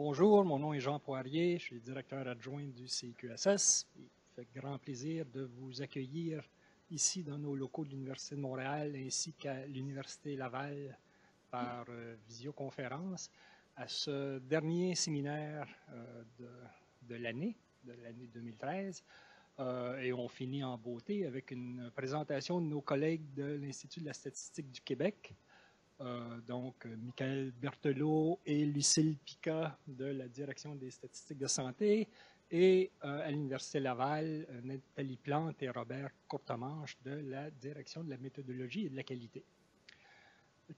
Bonjour, mon nom est Jean Poirier, je suis directeur adjoint du CQSS. Il fait grand plaisir de vous accueillir ici dans nos locaux de l'Université de Montréal ainsi qu'à l'Université Laval par visioconférence à ce dernier séminaire de l'année 2013. Et on finit en beauté avec une présentation de nos collègues de l'Institut de la statistique du Québec. Donc, Michael Berthelot et Lucille Pica de la Direction des statistiques de santé et à l'Université Laval, Nathalie Plante et Robert Courtemanche de la Direction de la méthodologie et de la qualité,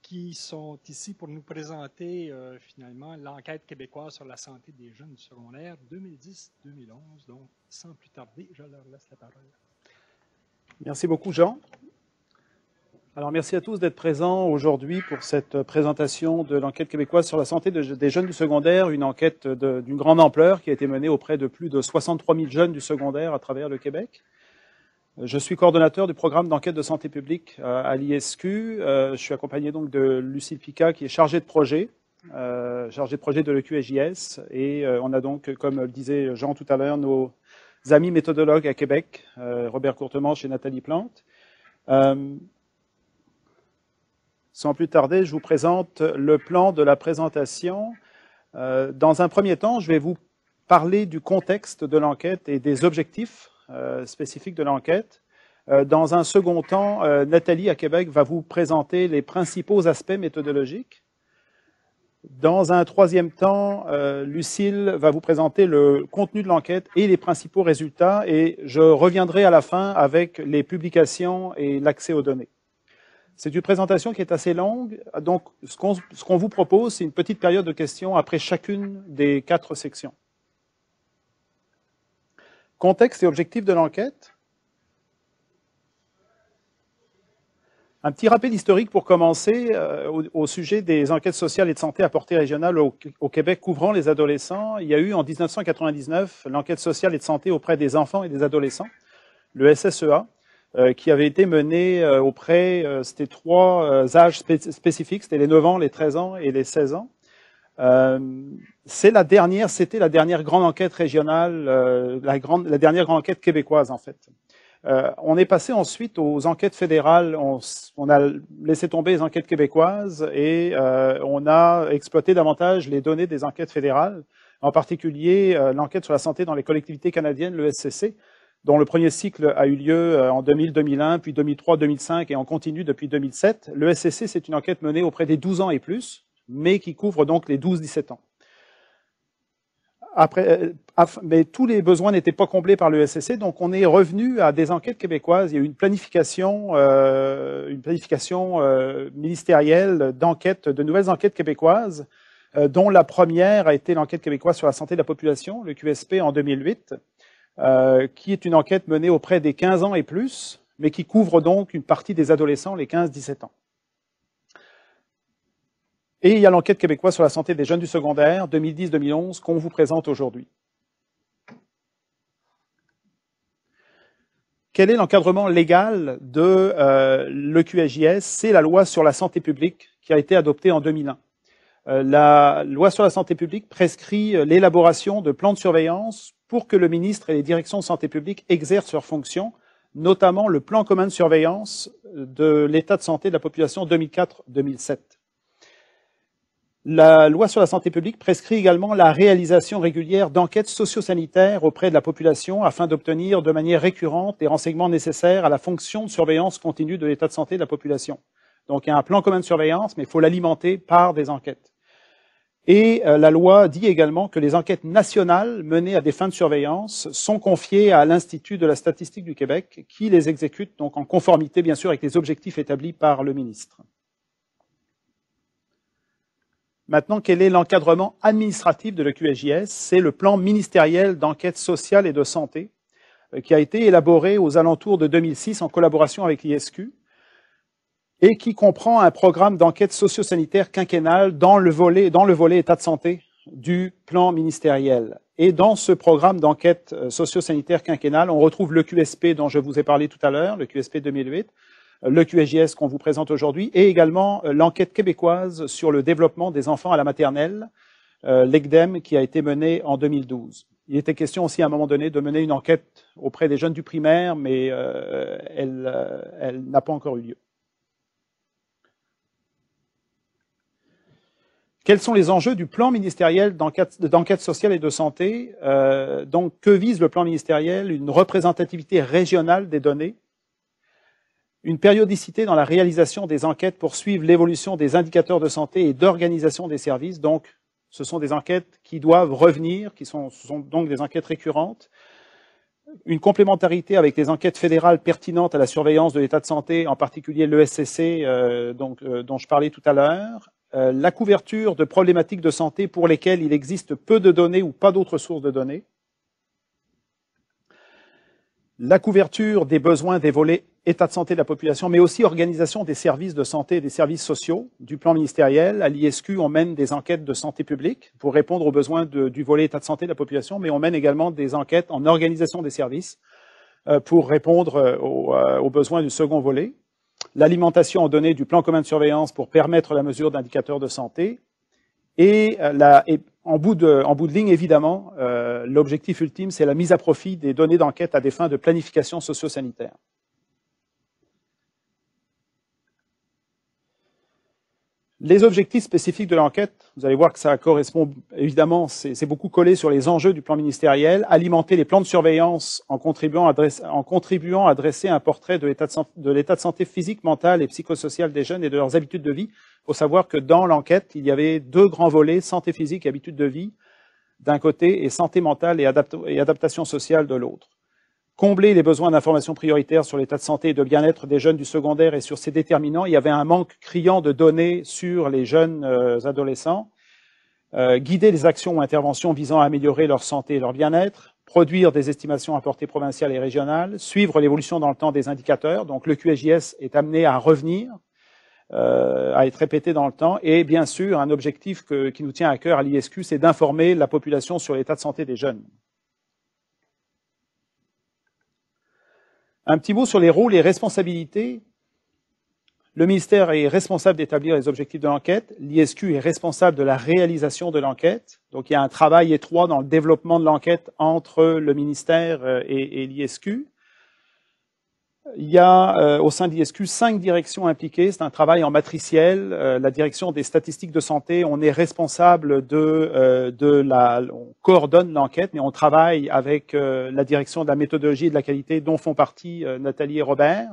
qui sont ici pour nous présenter finalement l'enquête québécoise sur la santé des jeunes du secondaire 2010-2011. Donc, sans plus tarder, je leur laisse la parole. Merci beaucoup, Jean. Alors, merci à tous d'être présents aujourd'hui pour cette présentation de l'enquête québécoise sur la santé des jeunes du secondaire, une enquête d'une grande ampleur qui a été menée auprès de plus de 63 000 jeunes du secondaire à travers le Québec. Je suis coordonnateur du programme d'enquête de santé publique à l'ISQ. Je suis accompagné donc de Lucille Pica, qui est chargée de projet de l'EQSJS. Et on a donc, comme le disait Jean tout à l'heure, nos amis méthodologues à Québec, Robert Courtemanche et Nathalie Plante. Sans plus tarder, je vous présente le plan de la présentation. Dans un premier temps, je vais vous parler du contexte de l'enquête et des objectifs spécifiques de l'enquête. Dans un second temps, Nathalie à Québec va vous présenter les principaux aspects méthodologiques. Dans un troisième temps, Lucille va vous présenter le contenu de l'enquête et les principaux résultats, et je reviendrai à la fin avec les publications et l'accès aux données. C'est une présentation qui est assez longue, donc ce qu'on vous propose, c'est une petite période de questions après chacune des 4 sections. Contexte et objectif de l'enquête. Un petit rappel historique pour commencer au sujet des enquêtes sociales et de santé à portée régionale au Québec couvrant les adolescents. Il y a eu en 1999 l'enquête sociale et de santé auprès des enfants et des adolescents, le SSEA, qui avait été menée auprès, c'était 3 âges spécifiques, c'était les 9 ans, les 13 ans et les 16 ans. C'était la dernière grande enquête régionale, la dernière grande enquête québécoise en fait. On est passé ensuite aux enquêtes fédérales, on a laissé tomber les enquêtes québécoises et on a exploité davantage les données des enquêtes fédérales, en particulier l'enquête sur la santé dans les collectivités canadiennes, le SCC, dont le premier cycle a eu lieu en 2000-2001, puis 2003-2005 et on continue depuis 2007. Le SCC, c'est une enquête menée auprès des 12 ans et plus, mais qui couvre donc les 12-17 ans. Mais tous les besoins n'étaient pas comblés par le SCC, donc on est revenu à des enquêtes québécoises. Il y a eu une planification ministérielle d'enquêtes, de nouvelles enquêtes québécoises, dont la première a été l'enquête québécoise sur la santé de la population, le QSP en 2008. Qui est une enquête menée auprès des 15 ans et plus, mais qui couvre donc une partie des adolescents, les 15-17 ans. Et il y a l'enquête québécoise sur la santé des jeunes du secondaire, 2010-2011, qu'on vous présente aujourd'hui. Quel est l'encadrement légal de l'EQSJS? C'est la loi sur la santé publique qui a été adoptée en 2001. La loi sur la santé publique prescrit l'élaboration de plans de surveillance pour que le ministre et les directions de santé publique exercent leurs fonctions, notamment le plan commun de surveillance de l'état de santé de la population 2004-2007. La loi sur la santé publique prescrit également la réalisation régulière d'enquêtes socio-sanitaires auprès de la population afin d'obtenir de manière récurrente les renseignements nécessaires à la fonction de surveillance continue de l'état de santé de la population. Donc il y a un plan commun de surveillance, mais il faut l'alimenter par des enquêtes. Et la loi dit également que les enquêtes nationales menées à des fins de surveillance sont confiées à l'Institut de la statistique du Québec, qui les exécute donc en conformité, bien sûr, avec les objectifs établis par le ministre. Maintenant, quel est l'encadrement administratif de l'EQSJS? C'est le plan ministériel d'enquête sociale et de santé, qui a été élaboré aux alentours de 2006 en collaboration avec l'ISQ, et qui comprend un programme d'enquête socio-sanitaire quinquennale dans le volet état de santé du plan ministériel. Et dans ce programme d'enquête socio-sanitaire quinquennale, on retrouve le QSP dont je vous ai parlé tout à l'heure, le QSP 2008, le QSJS qu'on vous présente aujourd'hui, et également l'enquête québécoise sur le développement des enfants à la maternelle, l'ECDEM, qui a été menée en 2012. Il était question aussi à un moment donné de mener une enquête auprès des jeunes du primaire, mais elle n'a pas encore eu lieu. Quels sont les enjeux du plan ministériel d'enquête sociale et de santé? Donc, que vise le plan ministériel? Une représentativité régionale des données, une périodicité dans la réalisation des enquêtes pour suivre l'évolution des indicateurs de santé et d'organisation des services. Donc, ce sont des enquêtes qui doivent revenir, ce sont donc des enquêtes récurrentes. Une complémentarité avec les enquêtes fédérales pertinentes à la surveillance de l'état de santé, en particulier l'ESCC, dont je parlais tout à l'heure. La couverture de problématiques de santé pour lesquelles il existe peu de données ou pas d'autres sources de données. La couverture des besoins des volets état de santé de la population, mais aussi organisation des services de santé et des services sociaux du plan ministériel. À l'ISQ, on mène des enquêtes de santé publique pour répondre aux besoins du volet état de santé de la population, mais on mène également des enquêtes en organisation des services pour répondre aux besoins du second volet. L'alimentation en données du plan commun de surveillance pour permettre la mesure d'indicateurs de santé. Et en bout de ligne, évidemment, l'objectif ultime, c'est la mise à profit des données d'enquête à des fins de planification socio-sanitaire. Les objectifs spécifiques de l'enquête, vous allez voir que ça correspond, évidemment, c'est beaucoup collé sur les enjeux du plan ministériel, alimenter les plans de surveillance en contribuant à dresser un portrait de l'état de santé physique, mental et psychosocial des jeunes et de leurs habitudes de vie. Il faut savoir que dans l'enquête, il y avait deux grands volets, santé physique et habitudes de vie d'un côté et santé mentale et adaptation sociale de l'autre. Combler les besoins d'information prioritaires sur l'état de santé et de bien-être des jeunes du secondaire et sur ses déterminants. Il y avait un manque criant de données sur les jeunes adolescents. Guider les actions ou interventions visant à améliorer leur santé et leur bien-être. Produire des estimations à portée provinciale et régionale. Suivre l'évolution dans le temps des indicateurs. Donc le QSJS est amené à revenir, à être répété dans le temps. Et bien sûr, un objectif qui nous tient à cœur à l'ISQ, c'est d'informer la population sur l'état de santé des jeunes. Un petit mot sur les rôles et responsabilités. Le ministère est responsable d'établir les objectifs de l'enquête. L'ISQ est responsable de la réalisation de l'enquête. Donc il y a un travail étroit dans le développement de l'enquête entre le ministère et l'ISQ. Il y a au sein de l'ISQ 5 directions impliquées. C'est un travail en matriciel. La direction des statistiques de santé, on est responsable on coordonne l'enquête, mais on travaille avec la direction de la méthodologie et de la qualité, dont font partie Nathalie et Robert.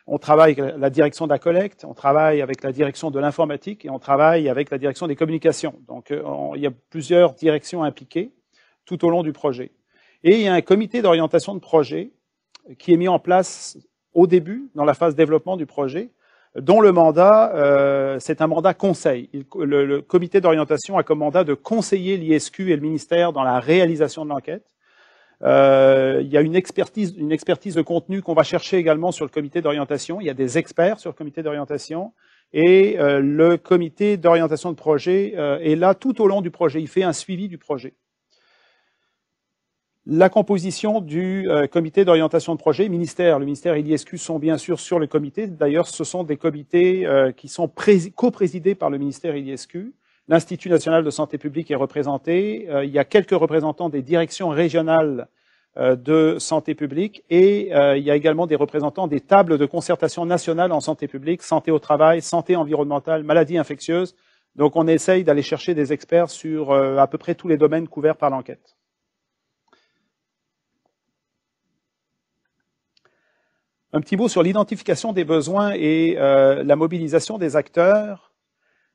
On travaille avec la direction de la collecte, on travaille avec la direction de l'informatique et on travaille avec la direction des communications. Donc il y a plusieurs directions impliquées tout au long du projet. Et il y a un comité d'orientation de projet qui est mis en place au début, dans la phase développement du projet, dont le mandat, c'est un mandat conseil. Le comité d'orientation a comme mandat de conseiller l'ISQ et le ministère dans la réalisation de l'enquête. Il y a une expertise de contenu qu'on va chercher également sur le comité d'orientation. Il y a des experts sur le comité d'orientation. Et le comité d'orientation de projet est là tout au long du projet. Il fait un suivi du projet. La composition du comité d'orientation de projet, le ministère et l'ISQ sont bien sûr sur le comité. D'ailleurs, ce sont des comités qui sont coprésidés par le ministère et l'ISQ. L'Institut national de santé publique est représenté. Il y a quelques représentants des directions régionales de santé publique et il y a également des représentants des tables de concertation nationales en santé publique, santé au travail, santé environnementale, maladies infectieuses. Donc on essaye d'aller chercher des experts sur à peu près tous les domaines couverts par l'enquête. Un petit mot sur l'identification des besoins et la mobilisation des acteurs,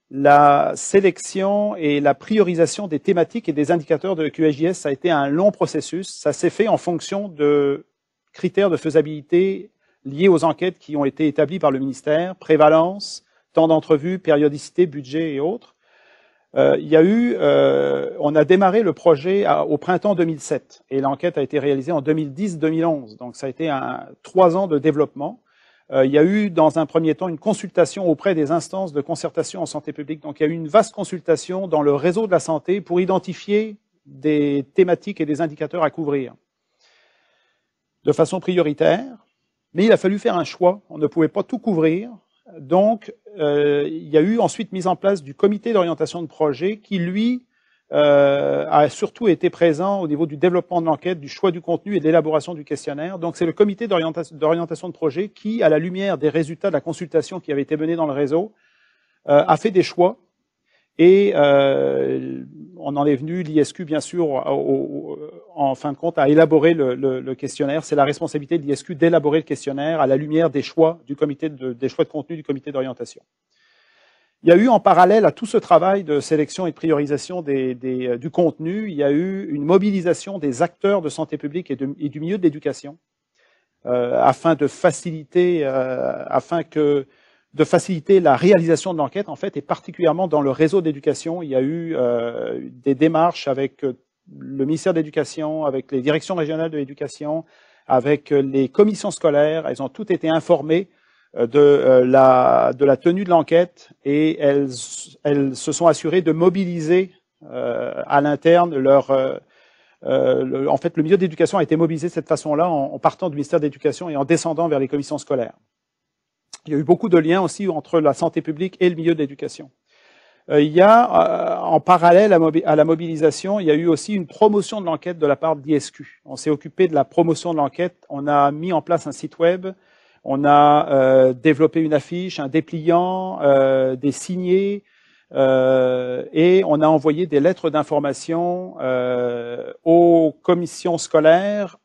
la sélection et la priorisation des thématiques et des indicateurs de QSJS, ça a été un long processus. Ça s'est fait en fonction de critères de faisabilité liés aux enquêtes qui ont été établis par le ministère, prévalence, temps d'entrevue, périodicité, budget et autres. On a démarré le projet au printemps 2007 et l'enquête a été réalisée en 2010-2011. Donc ça a été 3 ans de développement. Il y a eu dans un premier temps une consultation auprès des instances de concertation en santé publique. Donc il y a eu une vaste consultation dans le réseau de la santé pour identifier des thématiques et des indicateurs à couvrir de façon prioritaire. Mais il a fallu faire un choix. On ne pouvait pas tout couvrir. Donc, il y a eu ensuite mise en place du comité d'orientation de projet qui, lui, a surtout été présent au niveau du développement de l'enquête, du choix du contenu et de l'élaboration du questionnaire. Donc c'est le comité d'orientation de projet qui, à la lumière des résultats de la consultation qui avait été menée dans le réseau, a fait des choix. Et on en est venu, l'ISQ bien sûr, en fin de compte, à élaborer le questionnaire. C'est la responsabilité de l'ISQ d'élaborer le questionnaire à la lumière des choix du comité des choix de contenu du comité d'orientation. Il y a eu en parallèle à tout ce travail de sélection et de priorisation du contenu, il y a eu une mobilisation des acteurs de santé publique et du milieu de l'éducation afin de faciliter la réalisation de l'enquête, en fait, et particulièrement dans le réseau d'éducation. Il y a eu des démarches avec le ministère de l'Éducation, avec les directions régionales de l'éducation, avec les commissions scolaires. Elles ont toutes été informées de la tenue de l'enquête et elles se sont assurées de mobiliser à l'interne en fait, le milieu d'éducation a été mobilisé de cette façon-là en partant du ministère de l'Éducation et en descendant vers les commissions scolaires. Il y a eu beaucoup de liens aussi entre la santé publique et le milieu de l'éducation. Il y a, en parallèle à la mobilisation, il y a eu aussi une promotion de l'enquête de la part de l'ISQ. On s'est occupé de la promotion de l'enquête. On a mis en place un site web. On a développé une affiche, un dépliant, des signés, et on a envoyé des lettres d'information aux commissions scolaires,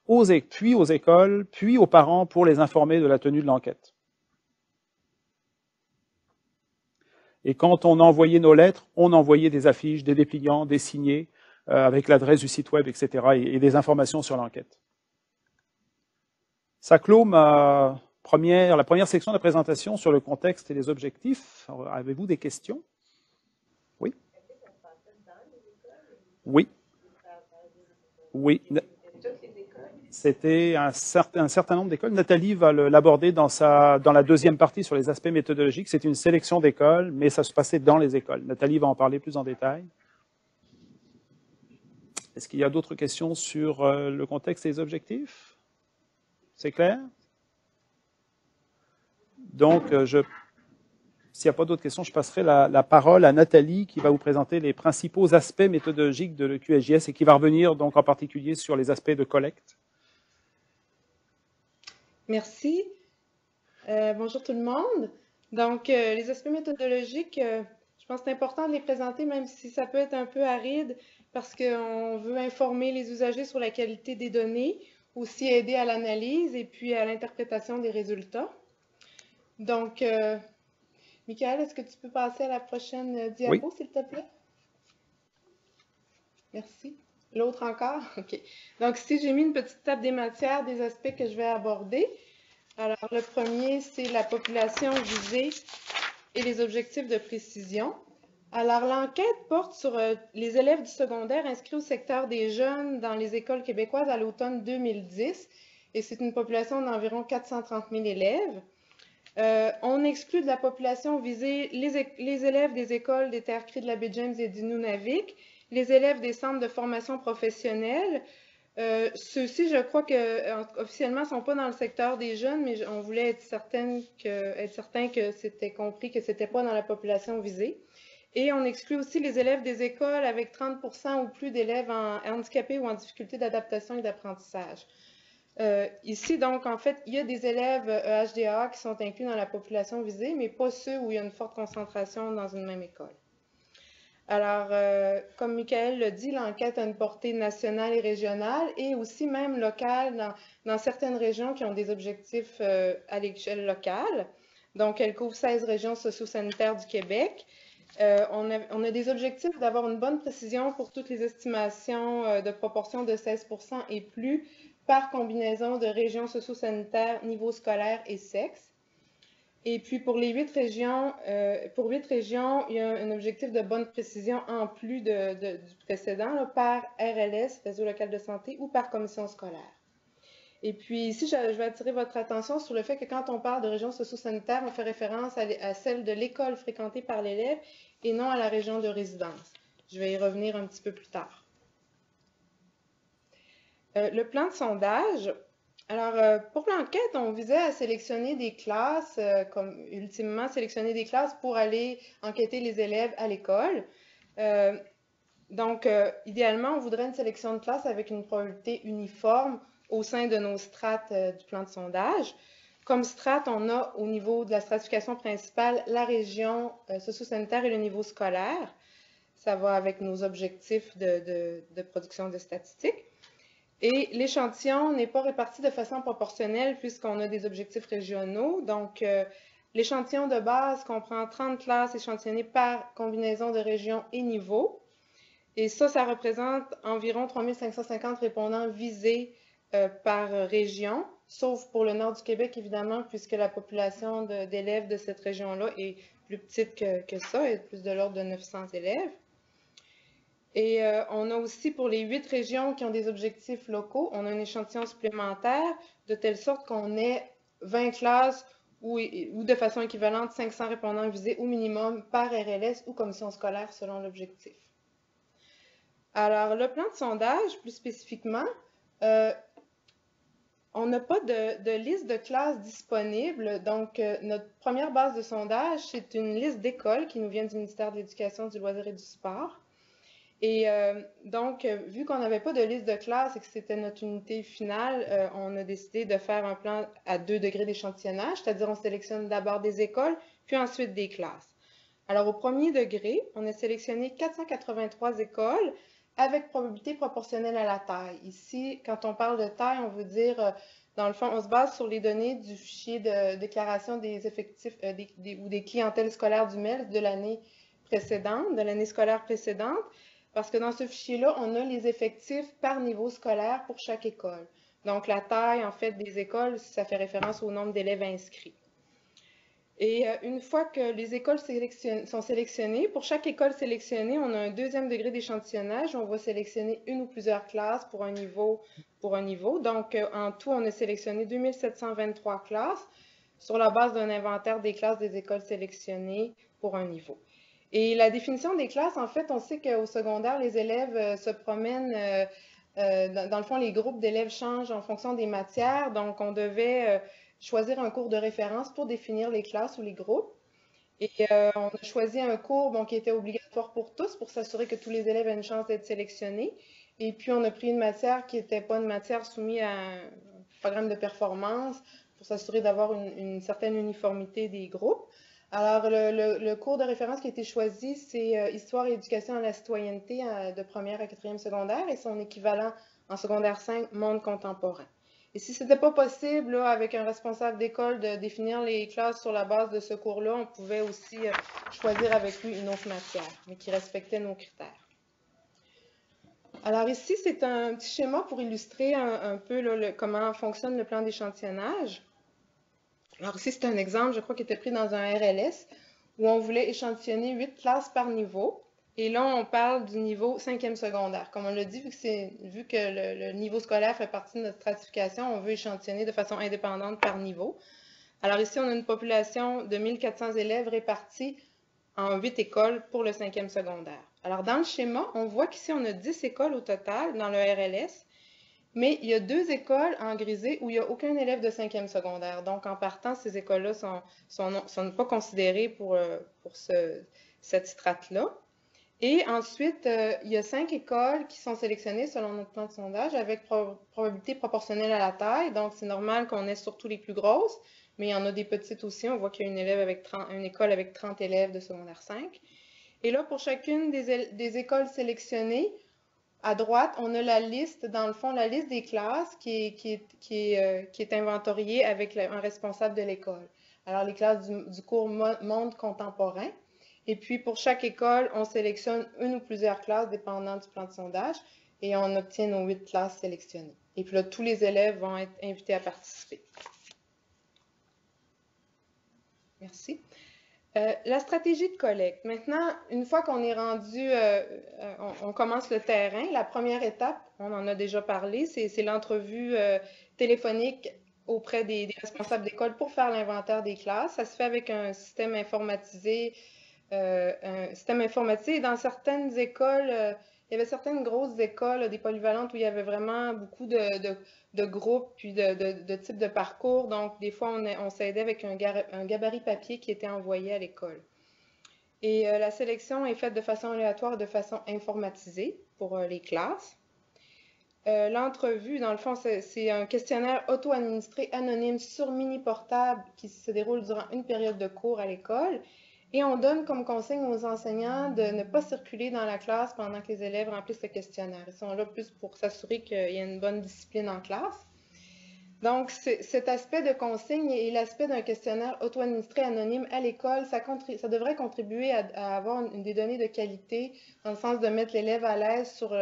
puis aux écoles, puis aux parents pour les informer de la tenue de l'enquête. Et quand on envoyait nos lettres, on envoyait des affiches, des dépliants, des signés, avec l'adresse du site web, etc., et des informations sur l'enquête. Ça clôt la première section de la présentation sur le contexte et les objectifs. Avez-vous des questions? Oui? Oui. Oui. C'était un certain nombre d'écoles. Nathalie va l'aborder dans la deuxième partie sur les aspects méthodologiques. C'est une sélection d'écoles, mais ça se passait dans les écoles. Nathalie va en parler plus en détail. Est-ce qu'il y a d'autres questions sur le contexte et les objectifs? C'est clair? Donc, s'il n'y a pas d'autres questions, je passerai la parole à Nathalie qui va vous présenter les principaux aspects méthodologiques de l'EQSJS et qui va revenir donc en particulier sur les aspects de collecte. Merci. Bonjour tout le monde. Donc, les aspects méthodologiques, je pense que c'est important de les présenter, même si ça peut être un peu aride, parce qu'on veut informer les usagers sur la qualité des données, aussi aider à l'analyse et puis à l'interprétation des résultats. Donc, Michael, est-ce que tu peux passer à la prochaine diapo, oui, s'il te plaît? Merci. L'autre encore? OK. Donc, ici, j'ai mis une petite table des matières, des aspects que je vais aborder. Alors, le premier, c'est la population visée et les objectifs de précision. Alors, l'enquête porte sur les élèves du secondaire inscrits au secteur des jeunes dans les écoles québécoises à l'automne 2010. Et c'est une population d'environ 430 000 élèves. On exclut de la population visée les élèves des écoles des Terres Cris de la baie James et du Nunavik, les élèves des centres de formation professionnelle. Ceux-ci, je crois qu'officiellement, ne sont pas dans le secteur des jeunes, mais on voulait être certain que c'était compris que ce n'était pas dans la population visée. Et on exclut aussi les élèves des écoles avec 30% ou plus d'élèves handicapés ou en difficulté d'adaptation et d'apprentissage. Ici, donc, en fait, il y a des élèves HDA qui sont inclus dans la population visée, mais pas ceux où il y a une forte concentration dans une même école. Alors, comme Michael l'a dit, l'enquête a une portée nationale et régionale et aussi même locale dans certaines régions qui ont des objectifs à l'échelle locale. Donc, elle couvre 16 régions socio-sanitaires du Québec. On a des objectifs d'avoir une bonne précision pour toutes les estimations de proportion de 16% et plus par combinaison de régions socio-sanitaires, niveau scolaire et sexe. Et puis pour les 8 régions, il y a un objectif de bonne précision en plus du précédent là, par RLS, Réseau local de santé, ou par commission scolaire. Et puis ici, je vais attirer votre attention sur le fait que quand on parle de région socio-sanitaire, on fait référence à celle de l'école fréquentée par l'élève et non à la région de résidence. Je vais y revenir un petit peu plus tard. Le plan de sondage. Alors, pour l'enquête, on visait à sélectionner des classes, ultimement sélectionner des classes pour aller enquêter les élèves à l'école. Donc, idéalement, on voudrait une sélection de classe avec une probabilité uniforme au sein de nos strates du plan de sondage. Comme strate, on a au niveau de la stratification principale la région socio-sanitaire et le niveau scolaire. Ça va avec nos objectifs de production de statistiques. Et l'échantillon n'est pas réparti de façon proportionnelle puisqu'on a des objectifs régionaux. Donc, l'échantillon de base comprend 30 classes échantillonnées par combinaison de régions et niveaux. Et ça représente environ 3550 répondants visés par région, sauf pour le nord du Québec, évidemment, puisque la population d'élèves de cette région-là est plus petite que ça, est plus de l'ordre de 900 élèves. Et on a aussi pour les 8 régions qui ont des objectifs locaux, on a un échantillon supplémentaire de telle sorte qu'on ait 20 classes ou de façon équivalente 500 répondants visés au minimum par RLS ou commission scolaire selon l'objectif. Alors, le plan de sondage, plus spécifiquement, on n'a pas de liste de classes disponible. Donc, notre première base de sondage, c'est une liste d'écoles qui nous vient du ministère de l'Éducation, du loisir et du sport. Et donc, vu qu'on n'avait pas de liste de classe et que c'était notre unité finale, on a décidé de faire un plan à 2 degrés d'échantillonnage, c'est-à-dire on sélectionne d'abord des écoles, puis ensuite des classes. Alors, au premier degré, on a sélectionné 483 écoles avec probabilité proportionnelle à la taille. Ici, quand on parle de taille, on veut dire, dans le fond, on se base sur les données du fichier de déclaration des effectifs ou des clientèles scolaires du MELS de l'année précédente, de l'année scolaire précédente, parce que dans ce fichier-là, on a les effectifs par niveau scolaire pour chaque école. Donc, la taille, en fait, des écoles, ça fait référence au nombre d'élèves inscrits. Et une fois que les écoles sont sélectionnées, pour chaque école sélectionnée, on a un deuxième degré d'échantillonnage. On va sélectionner une ou plusieurs classes pour un niveau. Donc, en tout, on a sélectionné 2723 classes sur la base d'un inventaire des classes des écoles sélectionnées pour un niveau. Et la définition des classes, en fait, on sait qu'au secondaire, les élèves se promènent, dans le fond, les groupes d'élèves changent en fonction des matières. Donc, on devait choisir un cours de référence pour définir les classes ou les groupes. Et on a choisi un cours qui était obligatoire pour tous pour s'assurer que tous les élèves aient une chance d'être sélectionnés. Et puis, on a pris une matière qui n'était pas une matière soumise à un programme de performance pour s'assurer d'avoir une certaine uniformité des groupes. Alors, le cours de référence qui a été choisi, c'est Histoire et éducation à la citoyenneté de première à quatrième secondaire et son équivalent en secondaire 5, Monde contemporain. Et si ce n'était pas possible, là, avec un responsable d'école, de définir les classes sur la base de ce cours-là, on pouvait aussi choisir avec lui une autre matière, mais qui respectait nos critères. Alors ici, c'est un petit schéma pour illustrer un peu là, comment fonctionne le plan d'échantillonnage. Alors ici, c'est un exemple, je crois, qui était pris dans un RLS, où on voulait échantillonner 8 classes par niveau. Et là, on parle du niveau 5e secondaire. Comme on l'a dit, vu que le niveau scolaire fait partie de notre stratification, on veut échantillonner de façon indépendante par niveau. Alors ici, on a une population de 1400 élèves répartis en 8 écoles pour le 5e secondaire. Alors dans le schéma, on voit qu'ici, on a 10 écoles au total dans le RLS. Mais il y a 2 écoles en grisé où il n'y a aucun élève de 5e secondaire. Donc, en partant, ces écoles-là sont pas considérées pour cette strate-là. Et ensuite, il y a 5 écoles qui sont sélectionnées selon notre plan de sondage avec probabilité proportionnelle à la taille. Donc, c'est normal qu'on ait surtout les plus grosses, mais il y en a des petites aussi. On voit qu'il y a une école avec 30 élèves de secondaire 5. Et là, pour chacune des écoles sélectionnées, à droite, on a la liste, dans le fond, la liste des classes qui est inventoriée avec un responsable de l'école. Alors, les classes du cours Monde contemporain. Et puis, pour chaque école, on sélectionne une ou plusieurs classes dépendant du plan de sondage et on obtient nos 8 classes sélectionnées. Et puis là, tous les élèves vont être invités à participer. Merci. La stratégie de collecte. Maintenant, une fois qu'on est rendu, on commence le terrain, la première étape, on en a déjà parlé, c'est l'entrevue téléphonique auprès des responsables d'école pour faire l'inventaire des classes. Ça se fait avec un système informatisé. Et dans certaines écoles, il y avait certaines grosses écoles, des polyvalentes, où il y avait vraiment beaucoup de groupes, puis de types de parcours. Donc, des fois, on s'aidait avec un gabarit papier qui était envoyé à l'école. Et la sélection est faite de façon aléatoire et de façon informatisée pour les classes. L'entrevue, dans le fond, c'est un questionnaire auto-administré anonyme sur mini portable qui se déroule durant une période de cours à l'école. Et on donne comme consigne aux enseignants de ne pas circuler dans la classe pendant que les élèves remplissent le questionnaire. Ils sont là plus pour s'assurer qu'il y a une bonne discipline en classe. Donc, cet aspect de consigne et l'aspect d'un questionnaire auto-administré anonyme à l'école, ça devrait contribuer à avoir des données de qualité, dans le sens de mettre l'élève à l'aise sur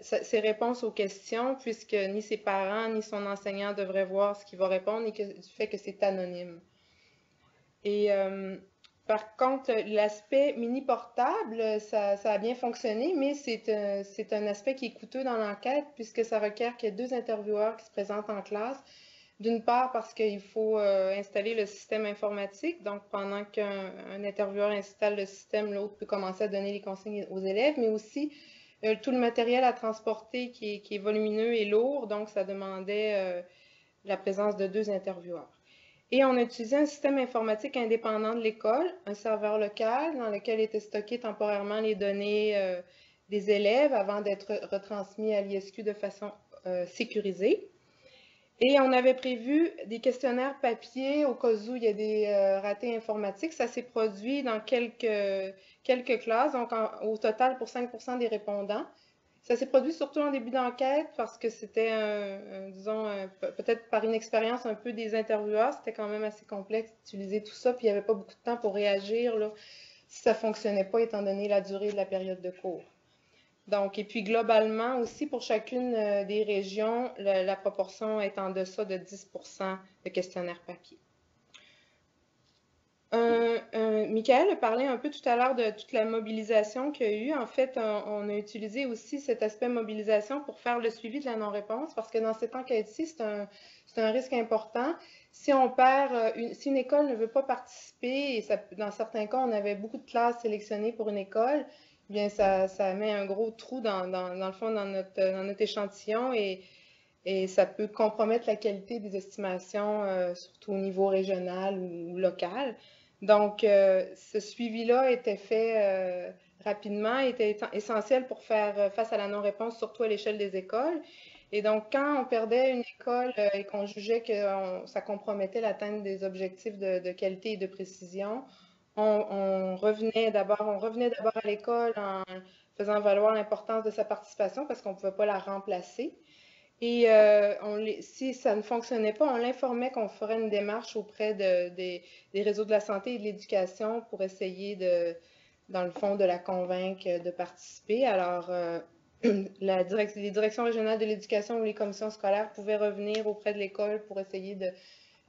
ses réponses aux questions, puisque ni ses parents ni son enseignant devraient voir ce qu'il va répondre et du fait que c'est anonyme. Et par contre, l'aspect mini portable, ça a bien fonctionné, mais c'est un aspect qui est coûteux dans l'enquête puisque ça requiert qu'il y ait 2 intervieweurs qui se présentent en classe. D'une part parce qu'il faut installer le système informatique, donc pendant qu'un intervieweur installe le système, l'autre peut commencer à donner les consignes aux élèves, mais aussi tout le matériel à transporter qui est volumineux et lourd, donc ça demandait la présence de 2 intervieweurs. Et on a utilisé un système informatique indépendant de l'école, un serveur local dans lequel étaient stockées temporairement les données des élèves avant d'être retransmis à l'ISQ de façon sécurisée. Et on avait prévu des questionnaires papier au cas où il y a des ratés informatiques. Ça s'est produit dans quelques classes, donc au total pour 5% des répondants. Ça s'est produit surtout en début d'enquête parce que c'était, disons, peut-être par inexpérience un peu des intervieweurs, c'était quand même assez complexe d'utiliser tout ça, puis il n'y avait pas beaucoup de temps pour réagir là, si ça ne fonctionnait pas, étant donné la durée de la période de cours. Donc, et puis globalement aussi, pour chacune des régions, la proportion est en deçà de 10% de questionnaires papier. Michael a parlé un peu tout à l'heure de toute la mobilisation qu'il y a eu. En fait, on a utilisé aussi cet aspect mobilisation pour faire le suivi de la non-réponse, parce que dans cette enquête-ci, c'est un risque important. Si on perd, si une école ne veut pas participer, et dans certains cas, on avait beaucoup de classes sélectionnées pour une école, eh bien ça met un gros trou dans le fond dans notre échantillon et ça peut compromettre la qualité des estimations, surtout au niveau régional ou local. Donc, ce suivi-là était fait rapidement, était essentiel pour faire face à la non-réponse, surtout à l'échelle des écoles. Et donc, quand on perdait une école et qu'on jugeait que ça compromettait l'atteinte des objectifs de qualité et de précision, on revenait d'abord à l'école en faisant valoir l'importance de sa participation parce qu'on ne pouvait pas la remplacer. Et si ça ne fonctionnait pas, on l'informait qu'on ferait une démarche auprès des réseaux de la santé et de l'éducation pour essayer dans le fond, de la convaincre de participer. Alors, les directions régionales de l'éducation ou les commissions scolaires pouvaient revenir auprès de l'école pour essayer de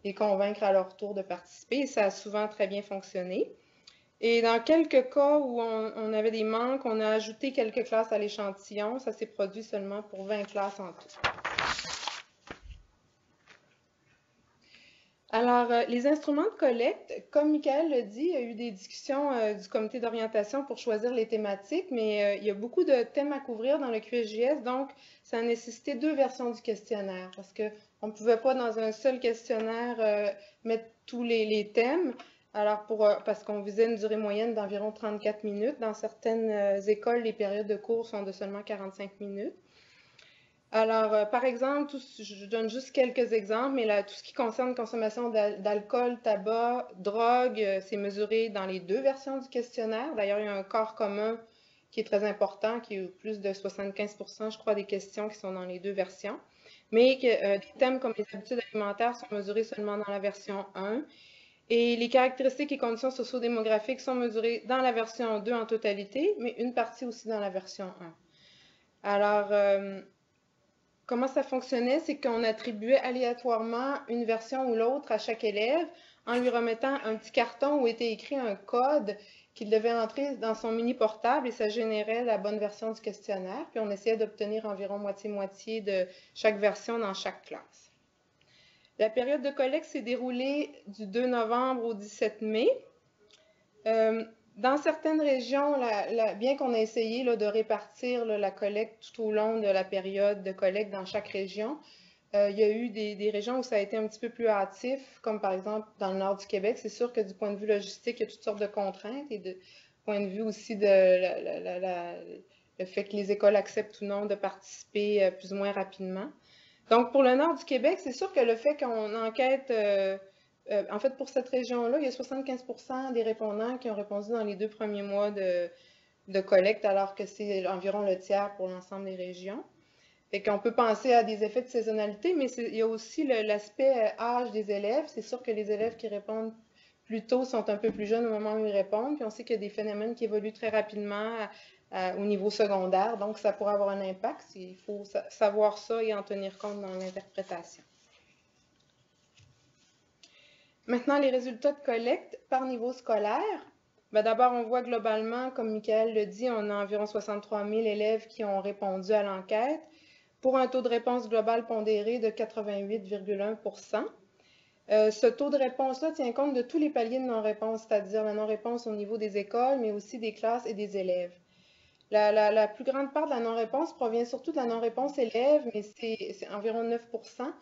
les convaincre à leur tour de participer. Et ça a souvent très bien fonctionné. Et dans quelques cas où on avait des manques, on a ajouté quelques classes à l'échantillon. Ça s'est produit seulement pour 20 classes en tout. Alors, les instruments de collecte, comme Michael l'a dit, il y a eu des discussions du comité d'orientation pour choisir les thématiques, mais il y a beaucoup de thèmes à couvrir dans le QSJS, donc ça a nécessité 2 versions du questionnaire, parce qu'on ne pouvait pas dans un seul questionnaire mettre tous les thèmes, alors parce qu'on visait une durée moyenne d'environ 34 minutes. Dans certaines écoles, les périodes de cours sont de seulement 45 minutes. Alors, par exemple, je donne juste quelques exemples, mais là, tout ce qui concerne consommation d'alcool, tabac, drogue, c'est mesuré dans les 2 versions du questionnaire. D'ailleurs, il y a un corps commun qui est très important, qui est plus de 75%, je crois, des questions qui sont dans les 2 versions. Mais des thèmes comme les habitudes alimentaires sont mesurés seulement dans la version 1. Et les caractéristiques et conditions sociodémographiques sont mesurées dans la version 2 en totalité, mais une partie aussi dans la version 1. Alors, comment ça fonctionnait, c'est qu'on attribuait aléatoirement une version ou l'autre à chaque élève en lui remettant un petit carton où était écrit un code qu'il devait entrer dans son mini portable et ça générait la bonne version du questionnaire. Puis on essayait d'obtenir environ moitié-moitié de chaque version dans chaque classe. La période de collecte s'est déroulée du 2 novembre au 17 mai. Dans certaines régions, bien qu'on ait essayé de répartir la collecte tout au long de la période de collecte dans chaque région, Il y a eu des régions où ça a été un petit peu plus hâtif, comme par exemple dans le nord du Québec. C'est sûr que du point de vue logistique, il y a toutes sortes de contraintes et de point de vue aussi de le fait que les écoles acceptent ou non de participer plus ou moins rapidement. Donc, pour le nord du Québec, c'est sûr que le fait qu'on enquête, en fait, pour cette région-là, il y a 75% des répondants qui ont répondu dans les 2 premiers mois de collecte, alors que c'est environ le tiers pour l'ensemble des régions. Fait qu'on peut penser à des effets de saisonnalité, mais il y a aussi l'aspect âge des élèves. C'est sûr que les élèves qui répondent plus tôt sont un peu plus jeunes au moment où ils répondent. Puis on sait qu'il y a des phénomènes qui évoluent très rapidement au niveau secondaire, donc ça pourrait avoir un impact. Il faut savoir ça et en tenir compte dans l'interprétation. Maintenant, les résultats de collecte par niveau scolaire. Ben, d'abord, on voit globalement, comme Michael le dit, on a environ 63 000 élèves qui ont répondu à l'enquête pour un taux de réponse global pondéré de 88,1 %. Ce taux de réponse-là tient compte de tous les paliers de non-réponse, c'est-à-dire la non-réponse au niveau des écoles, mais aussi des classes et des élèves. La plus grande part de la non-réponse provient surtout de la non-réponse élève, mais c'est environ 9 %.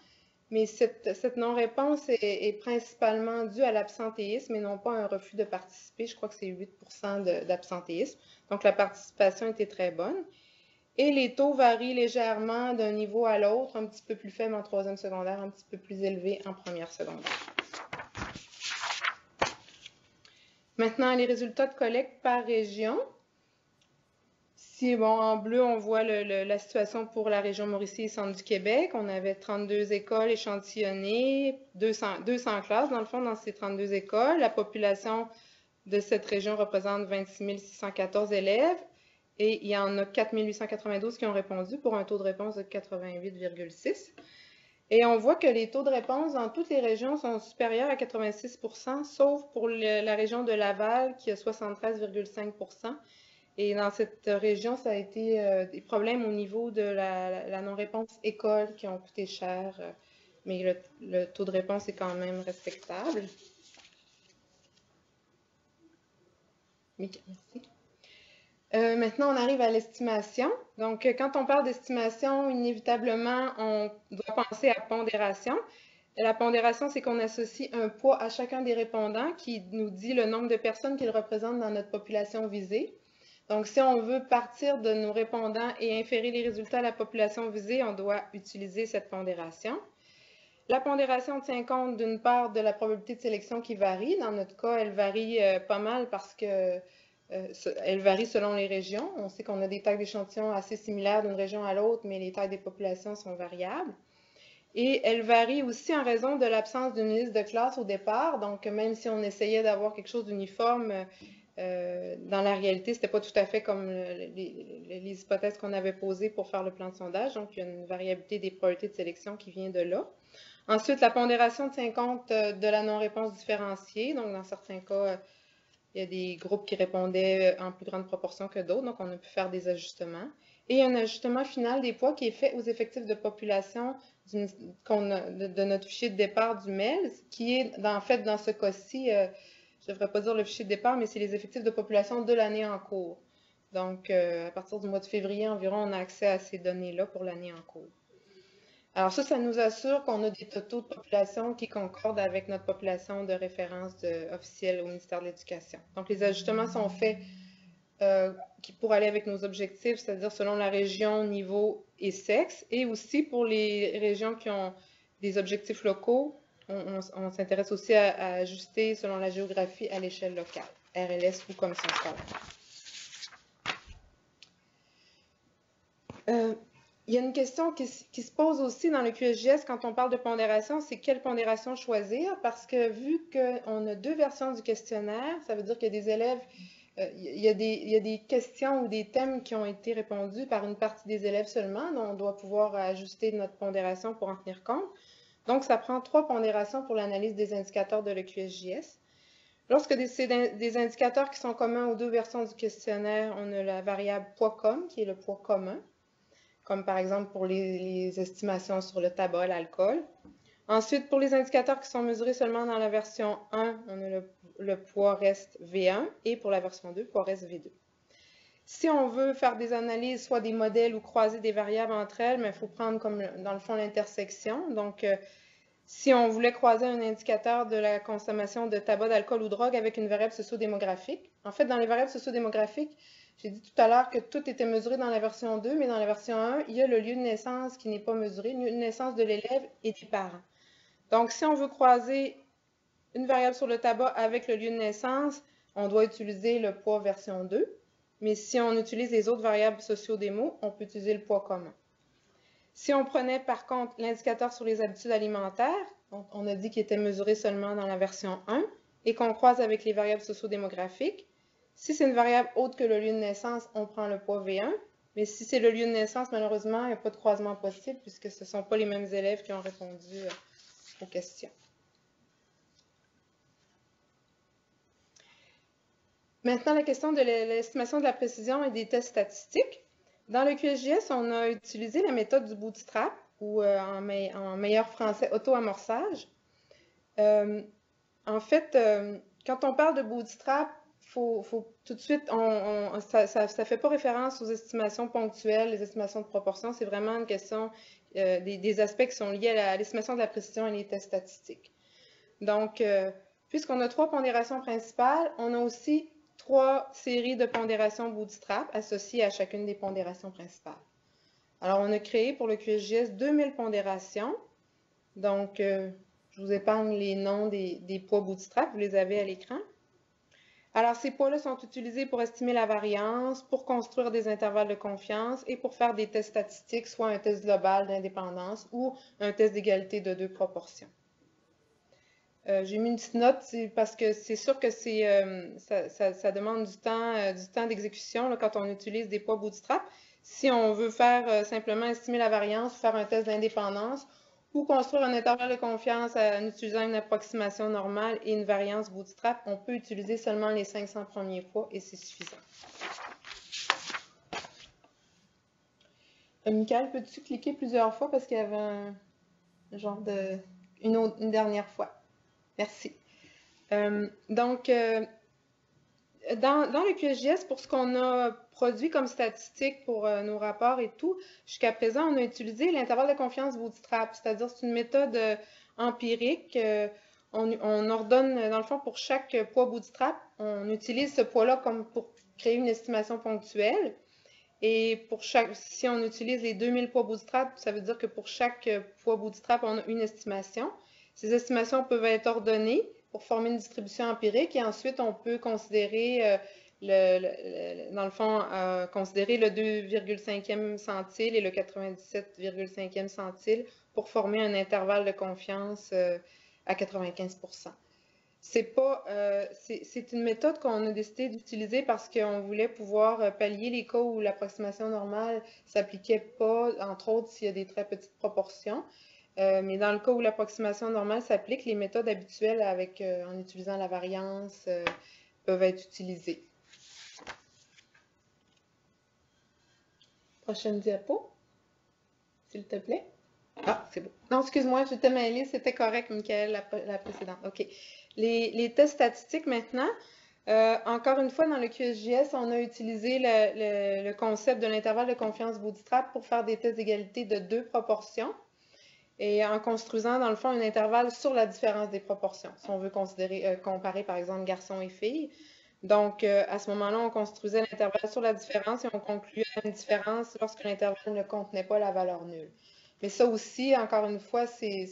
Mais cette non-réponse est principalement due à l'absentéisme et non pas à un refus de participer. Je crois que c'est 8 % d'absentéisme. Donc, la participation était très bonne. Et les taux varient légèrement d'un niveau à l'autre, un petit peu plus faible en troisième secondaire, un petit peu plus élevé en première secondaire. Maintenant, les résultats de collecte par région. Ici, bon, en bleu, on voit la situation pour la région Mauricie et Centre du Québec. On avait 32 écoles échantillonnées, 200 classes, dans le fond, dans ces 32 écoles. La population de cette région représente 26 614 élèves et il y en a 4 892 qui ont répondu pour un taux de réponse de 88,6 %. Et on voit que les taux de réponse dans toutes les régions sont supérieurs à 86 %, sauf pour la région de Laval qui a 73,5 %. Et dans cette région, ça a été des problèmes au niveau de la non-réponse école qui ont coûté cher, mais le taux de réponse est quand même respectable. Merci. Maintenant, on arrive à l'estimation. Donc, quand on parle d'estimation, inévitablement, on doit penser à pondération. La pondération, c'est qu'on associe un poids à chacun des répondants qui nous dit le nombre de personnes qu'ils représentent dans notre population visée. Donc, si on veut partir de nos répondants et inférer les résultats à la population visée, on doit utiliser cette pondération. La pondération tient compte d'une part de la probabilité de sélection qui varie. Dans notre cas, elle varie pas mal parce que elle varie selon les régions. On sait qu'on a des tailles d'échantillons assez similaires d'une région à l'autre, mais les tailles des populations sont variables. Et elle varie aussi en raison de l'absence d'une liste de classe au départ. Donc, même si on essayait d'avoir quelque chose d'uniforme, dans la réalité, ce n'était pas tout à fait comme les hypothèses qu'on avait posées pour faire le plan de sondage. Donc, il y a une variabilité des probabilités de sélection qui vient de là. Ensuite, la pondération tient compte de la non-réponse différenciée. Donc, dans certains cas, il y a des groupes qui répondaient en plus grande proportion que d'autres. Donc, on a pu faire des ajustements. Et un ajustement final des poids qui est fait aux effectifs de population de notre fichier de départ du MELS, qui est en fait dans ce cas-ci, je ne devrais pas dire le fichier de départ, mais c'est les effectifs de population de l'année en cours. Donc, à partir du mois de février environ, on a accès à ces données-là pour l'année en cours. Alors ça nous assure qu'on a des totaux de population qui concordent avec notre population de référence officielle au ministère de l'Éducation. Donc, les ajustements sont faits pour aller avec nos objectifs, c'est-à-dire selon la région, niveau et sexe, et aussi pour les régions qui ont des objectifs locaux, on s'intéresse aussi à ajuster selon la géographie à l'échelle locale, RLS ou commission scolaire. Il y a une question qui se pose aussi dans le QSJS quand on parle de pondération, c'est quelle pondération choisir? Parce que vu qu'on a 2 versions du questionnaire, ça veut dire qu'il y a des élèves, il y a des questions ou des thèmes qui ont été répondus par une partie des élèves seulement, donc on doit pouvoir ajuster notre pondération pour en tenir compte. Donc, ça prend 3 pondérations pour l'analyse des indicateurs de l'EQSJS. Lorsque c'est des indicateurs qui sont communs aux 2 versions du questionnaire, on a la variable poids com, qui est le poids commun, comme par exemple pour les estimations sur le tabac, l'alcool. Ensuite, pour les indicateurs qui sont mesurés seulement dans la version 1, on a le poids reste V1 et pour la version 2, poids reste V2. Si on veut faire des analyses, soit des modèles ou croiser des variables entre elles, mais il faut prendre comme dans le fond l'intersection. Donc, si on voulait croiser un indicateur de la consommation de tabac, d'alcool ou de drogue avec une variable sociodémographique, en fait, dans les variables sociodémographiques, j'ai dit tout à l'heure que tout était mesuré dans la version 2, mais dans la version 1, il y a le lieu de naissance qui n'est pas mesuré, le lieu de naissance de l'élève et des parents. Donc, si on veut croiser une variable sur le tabac avec le lieu de naissance, on doit utiliser le poids version 2. Mais si on utilise les autres variables sociodémo, on peut utiliser le poids commun. Si on prenait par contre l'indicateur sur les habitudes alimentaires, on a dit qu'il était mesuré seulement dans la version 1, et qu'on croise avec les variables sociodémographiques, si c'est une variable autre que le lieu de naissance, on prend le poids V1, mais si c'est le lieu de naissance, malheureusement, il n'y a pas de croisement possible puisque ce ne sont pas les mêmes élèves qui ont répondu aux questions. Maintenant, la question de l'estimation de la précision et des tests statistiques. Dans le QSJS, on a utilisé la méthode du bootstrap, ou en meilleur français, auto-amorçage. En fait, quand on parle de bootstrap, faut tout de suite, ça ne fait pas référence aux estimations ponctuelles, les estimations de proportion, c'est vraiment une question des aspects qui sont liés à l'estimation de la précision et les tests statistiques. Donc, puisqu'on a 3 pondérations principales, on a aussi 3 séries de pondérations bootstrap associées à chacune des pondérations principales. Alors, on a créé pour le QSJS 2000 pondérations. Donc, je vous épargne les noms des poids bootstrap, vous les avez à l'écran. Alors, ces poids-là sont utilisés pour estimer la variance, pour construire des intervalles de confiance et pour faire des tests statistiques, soit un test global d'indépendance ou un test d'égalité de 2 proportions. J'ai mis une petite note parce que c'est sûr que ça demande du temps d'exécution quand on utilise des poids bootstrap. Si on veut faire simplement estimer la variance, faire un test d'indépendance ou construire un intervalle de confiance en utilisant une approximation normale et une variance bootstrap, on peut utiliser seulement les 500 premiers poids et c'est suffisant. Michael, peux-tu cliquer plusieurs fois parce qu'il y avait un genre de... une dernière fois? Merci. Donc, dans le QSJS, pour ce qu'on a produit comme statistique pour nos rapports et tout, jusqu'à présent, on a utilisé l'intervalle de confiance bootstrap, c'est-à-dire c'est une méthode empirique. On ordonne, dans le fond, pour chaque poids bootstrap, on utilise ce poids-là comme pour créer une estimation ponctuelle. Et pour si on utilise les 2000 poids bootstrap, ça veut dire que pour chaque poids bootstrap, on a une estimation. Ces estimations peuvent être ordonnées pour former une distribution empirique et ensuite on peut considérer, dans le fond, considérer le 2,5e centile et le 97,5e centile pour former un intervalle de confiance à 95%. C'est une méthode qu'on a décidé d'utiliser parce qu'on voulait pouvoir pallier les cas où l'approximation normale ne s'appliquait pas, entre autres s'il y a des très petites proportions. Mais dans le cas où l'approximation normale s'applique, les méthodes habituelles en utilisant la variance peuvent être utilisées. Prochaine diapo, s'il te plaît. Ah, c'est beau. Non, excuse-moi, je t'ai mêlée, c'était correct, Michael, la précédente. OK. Les tests statistiques maintenant. Encore une fois, dans le QSJS, on a utilisé le concept de l'intervalle de confiance bootstrap pour faire des tests d'égalité de 2 proportions et en construisant, dans le fond, un intervalle sur la différence des proportions, si on veut comparer, par exemple, garçons et filles. Donc, à ce moment-là, on construisait l'intervalle sur la différence et on concluait une différence lorsque l'intervalle ne contenait pas la valeur nulle. Mais ça aussi, encore une fois, c'est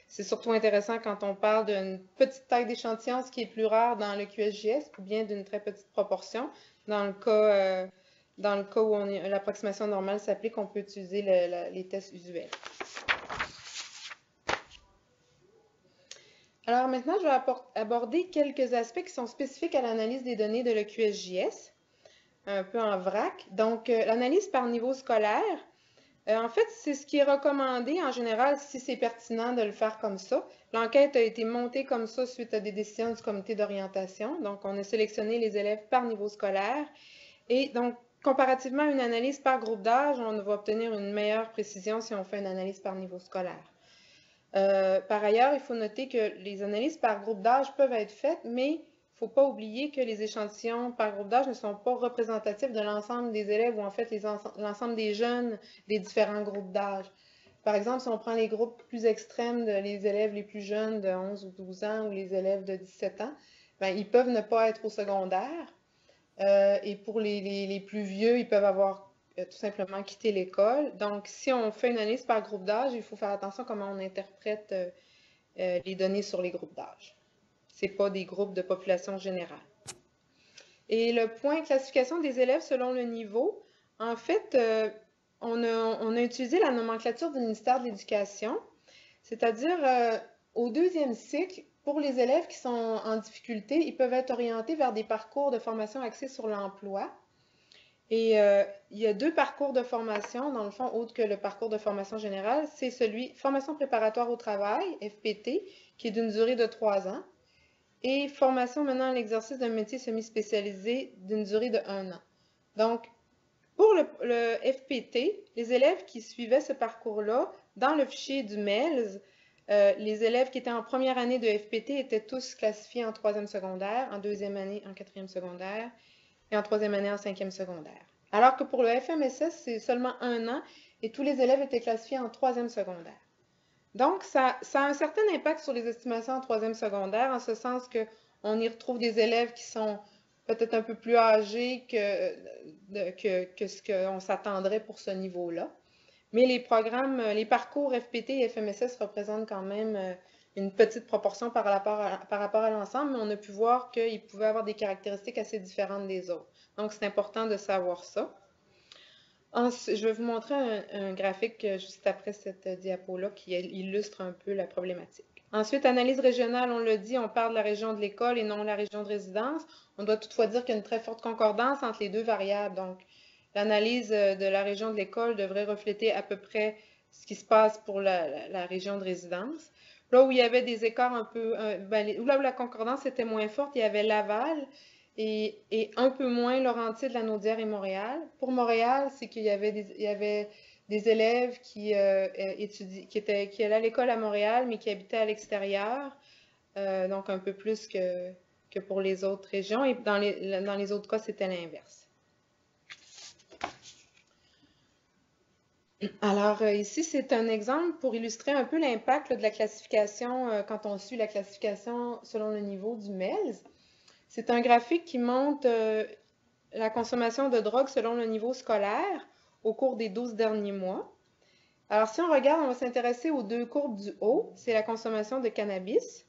surtout intéressant quand on parle d'une petite taille d'échantillon, ce qui est plus rare dans le QSJS, ou bien d'une très petite proportion. Dans le cas où l'approximation normale s'applique, on peut utiliser les tests usuels. Alors maintenant, je vais aborder quelques aspects qui sont spécifiques à l'analyse des données de l'EQSJS, un peu en vrac. Donc, l'analyse par niveau scolaire. En fait, c'est ce qui est recommandé en général si c'est pertinent de le faire comme ça. L'enquête a été montée comme ça suite à des décisions du comité d'orientation. Donc, on a sélectionné les élèves par niveau scolaire. Et donc, comparativement à une analyse par groupe d'âge, on va obtenir une meilleure précision si on fait une analyse par niveau scolaire. Par ailleurs, il faut noter que les analyses par groupe d'âge peuvent être faites, mais il faut pas oublier que les échantillons par groupe d'âge ne sont pas représentatifs de l'ensemble des élèves ou en fait l'ensemble des jeunes des différents groupes d'âge. Par exemple, si on prend les groupes plus extrêmes, les élèves les plus jeunes de 11 ou 12 ans ou les élèves de 17 ans, ben, ils peuvent ne pas être au secondaire. Et pour les plus vieux, ils peuvent avoir tout simplement quitté l'école. Donc, si on fait une analyse par groupe d'âge, il faut faire attention à comment on interprète les données sur les groupes d'âge. Ce n'est pas des groupes de population générale. Et le point classification des élèves selon le niveau, en fait, on a utilisé la nomenclature du ministère de l'Éducation, c'est-à-dire au deuxième cycle, pour les élèves qui sont en difficulté, ils peuvent être orientés vers des parcours de formation axés sur l'emploi. Et il y a deux parcours de formation, dans le fond, autre que le parcours de formation générale. C'est celui formation préparatoire au travail, FPT, qui est d'une durée de 3 ans, et formation menant à l'exercice d'un métier semi-spécialisé d'une durée de 1 an. Donc, pour le FPT, les élèves qui suivaient ce parcours-là, dans le fichier du MELS, les élèves qui étaient en première année de FPT étaient tous classifiés en 3e secondaire, en 2e année en 4e secondaire et en 3e année en 5e secondaire. Alors que pour le FMSS, c'est seulement 1 an et tous les élèves étaient classifiés en 3e secondaire. Donc, ça a un certain impact sur les estimations en 3e secondaire, en ce sens qu'on y retrouve des élèves qui sont peut-être un peu plus âgés que ce qu'on s'attendrait pour ce niveau-là. Mais les parcours FPT et FMSS représentent quand même une petite proportion par rapport à l'ensemble, mais on a pu voir qu'ils pouvaient avoir des caractéristiques assez différentes des autres. Donc, c'est important de savoir ça. Ensuite, je vais vous montrer un graphique juste après cette diapo-là qui illustre un peu la problématique. Ensuite, analyse régionale, on l'a dit, on parle de la région de l'école et non de la région de résidence. On doit toutefois dire qu'il y a une très forte concordance entre les deux variables. Donc, l'analyse de la région de l'école devrait refléter à peu près ce qui se passe pour la région de résidence. Là où il y avait des écarts un peu, là où la concordance était moins forte, il y avait Laval et un peu moins Laurentides, Lanaudière et Montréal. Pour Montréal, c'est qu'il y avait des élèves qui allaient à l'école à Montréal, mais qui habitaient à l'extérieur, donc un peu plus que pour les autres régions. Et dans les autres cas, c'était l'inverse. Alors, ici, c'est un exemple pour illustrer un peu l'impact de la classification quand on suit la classification selon le niveau du MELS. C'est un graphique qui montre la consommation de drogue selon le niveau scolaire au cours des 12 derniers mois. Alors, si on regarde, on va s'intéresser aux deux courbes du haut. C'est la consommation de cannabis.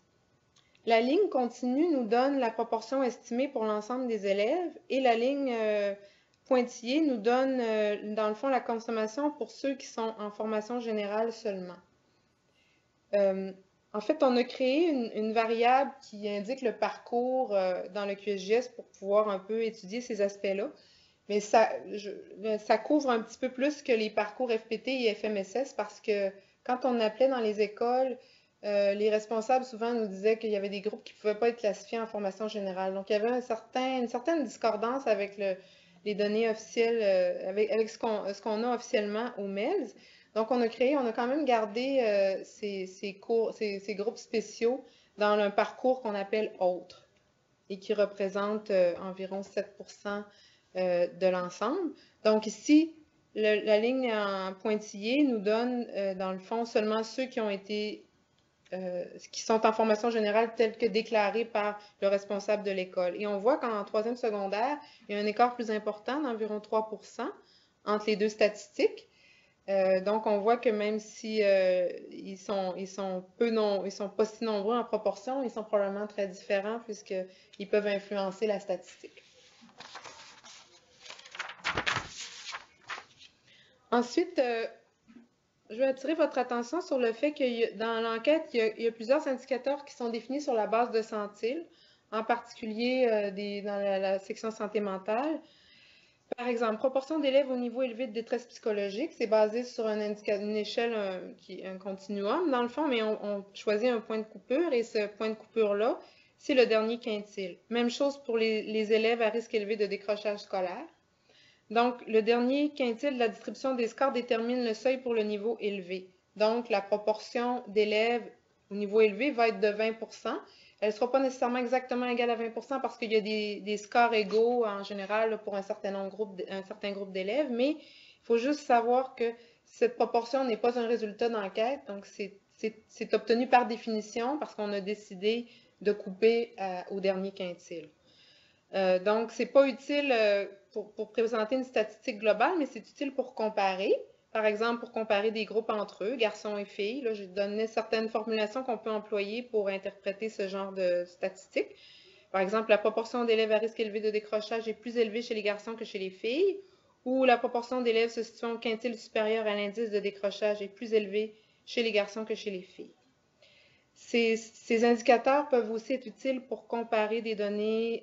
La ligne continue nous donne la proportion estimée pour l'ensemble des élèves et la ligne pointillée nous donne, dans le fond, la consommation pour ceux qui sont en formation générale seulement. En fait, on a créé une variable qui indique le parcours dans le QSJS pour pouvoir un peu étudier ces aspects-là. Mais ça couvre un petit peu plus que les parcours FPT et FMSS parce que quand on appelait dans les écoles, les responsables souvent nous disaient qu'il y avait des groupes qui ne pouvaient pas être classifiés en formation générale. Donc, il y avait une certaine discordance avec les données officielles, avec ce qu'on a officiellement au MELS. Donc, on a quand même gardé ces groupes spéciaux dans un parcours qu'on appelle autre et qui représente environ 7% de l'ensemble. Donc, ici, la ligne en pointillé nous donne, dans le fond, seulement ceux qui sont en formation générale telle que déclarée par le responsable de l'école. Et on voit qu'en 3e secondaire, il y a un écart plus important d'environ 3% entre les deux statistiques. Donc, on voit que même si ils sont pas si nombreux en proportion, ils sont probablement très différents puisqu'ils peuvent influencer la statistique. Ensuite, je vais attirer votre attention sur le fait que dans l'enquête, il y a plusieurs indicateurs qui sont définis sur la base de centiles, en particulier dans la section santé mentale. Par exemple, proportion d'élèves au niveau élevé de détresse psychologique, c'est basé sur une échelle, un continuum dans le fond, mais on choisit un point de coupure et ce point de coupure-là, c'est le dernier quintile. Même chose pour les élèves à risque élevé de décrochage scolaire. Donc, le dernier quintile de la distribution des scores détermine le seuil pour le niveau élevé. Donc, la proportion d'élèves au niveau élevé va être de 20%. elle ne sera pas nécessairement exactement égale à 20% parce qu'il y a des scores égaux en général là, pour un certain groupe d'élèves, mais il faut juste savoir que cette proportion n'est pas un résultat d'enquête, donc c'est obtenu par définition parce qu'on a décidé de couper au dernier quintile. Donc, c'est pas utile pour présenter une statistique globale, mais c'est utile pour comparer. Par exemple, pour comparer des groupes entre eux, garçons et filles. Là, je donnais certaines formulations qu'on peut employer pour interpréter ce genre de statistiques. Par exemple, la proportion d'élèves à risque élevé de décrochage est plus élevée chez les garçons que chez les filles, ou la proportion d'élèves se situant au quintile supérieur à l'indice de décrochage est plus élevée chez les garçons que chez les filles. Ces indicateurs peuvent aussi être utiles pour comparer des données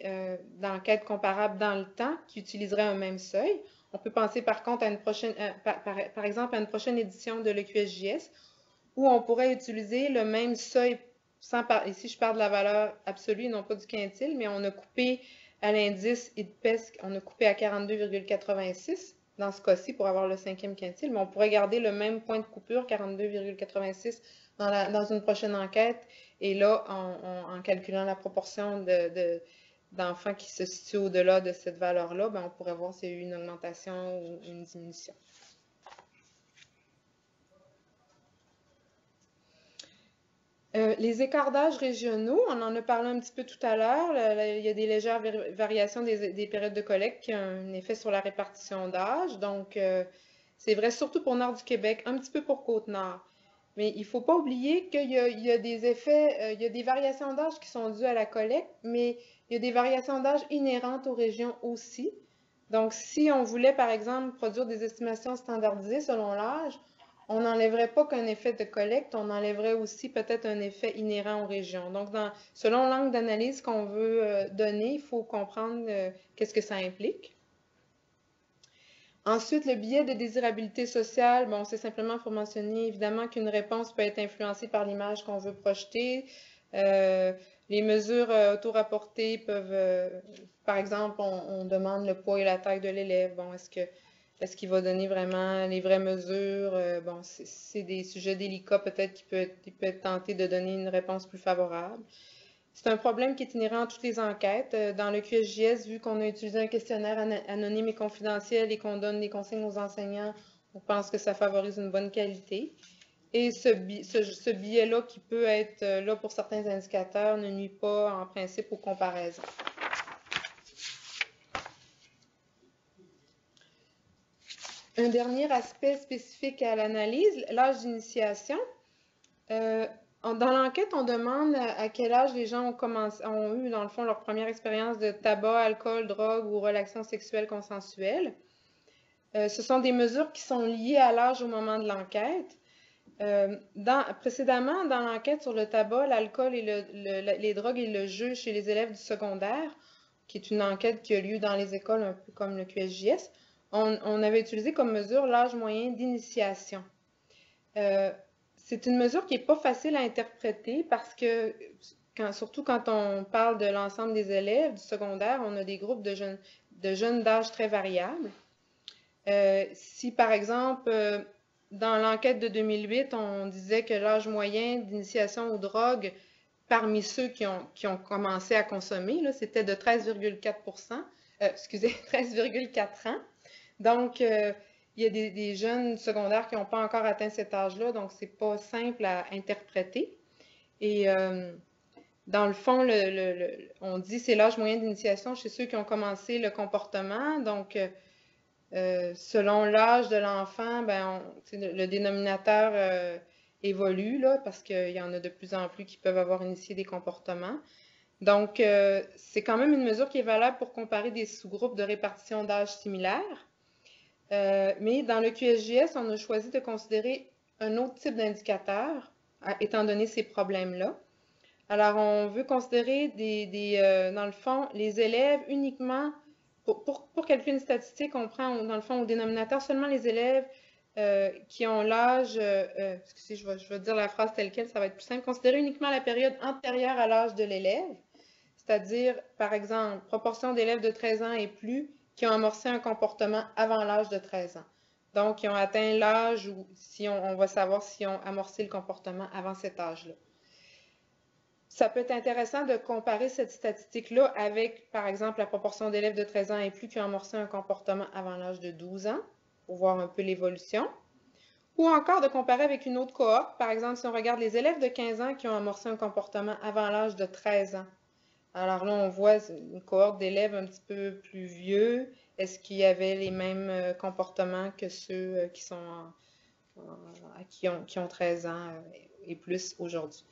d'enquête comparables dans le temps qui utiliseraient un même seuil. On peut penser par contre à une prochaine, par exemple à une prochaine édition de l'EQSJS où on pourrait utiliser le même seuil, ici je parle de la valeur absolue, non pas du quintile, mais on a coupé à l'indice IDPES, on a coupé à 42,86 dans ce cas-ci pour avoir le 5e quintile, mais on pourrait garder le même point de coupure, 42,86 dans une prochaine enquête, et là, en calculant la proportion d'enfants qui se situent au-delà de cette valeur-là, ben, on pourrait voir s'il y a eu une augmentation ou une diminution. Les écarts d'âge régionaux, on en a parlé un petit peu tout à l'heure. Il y a des légères variations des périodes de collecte qui ont un effet sur la répartition d'âge. Donc, c'est vrai surtout pour Nord du Québec, un petit peu pour Côte-Nord. Mais il ne faut pas oublier qu'il y a des effets, il y a des variations d'âge qui sont dues à la collecte, mais il y a des variations d'âge inhérentes aux régions aussi. Donc, si on voulait, par exemple, produire des estimations standardisées selon l'âge, on n'enlèverait pas qu'un effet de collecte, on enlèverait aussi peut-être un effet inhérent aux régions. Donc, selon l'angle d'analyse qu'on veut donner, il faut comprendre qu'est-ce que ça implique. Ensuite, le biais de désirabilité sociale, bon, c'est simplement pour mentionner évidemment qu'une réponse peut être influencée par l'image qu'on veut projeter. Les mesures auto-rapportées peuvent, par exemple, on demande le poids et la taille de l'élève. Bon, est-ce qu'il va donner vraiment les vraies mesures? Bon, c'est des sujets délicats, peut-être qu'il peut être tenté de donner une réponse plus favorable. C'est un problème qui est inhérent à toutes les enquêtes. Dans le QSJS, vu qu'on a utilisé un questionnaire anonyme et confidentiel et qu'on donne des consignes aux enseignants, on pense que ça favorise une bonne qualité. Et ce biais-là, qui peut être là pour certains indicateurs, ne nuit pas en principe aux comparaisons. Un dernier aspect spécifique à l'analyse, l'âge d'initiation. Dans l'enquête, on demande à quel âge les gens ont eu, dans le fond, leur première expérience de tabac, alcool, drogue ou relations sexuelles consensuelles. Ce sont des mesures qui sont liées à l'âge au moment de l'enquête. Précédemment, dans l'enquête sur le tabac, l'alcool et les drogues et le jeu chez les élèves du secondaire, qui est une enquête qui a lieu dans les écoles, un peu comme le QSJS, on avait utilisé comme mesure l'âge moyen d'initiation. C'est une mesure qui n'est pas facile à interpréter parce que, surtout quand on parle de l'ensemble des élèves du secondaire, on a des groupes de jeunes d'âge très variables. Si, par exemple, dans l'enquête de 2008, on disait que l'âge moyen d'initiation aux drogues parmi ceux qui ont commencé à consommer, c'était de 13,4%, excusez, 13,4 ans. Donc, il y a des jeunes secondaires qui n'ont pas encore atteint cet âge-là, donc c'est pas simple à interpréter. Et dans le fond, on dit que c'est l'âge moyen d'initiation chez ceux qui ont commencé le comportement. Donc, selon l'âge de l'enfant, ben, le dénominateur évolue là, parce qu'il y en a de plus en plus qui peuvent avoir initié des comportements. Donc, c'est quand même une mesure qui est valable pour comparer des sous-groupes de répartition d'âge similaires. Mais dans le QSJS, on a choisi de considérer un autre type d'indicateur, étant donné ces problèmes-là. Alors, on veut considérer dans le fond, les élèves uniquement, pour calculer une statistique, on prend dans le fond au dénominateur seulement les élèves qui ont l'âge, excusez, je vais dire la phrase telle quelle, ça va être plus simple, considérer uniquement la période antérieure à l'âge de l'élève, c'est-à-dire, par exemple, proportion d'élèves de 13 ans et plus qui ont amorcé un comportement avant l'âge de 13 ans. Donc, ils ont atteint l'âge où on va savoir s'ils ont amorcé le comportement avant cet âge-là. ça peut être intéressant de comparer cette statistique-là avec, par exemple, la proportion d'élèves de 13 ans et plus qui ont amorcé un comportement avant l'âge de 12 ans, pour voir un peu l'évolution. Ou encore de comparer avec une autre cohorte. Par exemple, si on regarde les élèves de 15 ans qui ont amorcé un comportement avant l'âge de 13 ans. Alors là, on voit une cohorte d'élèves un petit peu plus vieux. Est-ce qu'il y avait les mêmes comportements que ceux qui ont 13 ans et plus aujourd'hui?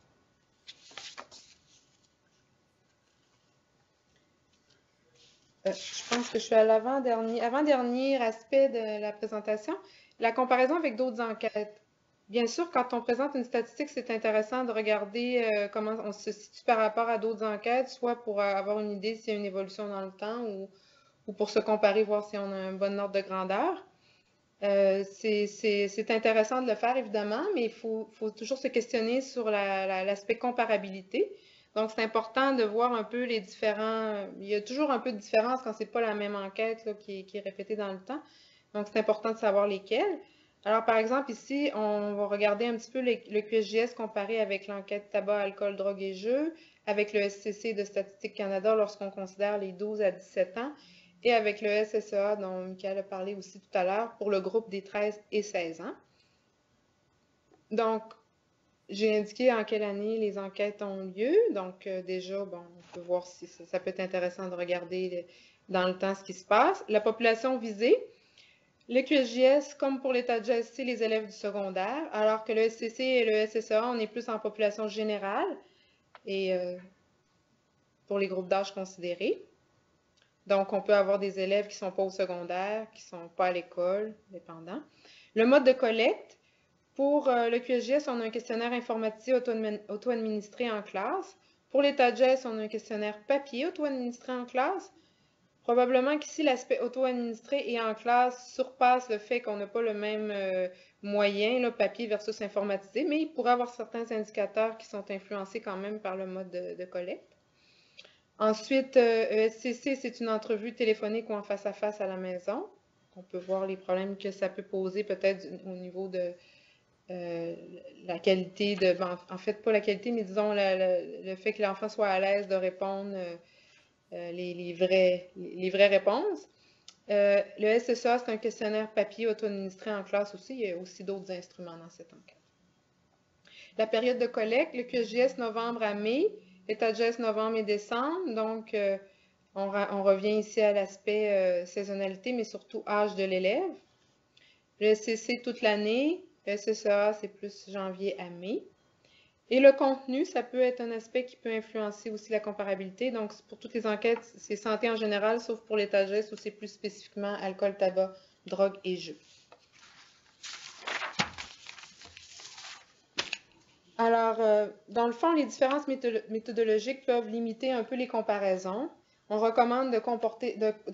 Je pense que je suis à avant-dernier aspect de la présentation, la comparaison avec d'autres enquêtes. Bien sûr, quand on présente une statistique, c'est intéressant de regarder comment on se situe par rapport à d'autres enquêtes, soit pour avoir une idée s'il y a une évolution dans le temps ou pour se comparer, voir si on a un bon ordre de grandeur. C'est intéressant de le faire, évidemment, mais il faut toujours se questionner sur l'aspect comparabilité. Donc, c'est important de voir un peu les différents... Il y a toujours un peu de différence quand c'est pas la même enquête là, qui est répétée dans le temps. Donc, c'est important de savoir lesquelles. Alors, par exemple, ici, on va regarder un petit peu le QSJS comparé avec l'enquête tabac, alcool, drogue et jeux, avec le SCC de Statistique Canada lorsqu'on considère les 12 à 17 ans, et avec le SSEA dont Michael a parlé aussi tout à l'heure pour le groupe des 13 et 16 ans. Donc, j'ai indiqué en quelle année les enquêtes ont lieu. Donc, déjà, bon, on peut voir si ça peut être intéressant de regarder dans le temps ce qui se passe. La population visée, le QSJS, comme pour l'état de geste, c'est les élèves du secondaire, alors que le SCC et le SSEA, on est plus en population générale et pour les groupes d'âge considérés. Donc, on peut avoir des élèves qui ne sont pas au secondaire, qui ne sont pas à l'école, dépendant. Le mode de collecte, pour le QSJS, on a un questionnaire informatisé auto-administré en classe. Pour l'état de geste, on a un questionnaire papier auto-administré en classe. Probablement qu'ici, l'aspect auto-administré et en classe surpasse le fait qu'on n'a pas le même moyen, là, papier versus informatisé, mais il pourrait y avoir certains indicateurs qui sont influencés quand même par le mode de collecte. Ensuite, ESCC, c'est une entrevue téléphonique ou en face-à-face à la maison. On peut voir les problèmes que ça peut poser peut-être au niveau de la qualité de... Ben, en fait, pas la qualité, mais disons le fait que l'enfant soit à l'aise de répondre les vraies réponses. Le SSA, c'est un questionnaire papier auto-administré en classe aussi. Il y a aussi d'autres instruments dans cette enquête. La période de collecte, le QSJS novembre à mai, l'état de geste novembre et décembre. Donc, on revient ici à l'aspect saisonnalité, mais surtout âge de l'élève. Le SCC toute l'année. Le SSEA, c'est plus janvier à mai. Et le contenu, ça peut être un aspect qui peut influencer aussi la comparabilité. Donc, pour toutes les enquêtes, c'est santé en général, sauf pour l'état de geste où c'est plus spécifiquement alcool, tabac, drogue et jeux. Alors, dans le fond, les différences méthodologiques peuvent limiter un peu les comparaisons. On recommande de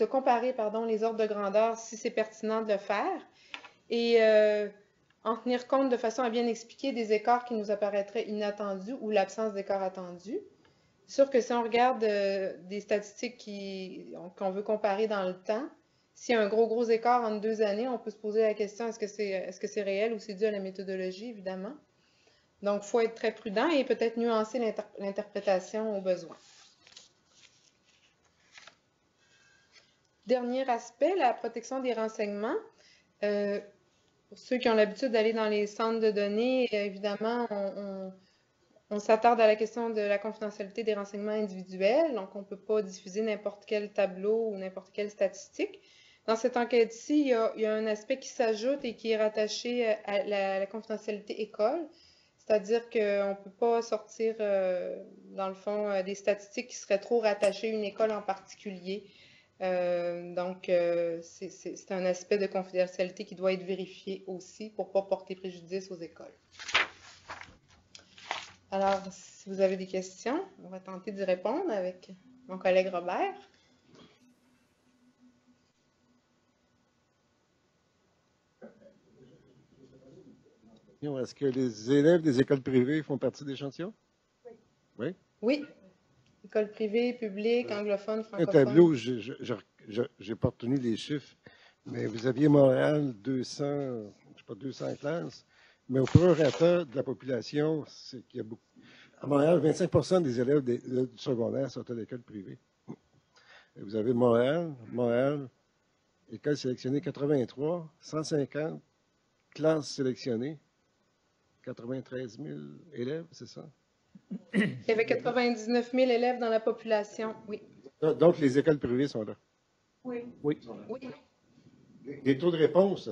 comparer les ordres de grandeur si c'est pertinent de le faire et en tenir compte de façon à bien expliquer des écarts qui nous apparaîtraient inattendus ou l'absence d'écarts attendus. C'est sûr que si on regarde des statistiques qu'on veut comparer dans le temps, s'il y a un gros écart entre 2 années, on peut se poser la question, est-ce que c'est réel ou c'est dû à la méthodologie, évidemment? Donc, il faut être très prudent et peut-être nuancer l'interprétation au besoin. Dernier aspect, la protection des renseignements. Pour ceux qui ont l'habitude d'aller dans les centres de données, évidemment, on s'attarde à la question de la confidentialité des renseignements individuels. Donc, on ne peut pas diffuser n'importe quel tableau ou n'importe quelle statistique. Dans cette enquête-ci, il y a un aspect qui s'ajoute et qui est rattaché à la confidentialité école. C'est-à-dire qu'on ne peut pas sortir, dans le fond, des statistiques qui seraient trop rattachées à une école en particulier. Donc, c'est un aspect de confidentialité qui doit être vérifié aussi pour ne pas porter préjudice aux écoles. Alors, si vous avez des questions, on va tenter d'y répondre avec mon collègue Robert. Est-ce que les élèves des écoles privées font partie de l'échantillon? Oui. Oui? Oui. Écoles privées, publiques, anglophones, francophones. Un tableau, j'ai pas retenu les chiffres, mais vous aviez Montréal, 200 classes, mais au prorata de la population, c'est qu'il y a beaucoup. À Montréal, 25% des élèves du secondaire sont à l'école privée. Et vous avez Montréal, école sélectionnée 83, 150 classes sélectionnées, 93 000 élèves, c'est ça? Il y avait 99 000 élèves dans la population, oui. Donc, les écoles privées sont là. Oui. Oui. Oui. Les taux de réponse,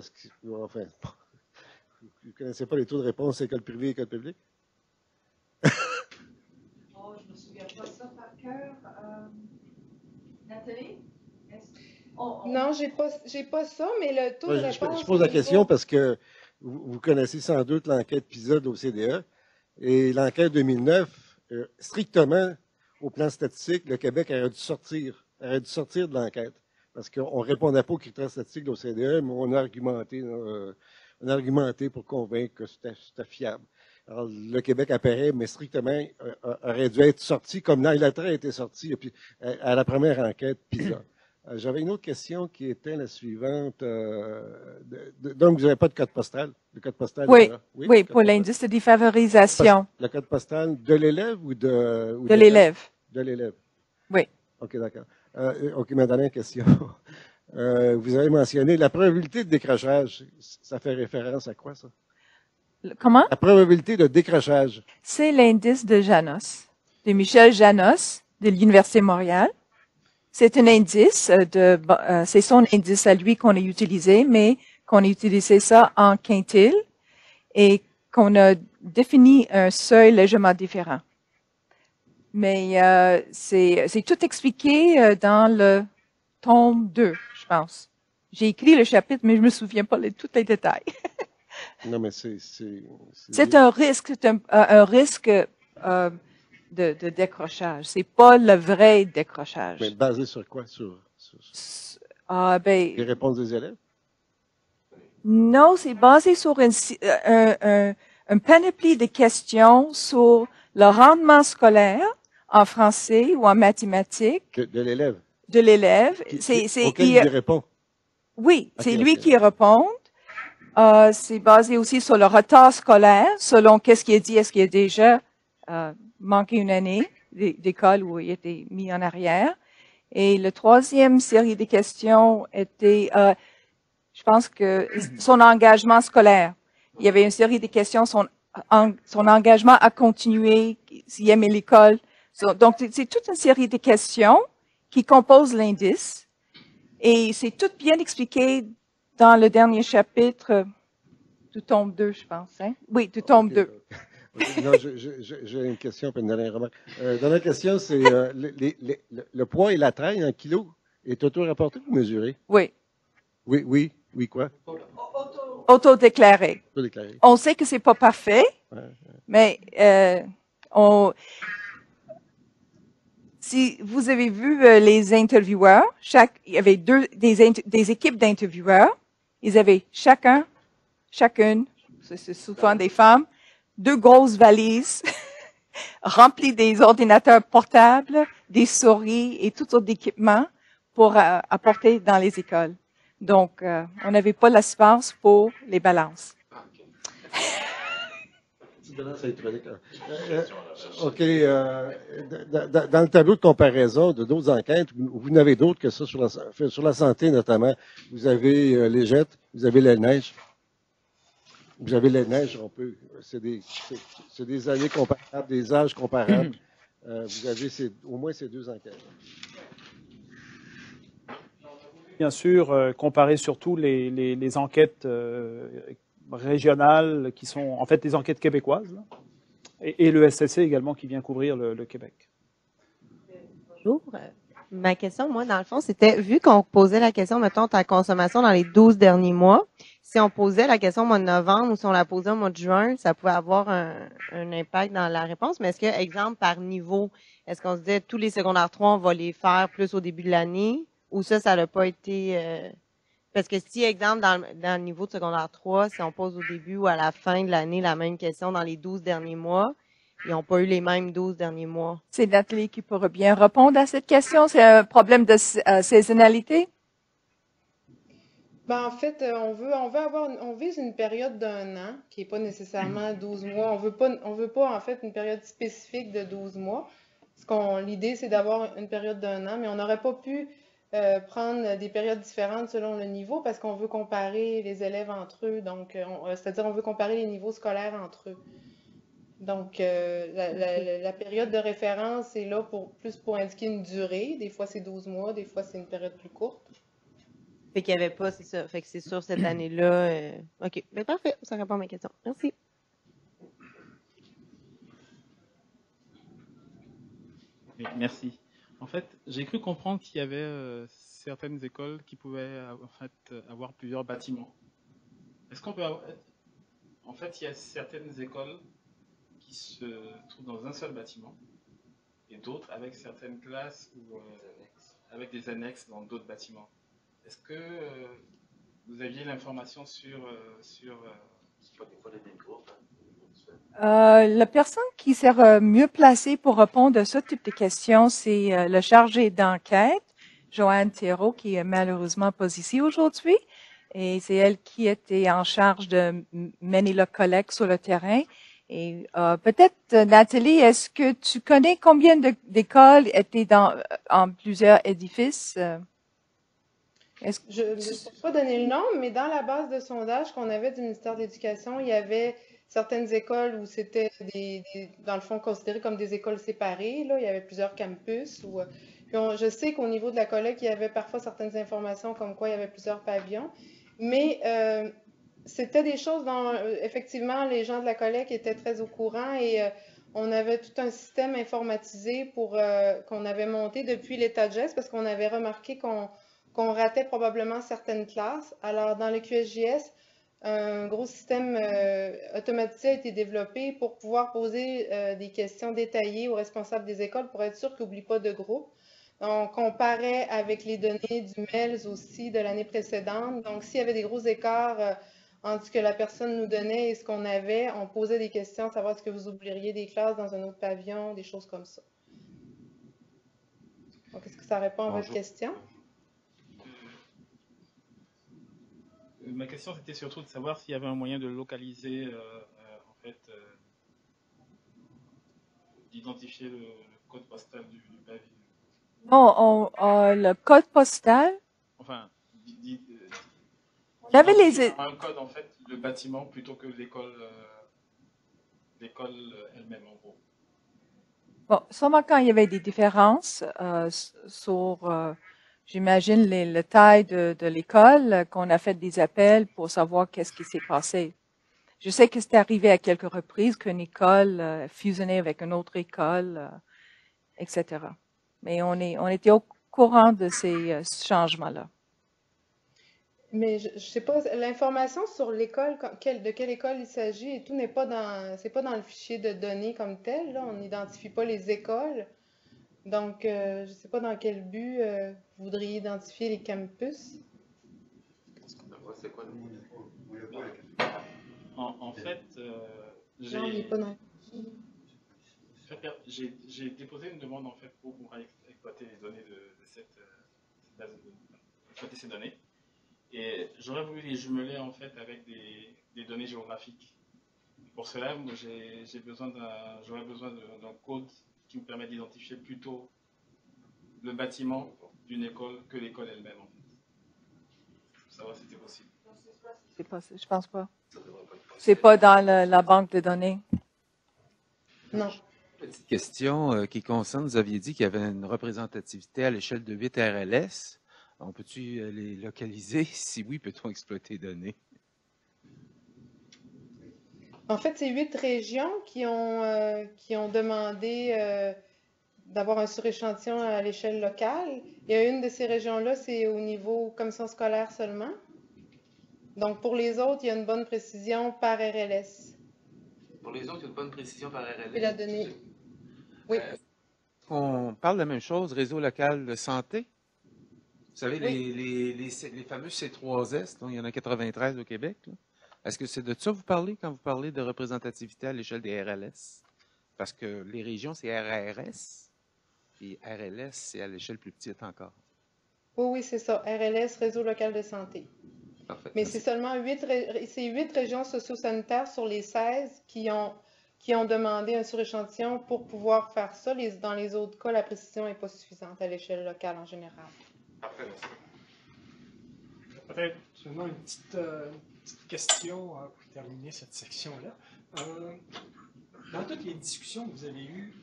enfin, vous ne connaissez pas les taux de réponse école privée, école publique? Oh, je ne me souviens pas ça par cœur. Nathalie? Non, j'ai pas ça, mais le taux de réponse... Je pose la question parce que vous connaissez sans doute l'enquête PISA de l'OCDE et l'enquête 2009, strictement au plan statistique, le Québec aurait dû sortir de l'enquête parce qu'on ne répondait pas aux critères statistiques de l'OCDE, mais on a argumenté pour convaincre que c'était fiable. Alors, le Québec apparaît, mais strictement aurait dû être sorti comme l'Angleterre a été sorti à la première enquête PISA. J'avais une autre question qui était la suivante. Donc, vous n'avez pas de code postal? Le code postal Oui, oui, oui, pour l'indice de défavorisation. Le code postal de l'élève ou de l'élève. De l'élève. Oui. OK, d'accord. OK, ma dernière question. Vous avez mentionné la probabilité de décrochage. Ça fait référence à quoi, ça? Comment? La probabilité de décrochage. C'est l'indice de Janos, de Michel Janos, de l'Université de Montréal. C'est un indice c'est son indice à lui qu'on a utilisé, mais qu'on a utilisé ça en quintile et qu'on a défini un seuil légèrement différent. Mais c'est tout expliqué dans le tome 2, je pense. J'ai écrit le chapitre, mais je me souviens pas de tous les détails. Non, mais c'est un risque, un risque de décrochage. C'est pas le vrai décrochage. Mais basé sur quoi? Les réponses des élèves? Non, c'est basé sur un panoplie de questions sur le rendement scolaire en français ou en mathématiques. De l'élève? De l'élève. Auquel il répond? Oui, c'est lui qui répond. C'est basé aussi sur le retard scolaire, selon qu'est-ce qu'il a dit, est-ce qu'il a déjà manqué une année d'école où il était mis en arrière. Et la troisième série de questions était, je pense que son engagement scolaire. Il y avait une série de questions, son engagement à continuer, s'il aimait l'école. Donc, c'est toute une série de questions qui composent l'indice. Et c'est tout bien expliqué dans le dernier chapitre du tome 2, je pense. Hein? Oui, du tome 2. Non, j'ai une question, puis une dernière remarque. Dernière question, c'est le poids et la taille en kilos est auto-rapporté ou mesuré? Oui. Oui, quoi? Auto-déclaré. Auto-déclaré. On sait que c'est pas parfait, mais si vous avez vu les intervieweurs, il y avait des équipes d'intervieweurs. Ils avaient chacune, c'est souvent des femmes, 2 grosses valises remplies des ordinateurs portables, des souris et toutes sortes d'équipements pour apporter dans les écoles. Donc, on n'avait pas l'espace pour les balances. OK. Dans le tableau de comparaison de d'autres enquêtes, vous n'avez d'autres que ça sur la santé notamment. Vous avez les jets, vous avez la neige. Vous avez la neige, c'est des années comparables, des âges comparables. Vous avez au moins ces 2 enquêtes. Bien sûr, comparer surtout les enquêtes régionales qui sont en fait des enquêtes québécoises là, et le SLC également qui vient couvrir le Québec. Bonjour. Ma question, moi, dans le fond, c'était, vu qu'on posait la question, mettons, ta consommation dans les 12 derniers mois, si on posait la question au mois de novembre ou si on la posait au mois de juin, ça pouvait avoir un impact dans la réponse. Mais est-ce que, exemple, par niveau, est-ce qu'on se disait tous les secondaires 3, on va les faire plus au début de l'année ou ça n'a pas été... Parce que si, exemple, dans le niveau de secondaire 3, si on pose au début ou à la fin de l'année la même question dans les 12 derniers mois, ils n'ont pas eu les mêmes 12 derniers mois. C'est Nathalie qui pourrait bien répondre à cette question. C'est un problème de saisonnalité? Ben, en fait, on vise une période d'un an, qui n'est pas nécessairement 12 mois. On veut pas, en fait, une période spécifique de 12 mois. L'idée, c'est d'avoir une période d'un an, mais on n'aurait pas pu prendre des périodes différentes selon le niveau parce qu'on veut comparer les élèves entre eux. Donc, c'est-à-dire, on veut comparer les niveaux scolaires entre eux. Donc, la période de référence est là plus pour indiquer une durée. Des fois, c'est 12 mois, des fois, c'est une période plus courte. Fait qu'il n'y avait pas, c'est ça. Fait que c'est sûr, cette année-là. OK. Ben, parfait. Ça répond à ma question. Merci. Oui, merci. En fait, j'ai cru comprendre qu'il y avait certaines écoles qui pouvaient en fait avoir plusieurs bâtiments. Est-ce qu'on peut avoir... En fait, il y a certaines écoles qui se trouvent dans un seul bâtiment et d'autres avec certaines classes ou avec des annexes dans d'autres bâtiments. Est-ce que vous aviez l'information sur La personne qui serait mieux placée pour répondre à ce type de questions, c'est le chargé d'enquête, Joanne Thérault, qui est malheureusement pas ici aujourd'hui. Et c'est elle qui était en charge de mener le collecte sur le terrain. Et peut-être, Nathalie, est-ce que tu connais combien d'écoles étaient en plusieurs édifices? Je ne peux pas donner le nom, mais dans la base de sondage qu'on avait du ministère de l'Éducation, il y avait certaines écoles où c'était dans le fond, considérées comme des écoles séparées. Là. Il y avait plusieurs campus. Je sais qu'au niveau de la collecte, il y avait parfois certaines informations comme quoi il y avait plusieurs pavillons. Mais c'était des choses dont, effectivement, les gens de la collecte étaient très au courant et on avait tout un système informatisé qu'on avait monté depuis l'état de geste parce qu'on avait remarqué qu'on ratait probablement certaines classes. Alors, dans le QSJS, un gros système automatisé a été développé pour pouvoir poser des questions détaillées aux responsables des écoles pour être sûr qu'ils n'oublient pas de groupe. On comparait avec les données du MELS aussi de l'année précédente. Donc, s'il y avait des gros écarts entre ce que la personne nous donnait et ce qu'on avait, on posait des questions, savoir est-ce que vous oublieriez des classes dans un autre pavillon, des choses comme ça. Donc, est-ce que ça répond à votre question? Ma question, c'était surtout de savoir s'il y avait un moyen de localiser, en fait, d'identifier le code postal du pavillon. Non, le code postal. Enfin, on avait un code, en fait, le bâtiment plutôt que l'école elle-même, en gros. Bon, sûrement quand il y avait des différences sur, j'imagine, la taille de l'école, qu'on a fait des appels pour savoir qu'est-ce qui s'est passé. Je sais que c'est arrivé à quelques reprises qu'une école fusionnait avec une autre école, etc. Mais on était au courant de ces changements-là. Mais je sais pas, l'information sur l'école, de quelle école il s'agit et tout c'est pas dans le fichier de données comme tel, là. On n'identifie pas les écoles. Donc, je sais pas dans quel but vous voudriez identifier les campus. C'est quoi en fait, j'ai déposé une demande en fait pour pouvoir exploiter les données de cette base de données, exploiter ces données. Et j'aurais voulu les jumeler en fait avec des données géographiques. Pour cela, j'aurais besoin d'un code qui me permet d'identifier plutôt le bâtiment d'une école que l'école elle-même en fait. Pour savoir si c'était possible. Je pense pas. C'est pas dans la banque de données. Non. Petite question qui concerne, vous aviez dit qu'il y avait une représentativité à l'échelle de 8 RLS. On peut-tu les localiser? Si oui, peut-on exploiter les données? En fait, c'est 8 régions qui ont demandé d'avoir un suréchantillon à l'échelle locale. Il y a une de ces régions-là, c'est au niveau commission scolaire seulement. Donc, pour les autres, il y a une bonne précision par RLS. Pour les autres, il y a une bonne précision par RLS. C'est la donnée. Oui. On parle de la même chose, réseau local de santé. Vous savez, oui. les fameux C3S, il y en a 93 au Québec. Est-ce que c'est de ça que vous parlez quand vous parlez de représentativité à l'échelle des RLS? Parce que les régions, c'est RRS, et RLS, c'est à l'échelle plus petite encore. Oui, c'est ça. RLS, Réseau local de santé. Parfait. Mais Merci. c'est seulement 8 régions socio-sanitaires sur les 16 qui ont demandé un suréchantillon pour pouvoir faire ça. Dans les autres cas, la précision n'est pas suffisante à l'échelle locale en général. Parfait, merci. Peut-être seulement une petite question pour terminer cette section-là. Dans toutes les discussions que vous avez eues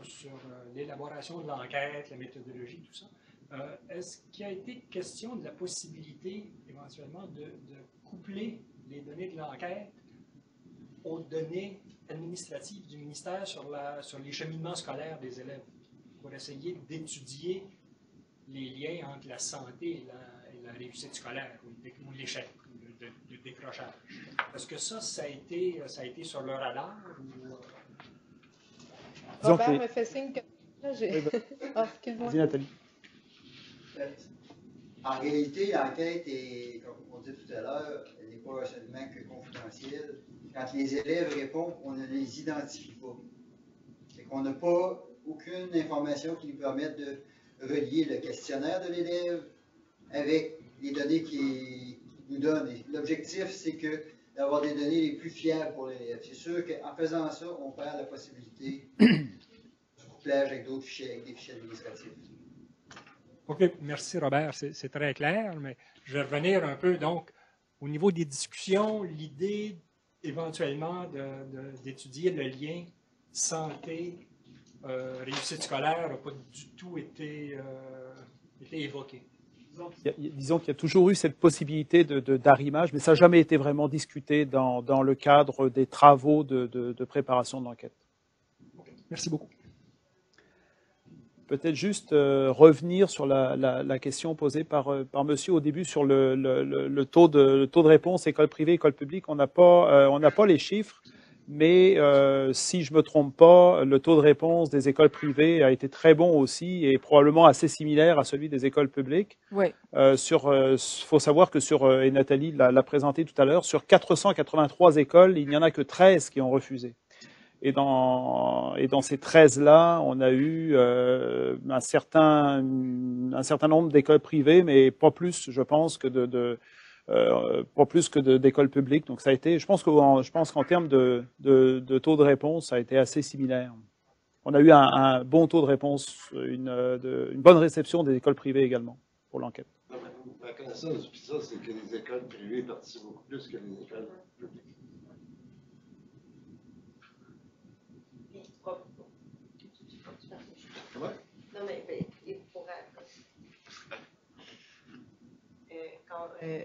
sur l'élaboration de l'enquête, la méthodologie, tout ça, est-ce qu'il a été question de la possibilité éventuellement de coupler les données de l'enquête aux données administratives du ministère sur les cheminements scolaires des élèves pour essayer d'étudier les liens entre la santé et la réussite scolaire ou l'échec, le décrochage? Est-ce que ça a été sur le radar? Robert me fait signe que excuse-moi. Vas-y, Nathalie. En réalité, l'enquête est, comme on dit tout à l'heure, elle n'est pas seulement que confidentielle. Quand les élèves répondent, on ne les identifie pas. C'est qu'on n'a pas aucune information qui nous permette de relier le questionnaire de l'élève avec les données qu'il nous donne. Et l'objectif, c'est d'avoir des données les plus fiables pour l'élève. C'est sûr qu'en faisant ça, on perd la possibilité du couplage avec d'autres fichiers, avec des fichiers administratifs. OK, merci Robert, c'est très clair, mais je vais revenir un peu donc au niveau des discussions, l'idée éventuellement d'étudier le lien santé, réussite scolaire n'a pas du tout été évoqué. Disons qu'il y a toujours eu cette possibilité d'arrimage, mais ça n'a jamais été vraiment discuté dans le cadre des travaux de préparation de l'enquête. Merci beaucoup. Peut-être juste revenir sur la question posée par monsieur au début sur le taux de réponse école privée, école publique. On n'a pas les chiffres, mais si je me trompe pas, le taux de réponse des écoles privées a été très bon aussi et probablement assez similaire à celui des écoles publiques. Oui. Faut savoir que et Nathalie l'a présenté tout à l'heure, sur 483 écoles, il n'y en a que 13 qui ont refusé. Et dans ces 13-là, on a eu un certain nombre d'écoles privées, mais pas plus, je pense, que d'écoles publiques. Donc ça a été, je pense qu'en termes de taux de réponse, ça a été assez similaire. On a eu un bon taux de réponse, une bonne réception des écoles privées également pour l'enquête. Ma connaissance du PISA, c'est que les écoles privées participent beaucoup plus que les écoles publiques. Comment? Non, mais il pourrait.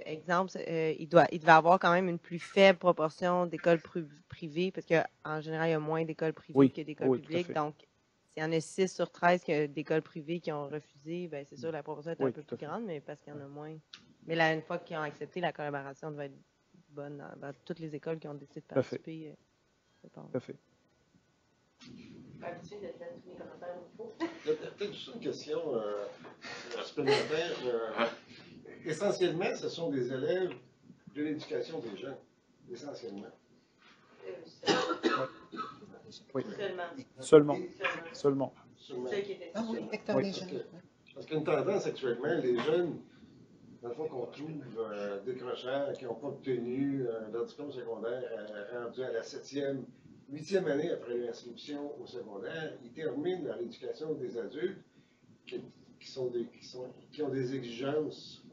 Exemple, il devait avoir quand même une plus faible proportion d'écoles privées, parce qu'en général, il y a moins d'écoles privées que d'écoles publiques. Donc, s'il y en a 6 sur 13 d'écoles privées qui ont refusé, ben c'est sûr, la proportion est un peu plus grande, mais parce qu'il y en a moins. Mais là, une fois qu'ils ont accepté, la collaboration devait être bonne dans toutes les écoles qui ont décidé de participer. Tout à fait. Peut-être juste une question supplémentaire. Essentiellement, ce sont des élèves de l'éducation des jeunes. Essentiellement. Oui. Seulement. Seulement. Ah oui, vecteur des jeunes. Parce qu'une tendance actuellement, les jeunes, dans le fond, qu'on trouve décrocheurs, qui n'ont pas obtenu leur diplôme secondaire rendu à la 7e, 8e année après l'inscription au secondaire, ils terminent dans l'éducation des adultes qui ont des exigences.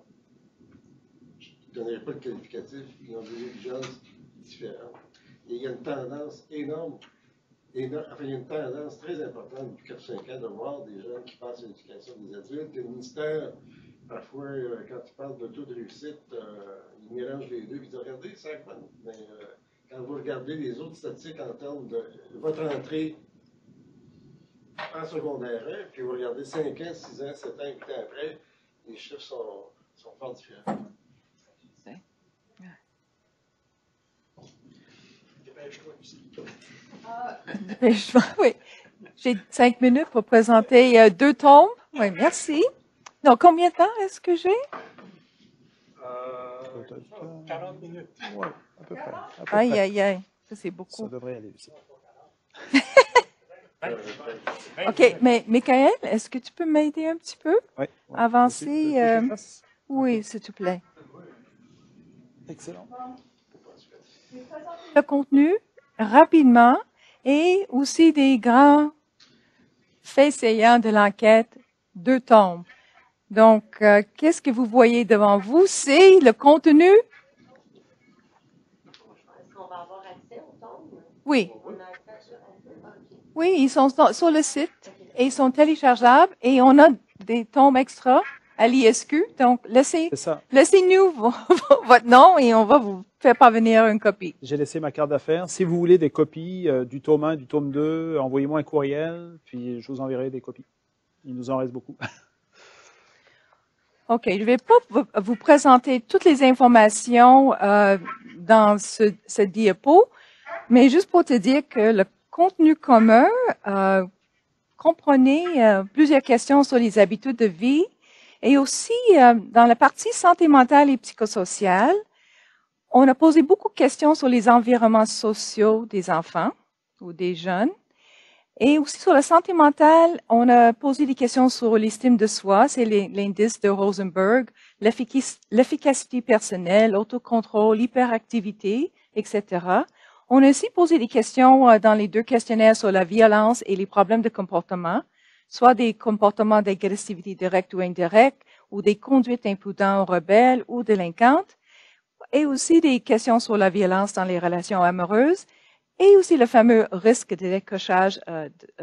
Je ne donnerai pas le qualificatif, ils ont des exigences différentes. Et il y a une tendance énorme, il y a une tendance très importante depuis 4-5 ans de voir des jeunes qui passent à l'éducation des adultes. Et le ministère, parfois, quand il parle de taux de réussite, il mélange les deux. Il dit, regardez, ça compte. Mais quand vous regardez les autres statistiques en termes de votre entrée en secondaire 1, puis vous regardez 5 ans, 6 ans, 7 ans, 8 ans après, les chiffres sont fort différents. Oui. J'ai 5 minutes pour présenter 2 tomes. Oui, merci. Donc, combien de temps est-ce que j'ai? 40 minutes. Oui, à peu près. Aïe, aïe, aïe. Ça, c'est beaucoup. Ça devrait aller aussi. OK, mais Michael, est-ce que tu peux m'aider un petit peu? Oui. Avancer. Oui, s'il te plaît. Excellent. Le contenu rapidement et aussi des grands faits saillants de l'enquête, 2 tomes. Donc, qu'est-ce que vous voyez devant vous? C'est le contenu. Est-ce qu'on va avoir accès aux tomes? Oui. On a accès à Oui, ils sont sur le site et ils sont téléchargeables et on a des tomes extra à l'ISQ. Donc, laissez-nous votre nom et on va vous faire parvenir une copie. J'ai laissé ma carte d'affaires. Si vous voulez des copies du tome 1, du tome 2, envoyez-moi un courriel, puis je vous enverrai des copies. Il nous en reste beaucoup. OK, je ne vais pas vous présenter toutes les informations dans ce diapo, mais juste pour te dire que le contenu commun comprenait plusieurs questions sur les habitudes de vie et aussi dans la partie santé mentale et psychosociale, on a posé beaucoup de questions sur les environnements sociaux des enfants ou des jeunes. Et aussi sur la santé mentale, on a posé des questions sur l'estime de soi, c'est l'indice de Rosenberg, l'efficacité personnelle, l'autocontrôle, l'hyperactivité, etc. On a aussi posé des questions dans les 2 questionnaires sur la violence et les problèmes de comportement, soit des comportements d'agressivité directe ou indirecte, ou des conduites imprudentes, rebelles ou délinquantes, et aussi des questions sur la violence dans les relations amoureuses, et aussi le fameux risque de décrochage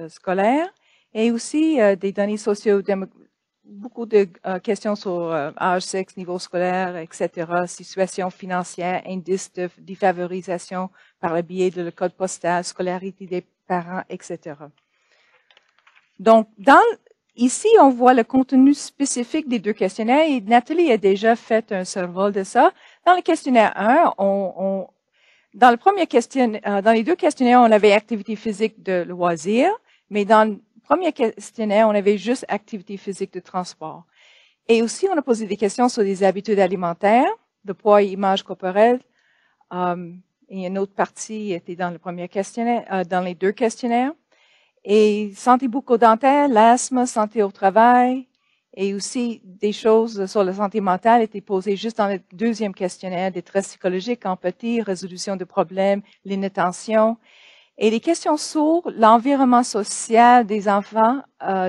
scolaire, et aussi des données beaucoup de questions sur âge, sexe, niveau scolaire, etc., situation financière, indice de défavorisation par le biais de le code postal, scolarité des parents, etc. Donc, ici, on voit le contenu spécifique des 2 questionnaires, et Nathalie a déjà fait un survol de ça. Dans le questionnaire 1, dans le premier questionnaire, dans les 2 questionnaires, on avait activité physique de loisir, mais dans le premier questionnaire, on avait juste activité physique de transport. Et aussi, on a posé des questions sur les habitudes alimentaires, de poids et image corporelle. Et une autre partie était dans le premier questionnaire, dans les 2 questionnaires. Et santé bucco-dentaire, l'asthme, santé au travail, et aussi des choses sur la santé mentale étaient posées juste dans le 2e questionnaire, des traits psychologiques, empathie, résolution de problèmes, l'inattention. Et les questions sur l'environnement social des enfants,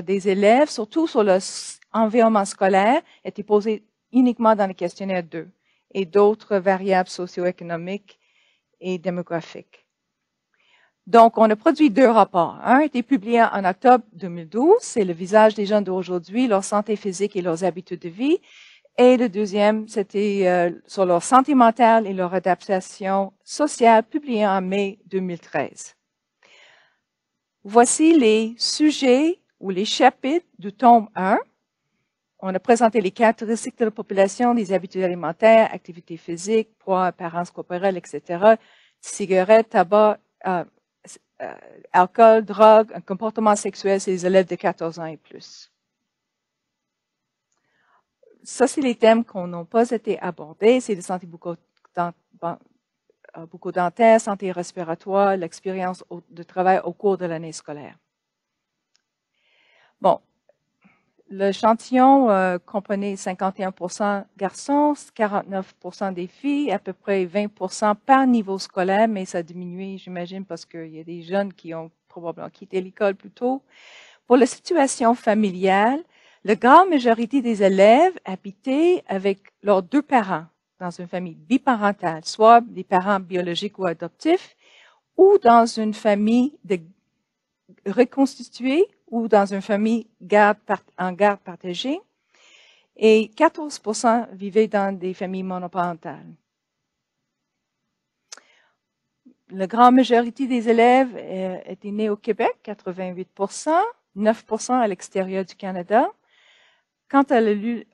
des élèves, surtout sur l'environnement scolaire, étaient posées uniquement dans le questionnaire 2, et d'autres variables socio-économiques et démographiques. Donc, on a produit 2 rapports. Un a été publié en octobre 2012, c'est le visage des jeunes d'aujourd'hui, leur santé physique et leurs habitudes de vie. Et le deuxième, c'était sur leur santé mentale et leur adaptation sociale, publié en mai 2013. Voici les sujets ou les chapitres du tome 1. On a présenté les caractéristiques de la population, les habitudes alimentaires, activités physiques, poids, apparence corporelle, etc., cigarettes, tabac, alcool, drogue, un comportement sexuel chez les élèves de 14 ans et plus. Ça, c'est les thèmes qui n'ont pas été abordés. C'est la santé bucco-dentaire, santé respiratoire, l'expérience de travail au cours de l'année scolaire. Bon, l'échantillon comprenait 51% garçons, 49% des filles, à peu près 20% par niveau scolaire, mais ça a diminué, j'imagine, parce qu'il y a des jeunes qui ont probablement quitté l'école plus tôt. Pour la situation familiale, la grande majorité des élèves habitaient avec leurs 2 parents dans une famille biparentale, soit des parents biologiques ou adoptifs, ou dans une famille reconstituée, ou dans une famille en garde partagée, et 14% vivaient dans des familles monoparentales. La grande majorité des élèves étaient nés au Québec, 88%, 9% à l'extérieur du Canada. Quant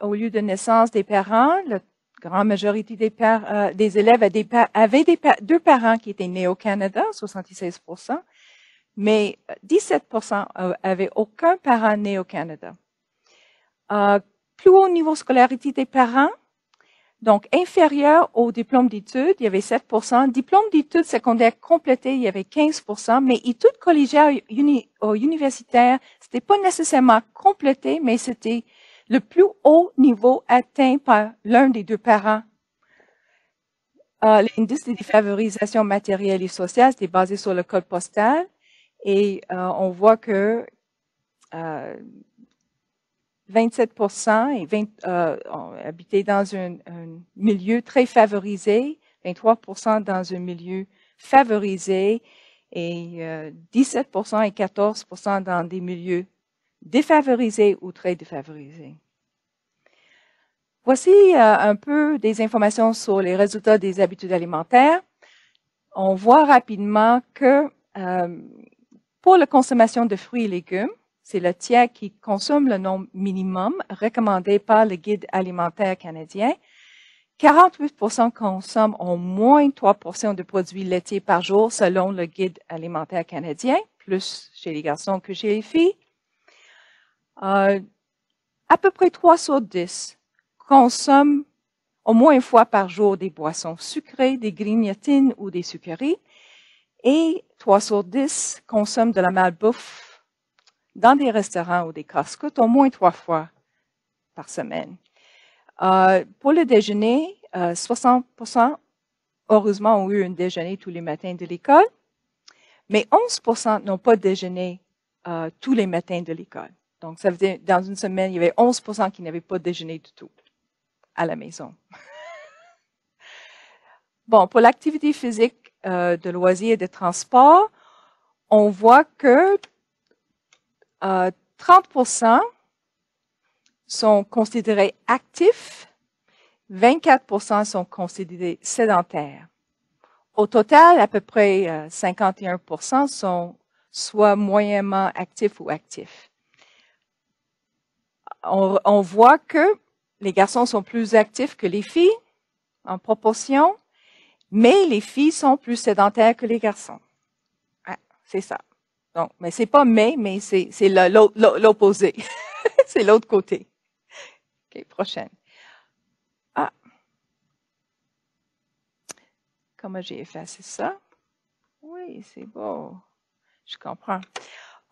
au lieu de naissance des parents, la grande majorité des élèves avaient 2 parents qui étaient nés au Canada, 76%, mais 17% avaient aucun parent né au Canada. Plus haut niveau scolarité des parents, donc inférieur au diplôme d'études, il y avait 7%. Diplôme d'études secondaires complété, il y avait 15%, mais études collégiales ou universitaires, c'était pas nécessairement complété, mais c'était le plus haut niveau atteint par l'un des 2 parents L'indice de défavorisation matérielle et sociale, c'était basé sur le code postal. Et on voit que 27% ont habité dans un milieu très favorisé, 23% dans un milieu favorisé et 17% et 14% dans des milieux défavorisés ou très défavorisés. Voici un peu des informations sur les résultats des habitudes alimentaires. On voit rapidement que pour la consommation de fruits et légumes, c'est le tiers qui consomme le nombre minimum recommandé par le Guide alimentaire canadien. 48% consomment au moins 3 portions de produits laitiers par jour selon le Guide alimentaire canadien, plus chez les garçons que chez les filles. À peu près 3 sur 10 consomment au moins une fois par jour des boissons sucrées, des grignotines ou des sucreries. Et 3 sur 10 consomment de la malbouffe dans des restaurants ou des casse-croûtes au moins 3 fois par semaine. Pour le déjeuner, 60% heureusement ont eu un déjeuner tous les matins de l'école, mais 11% n'ont pas déjeuné tous les matins de l'école. Donc, ça veut dire, dans une semaine, il y avait 11% qui n'avaient pas déjeuné du tout à la maison. Bon, pour l'activité physique de loisirs et de transport, on voit que 30% sont considérés actifs, 24% sont considérés sédentaires. Au total, à peu près 51% sont soit moyennement actifs ou actifs. On voit que les garçons sont plus actifs que les filles en proportion, mais les filles sont plus sédentaires que les garçons. Ah, c'est ça. Donc, mais c'est pas mais c'est l'opposé. C'est l'autre côté. OK, prochaine. Ah. Comment j'ai effacé ça? Oui, c'est beau. Je comprends.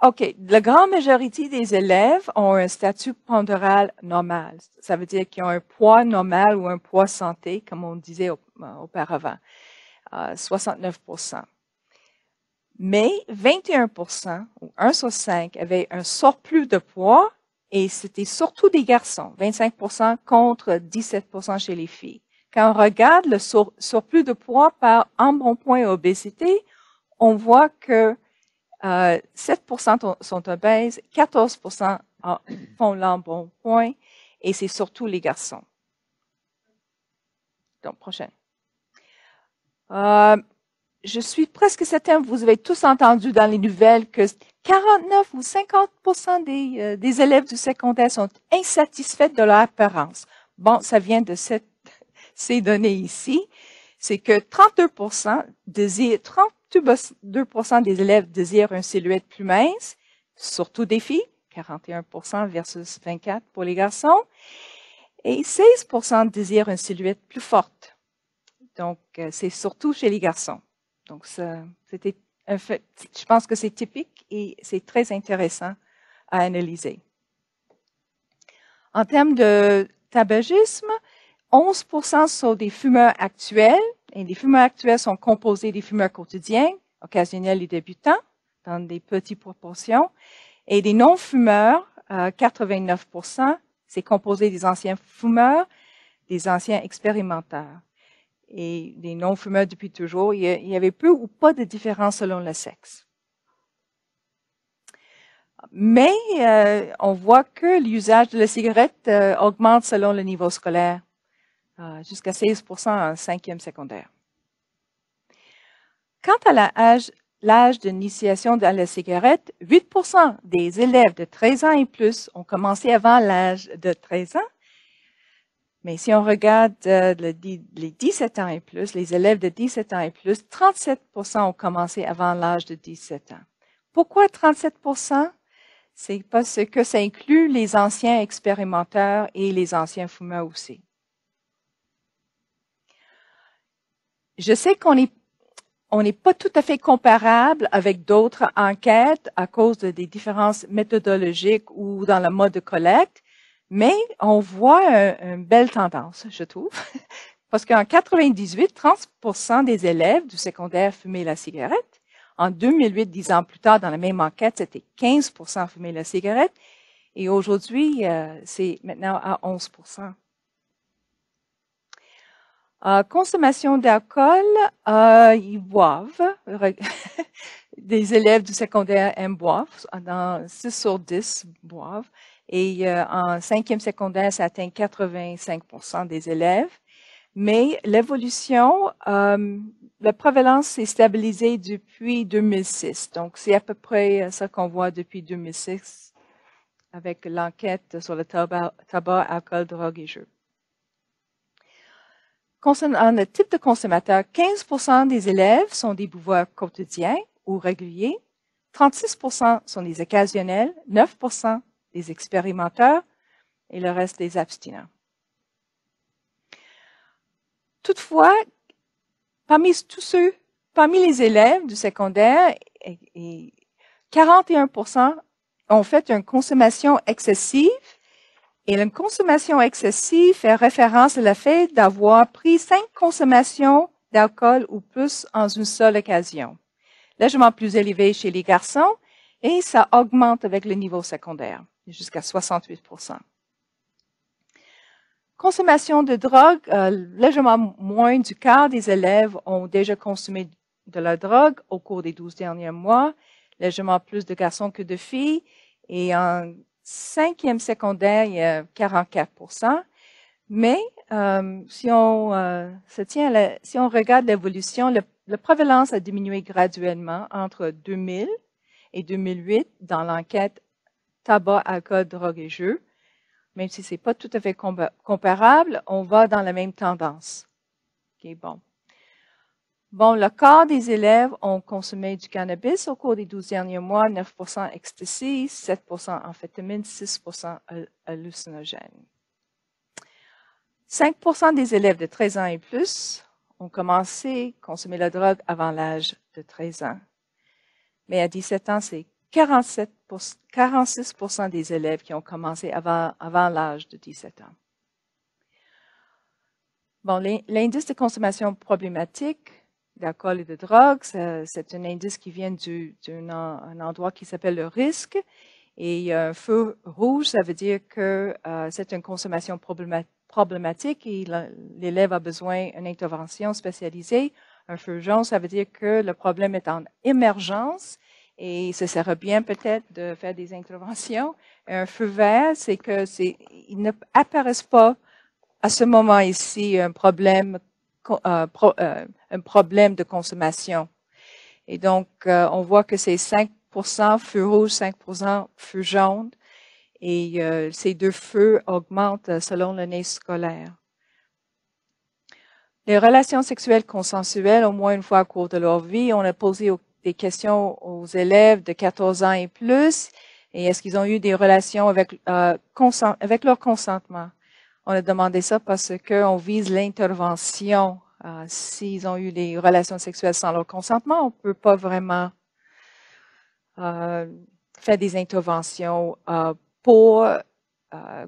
OK. La grande majorité des élèves ont un statut pondéral normal. Ça veut dire qu'ils ont un poids normal ou un poids santé, comme on disait auparavant. 69%. Mais 21%, ou 1 sur 5, avaient un surplus de poids, et c'était surtout des garçons, 25% contre 17% chez les filles. Quand on regarde le surplus de poids par embonpoint et obésité, on voit que 7% sont obèses, 14% font l'embonpoint, et c'est surtout les garçons. Donc, prochaine. Je suis presque certaine, vous avez tous entendu dans les nouvelles que 49 ou 50% des élèves du secondaire sont insatisfaits de leur apparence. Bon, ça vient de ces données ici. C'est que 32% des élèves désirent une silhouette plus mince, surtout des filles, 41% versus 24% pour les garçons, et 16% désirent une silhouette plus forte. Donc, c'est surtout chez les garçons. Donc, c'était un fait, je pense que c'est typique et c'est très intéressant à analyser. En termes de tabagisme, 11% sont des fumeurs actuels, et les fumeurs actuels sont composés des fumeurs quotidiens, occasionnels et débutants, dans des petites proportions, et des non-fumeurs, 89%, c'est composé des anciens fumeurs, des anciens expérimenteurs. Et des non-fumeurs depuis toujours, il y avait peu ou pas de différence selon le sexe. Mais on voit que l'usage de la cigarette augmente selon le niveau scolaire, jusqu'à 16% en 5e secondaire. Quant à l'âge d'initiation dans la cigarette, 8% des élèves de 13 ans et plus ont commencé avant l'âge de 13 ans. Mais si on regarde les 17 ans et plus, les élèves de 17 ans et plus, 37% ont commencé avant l'âge de 17 ans. Pourquoi 37%? C'est parce que ça inclut les anciens expérimenteurs et les anciens fumeurs aussi. Je sais qu'on n'est pas tout à fait comparable avec d'autres enquêtes à cause des différences méthodologiques ou dans le mode de collecte, mais on voit une belle tendance, je trouve. Parce qu'en 98, 30% des élèves du secondaire fumaient la cigarette. En 2008, 10 ans plus tard, dans la même enquête, c'était 15% fumaient la cigarette. Et aujourd'hui, c'est maintenant à 11%. Consommation d'alcool, ils boivent. Des élèves du secondaire aiment boire. Dans 6 sur 10 boivent. Et en 5e secondaire, ça atteint 85% des élèves. Mais l'évolution, la prévalence s'est stabilisée depuis 2006. Donc, c'est à peu près ça qu'on voit depuis 2006 avec l'enquête sur le tabac, alcool, drogue et jeux. Concernant le type de consommateur, 15% des élèves sont des buveurs quotidiens ou réguliers, 36% sont des occasionnels, 9% des expérimenteurs et le reste des abstinents. Toutefois, parmi les élèves du secondaire, 41% ont fait une consommation excessive. Et la consommation excessive fait référence à le fait d'avoir pris 5 consommations d'alcool ou plus en une seule occasion. Légèrement plus élevé chez les garçons et ça augmente avec le niveau secondaire, jusqu'à 68%. Consommation de drogue, légèrement moins du quart des élèves ont déjà consommé de la drogue au cours des 12 derniers mois, légèrement plus de garçons que de filles et en 5e secondaire, il y a 44%. Mais si on regarde l'évolution, la prévalence a diminué graduellement entre 2000 et 2008 dans l'enquête tabac, alcool, drogue et jeux. Même si c'est pas tout à fait comparable, on va dans la même tendance. Okay, bon. Bon, le quart des élèves ont consommé du cannabis au cours des 12 derniers mois, 9% ecstasy, 7% amphétamine, 6% hallucinogène. 5% des élèves de 13 ans et plus ont commencé à consommer la drogue avant l'âge de 13 ans. Mais à 17 ans, c'est 46% des élèves qui ont commencé avant l'âge de 17 ans. Bon, l'indice de consommation problématique d'alcool et de drogue, c'est un indice qui vient d'un endroit qui s'appelle le risque. Et un feu rouge, ça veut dire que c'est une consommation problématique et l'élève a besoin d'une intervention spécialisée. Un feu jaune, ça veut dire que le problème est en émergence et ce serait bien peut-être de faire des interventions. Un feu vert, c'est que il ne apparaissent pas à ce moment ici un problème de consommation. Et donc, on voit que c'est 5% feu rouge, 5% feu jaune. Et ces deux feux augmentent selon l'année scolaire. Les relations sexuelles consensuelles, au moins une fois au cours de leur vie, on a posé des questions aux élèves de 14 ans et plus. Et est-ce qu'ils ont eu des relations avec leur consentement? On a demandé ça parce qu'on vise l'intervention. S'ils ont eu des relations sexuelles sans leur consentement, on ne peut pas vraiment faire des interventions pour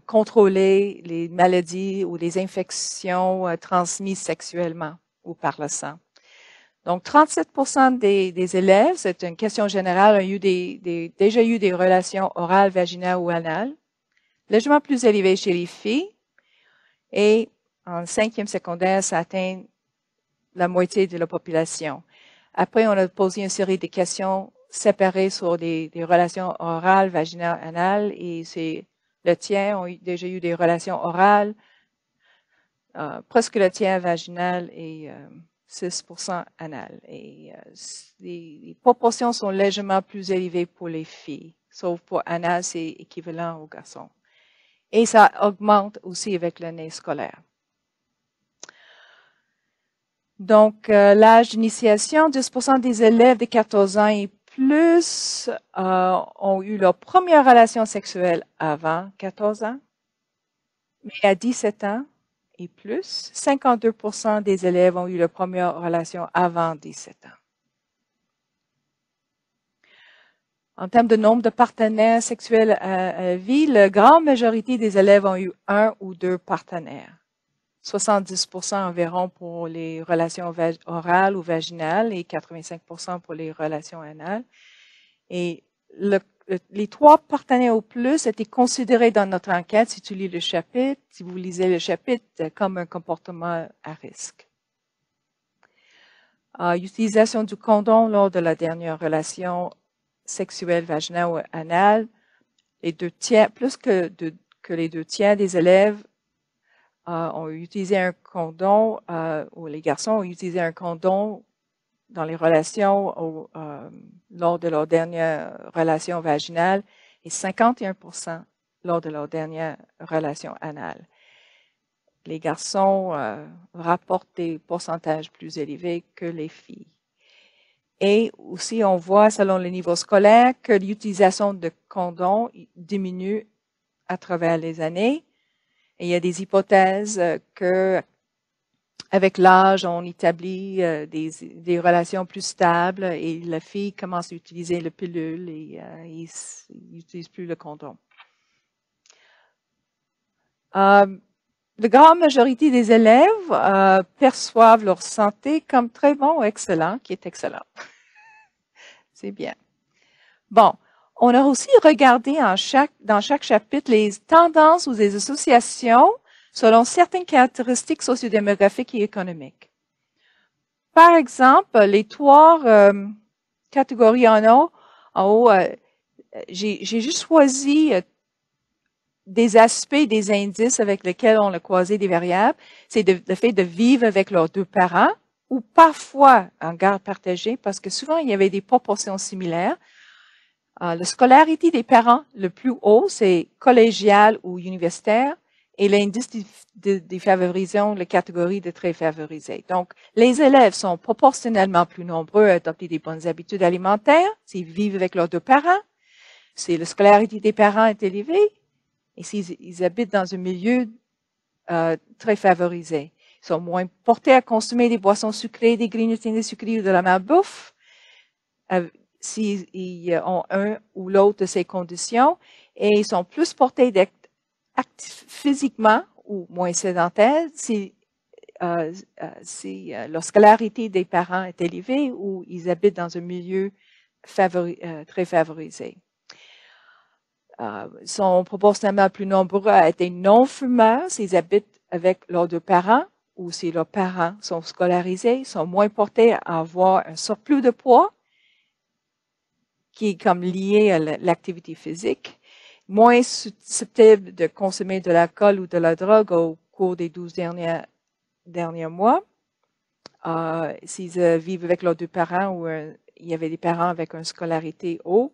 contrôler les maladies ou les infections transmises sexuellement ou par le sang. Donc, 37% des élèves, c'est une question générale, ont déjà eu des relations orales, vaginales ou anales, légèrement plus élevées chez les filles. Et en 5e secondaire, ça atteint la moitié de la population. Après, on a posé une série de questions séparées sur des relations orales, vaginales, anales, et c'est le tiers ont déjà eu des relations orales, presque le tiers vaginal et 6% anal. Et les proportions sont légèrement plus élevées pour les filles, sauf pour anal, c'est équivalent aux garçons. Et ça augmente aussi avec l'année scolaire. Donc, l'âge d'initiation, 10% des élèves de 14 ans et plus ont eu leur première relation sexuelle avant 14 ans. Mais à 17 ans et plus, 52% des élèves ont eu leur première relation avant 17 ans. En termes de nombre de partenaires sexuels à la vie, la grande majorité des élèves ont eu un ou deux partenaires. 70% environ pour les relations orales ou vaginales et 85% pour les relations anales. Et les 3 partenaires au plus étaient considérés dans notre enquête, si tu lis le chapitre, si vous lisez le chapitre, comme un comportement à risque. Utilisation du condom lors de la dernière relation sexuelle vaginale ou anale, les 2 tiers, plus que les 2 tiers des élèves ont utilisé un condom, ou les garçons ont utilisé un condom dans les relations lors de leur dernière relation vaginale et 51% lors de leur dernière relation anale. Les garçons rapportent des pourcentages plus élevés que les filles. Et aussi, on voit, selon le niveau scolaire, que l'utilisation de condoms diminue à travers les années. Et il y a des hypothèses que avec l'âge, on établit des relations plus stables et la fille commence à utiliser le pilule et il n'utilise plus le condom. La grande majorité des élèves perçoivent leur santé comme très bon ou excellent, qui est excellent. C'est bien. Bon, on a aussi regardé dans chaque chapitre les tendances ou les associations selon certaines caractéristiques sociodémographiques et économiques. Par exemple, les 3 catégories en haut, j'ai juste choisi des aspects, des indices avec lesquels on a croisé des variables. C'est le fait de vivre avec leurs 2 parents ou parfois en garde partagée, parce que souvent il y avait des proportions similaires. La scolarité des parents, le plus haut, c'est collégial ou universitaire. Et l'indice de défavorisation, la catégorie de très favorisés. Donc, les élèves sont proportionnellement plus nombreux à adopter des bonnes habitudes alimentaires s'ils vivent avec leurs 2 parents, si la scolarité des parents est élevée et s'ils habitent dans un milieu très favorisé. Ils sont moins portés à consommer des boissons sucrées, des grignotés sucrés ou de la malbouffe s'ils ont un ou l'autre de ces conditions et ils sont plus portés d'être actifs physiquement ou moins sédentaires si leur scolarité des parents est élevée ou ils habitent dans un milieu très favorisé. Ils sont proportionnellement plus nombreux à être non-fumeurs s'ils habitent avec leurs 2 parents ou si leurs parents sont scolarisés, ils sont moins portés à avoir un surplus de poids qui est comme lié à l'activité physique, moins susceptibles de consommer de l'alcool ou de la drogue au cours des 12 derniers mois. S'ils vivent avec leurs 2 parents ou il y avait des parents avec une scolarité haute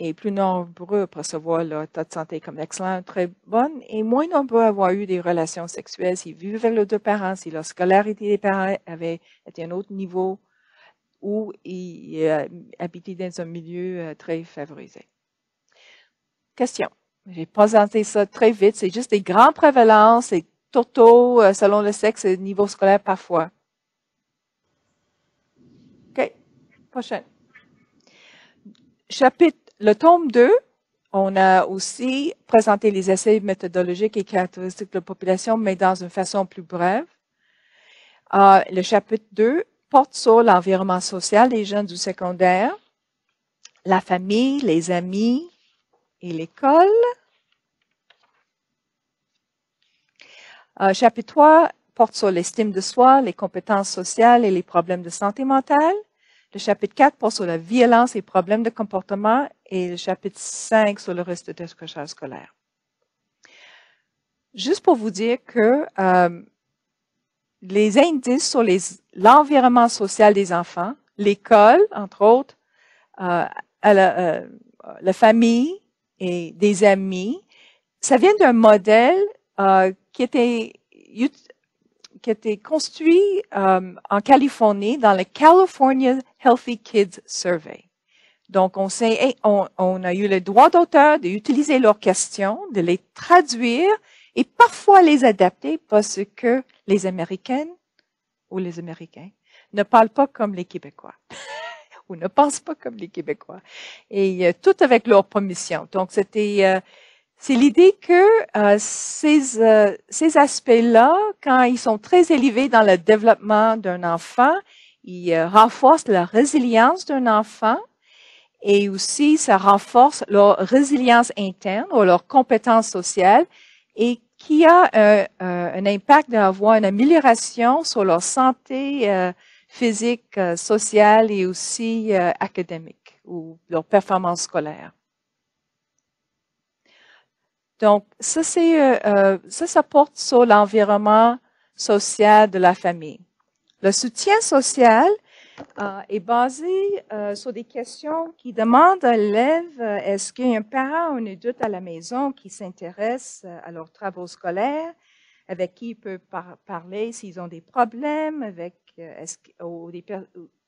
et plus nombreux à percevoir leur état de santé comme excellent, très bonne, et moins nombreux à avoir eu des relations sexuelles s'ils vivent avec leurs 2 parents, si leur scolarité des parents avait été à un autre niveau ou ils habitaient dans un milieu très favorisé. Question. J'ai présenté ça très vite. C'est juste des grandes prévalences et totaux selon le sexe et le niveau scolaire parfois. OK. Prochaine. Le tome 2, on a aussi présenté les essais méthodologiques et caractéristiques de la population, mais dans une façon plus brève. Le chapitre 2 porte sur l'environnement social des jeunes du secondaire, la famille, les amis, et l'école. Chapitre 3 porte sur l'estime de soi, les compétences sociales et les problèmes de santé mentale. Le chapitre 4 porte sur la violence et les problèmes de comportement. Et le chapitre 5 sur le risque de décrochage scolaire. Juste pour vous dire que les indices sur l'environnement social des enfants, l'école, entre autres, la famille, et des amis, ça vient d'un modèle qui était construit en Californie dans le California Healthy Kids Survey. Donc, on a eu le droit d'auteur d'utiliser leurs questions, de les traduire et parfois les adapter parce que les Américaines ou les Américains ne parlent pas comme les Québécois. Ou ne pensent pas comme les Québécois. Et tout avec leur permission. Donc, C'est l'idée que ces aspects-là, quand ils sont très élevés dans le développement d'un enfant, ils renforcent la résilience d'un enfant et aussi ça renforce leur résilience interne ou leur compétence sociale et qui a un impact d'avoir une amélioration sur leur santé physique, sociale et aussi académique ou leur performance scolaire. Donc, ça porte sur l'environnement social de la famille. Le soutien social est basé sur des questions qui demandent à l'élève est-ce qu'il y a un parent ou un adulte à la maison qui s'intéresse à leurs travaux scolaires, avec qui il peut parler s'ils ont des problèmes,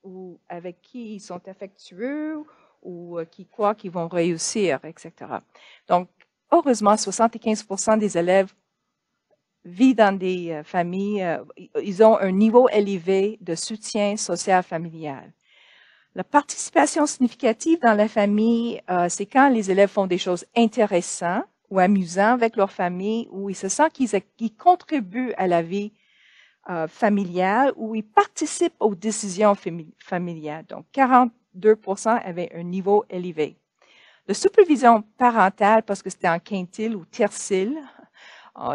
ou avec qui ils sont affectueux ou qui croient qu'ils vont réussir, etc. Donc, heureusement, 75% des élèves vivent dans des familles, ils ont un niveau élevé de soutien social familial. La participation significative dans la famille, c'est quand les élèves font des choses intéressantes ou amusantes avec leur famille, où ils se sentent qu'ils contribuent à la vie familiale, où ils participent aux décisions familiales. Donc, 42% avaient un niveau élevé. La supervision parentale, parce que c'était en quintile ou tercile,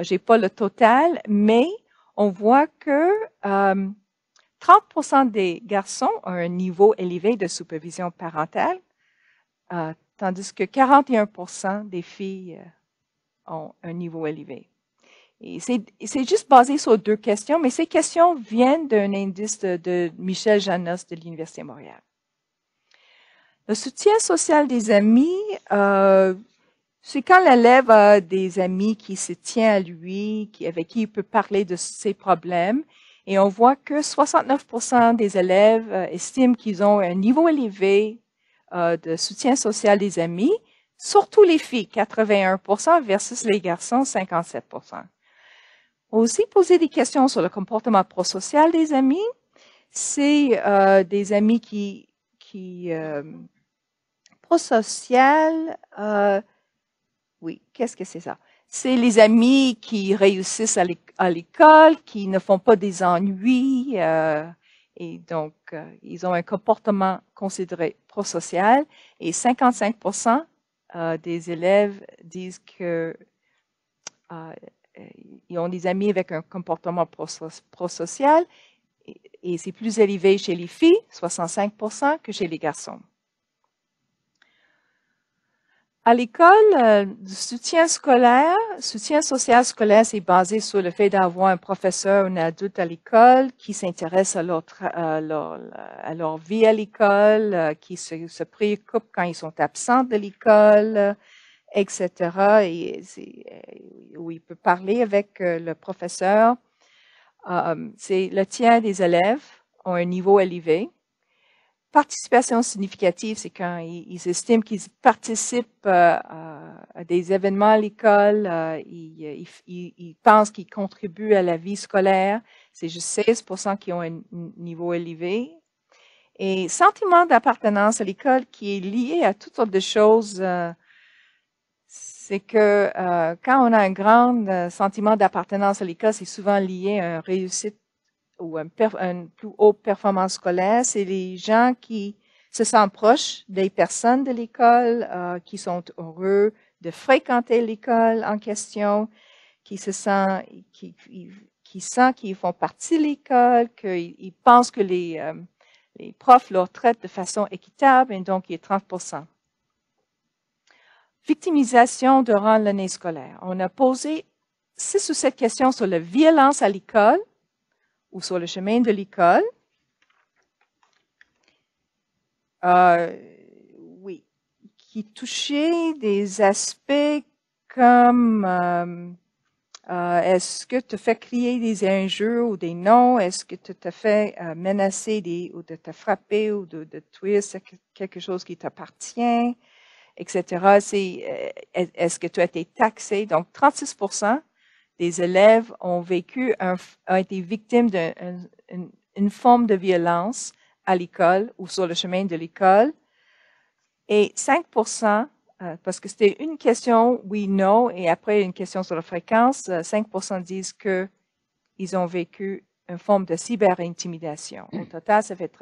j'ai pas le total, mais on voit que 30% des garçons ont un niveau élevé de supervision parentale, tandis que 41% des filles ont un niveau élevé. Et c'est juste basé sur 2 questions, mais ces questions viennent d'un indice de Michel Janos de l'Université de Montréal. Le soutien social des amis, c'est quand l'élève a des amis qui se tiennent à lui, avec qui il peut parler de ses problèmes. Et on voit que 69% des élèves estiment qu'ils ont un niveau élevé de soutien social des amis, surtout les filles, 81% versus les garçons, 57%. Aussi poser des questions sur le comportement prosocial des amis. C'est des amis qui prosocial, oui, qu'est-ce que c'est ça? C'est les amis qui réussissent à l'école, qui ne font pas des ennuis, et donc ils ont un comportement considéré prosocial. Et 55% des élèves disent que ils ont des amis avec un comportement prosocial, et c'est plus élevé chez les filles, 65%, que chez les garçons. À l'école, du soutien social scolaire, c'est basé sur le fait d'avoir un professeur ou un adulte à l'école qui s'intéresse à leur vie à l'école, qui se préoccupe quand ils sont absents de l'école, etc. Et où il peut parler avec le professeur. C'est le tiers des élèves ont un niveau élevé. Participation significative, c'est quand ils estiment qu'ils participent à des événements à l'école, ils pensent qu'ils contribuent à la vie scolaire. C'est juste 16% qui ont un niveau élevé. Et sentiment d'appartenance à l'école qui est lié à toutes sortes de choses, c'est que quand on a un grand sentiment d'appartenance à l'école, c'est souvent lié à une réussite ou une plus haute performance scolaire. C'est les gens qui se sentent proches des personnes de l'école, qui sont heureux de fréquenter l'école en question, qui sentent qu'ils font partie de l'école, qu'ils pensent que les profs leur traitent de façon équitable, et donc il y a 30%. Victimisation durant l'année scolaire. On a posé 6 ou 7 questions sur la violence à l'école ou sur le chemin de l'école. Oui, qui touchait des aspects comme est-ce que tu te fais crier des injures ou des noms? Est-ce que tu te fais menacer ou de te frapper ou de tuer quelque chose qui t'appartient, etc. Est-ce que tu as été taxé? Donc, 36% des élèves ont été victimes d'une forme de violence à l'école ou sur le chemin de l'école. Et 5% parce que c'était une question oui, non, et après une question sur la fréquence, 5% disent qu'ils ont vécu une forme de cyber-intimidation. Au total, ça fait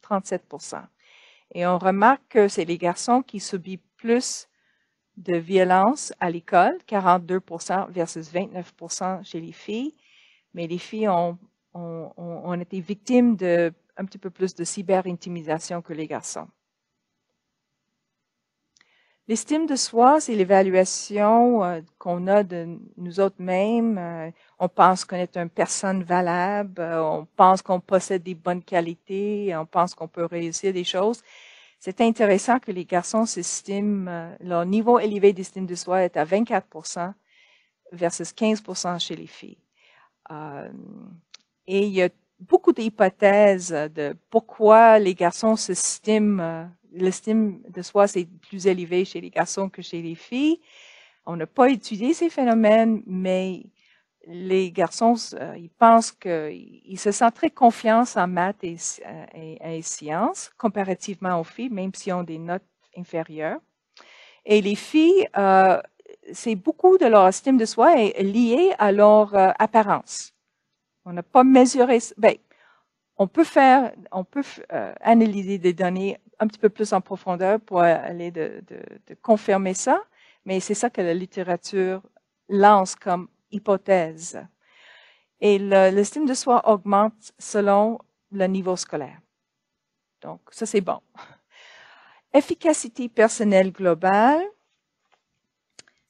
37%. Et on remarque que c'est les garçons qui subissent plus de violence à l'école, 42% versus 29% chez les filles. Mais les filles ont été victimes de un petit peu plus de cyber-intimidation que les garçons. L'estime de soi, c'est l'évaluation qu'on a de nous autres mêmes. On pense qu'on est une personne valable, on pense qu'on possède des bonnes qualités, on pense qu'on peut réussir des choses. C'est intéressant que les garçons s'estiment, leur niveau élevé d'estime de soi est à 24% versus 15% chez les filles. Et il y a beaucoup d'hypothèses de pourquoi les garçons s'estiment, l'estime de soi c'est plus élevé chez les garçons que chez les filles. On n'a pas étudié ces phénomènes, mais les garçons, ils pensent qu'ils se sentent très confiants en maths et sciences, comparativement aux filles, même s'ils ont des notes inférieures. Et les filles, c'est beaucoup de leur estime de soi est lié à leur apparence. On n'a pas mesuré, on peut analyser des données un petit peu plus en profondeur pour aller de confirmer ça, mais c'est ça que la littérature lance comme hypothèse. Et l'estime de soi augmente selon le niveau scolaire. Donc, ça, c'est bon. Efficacité personnelle globale.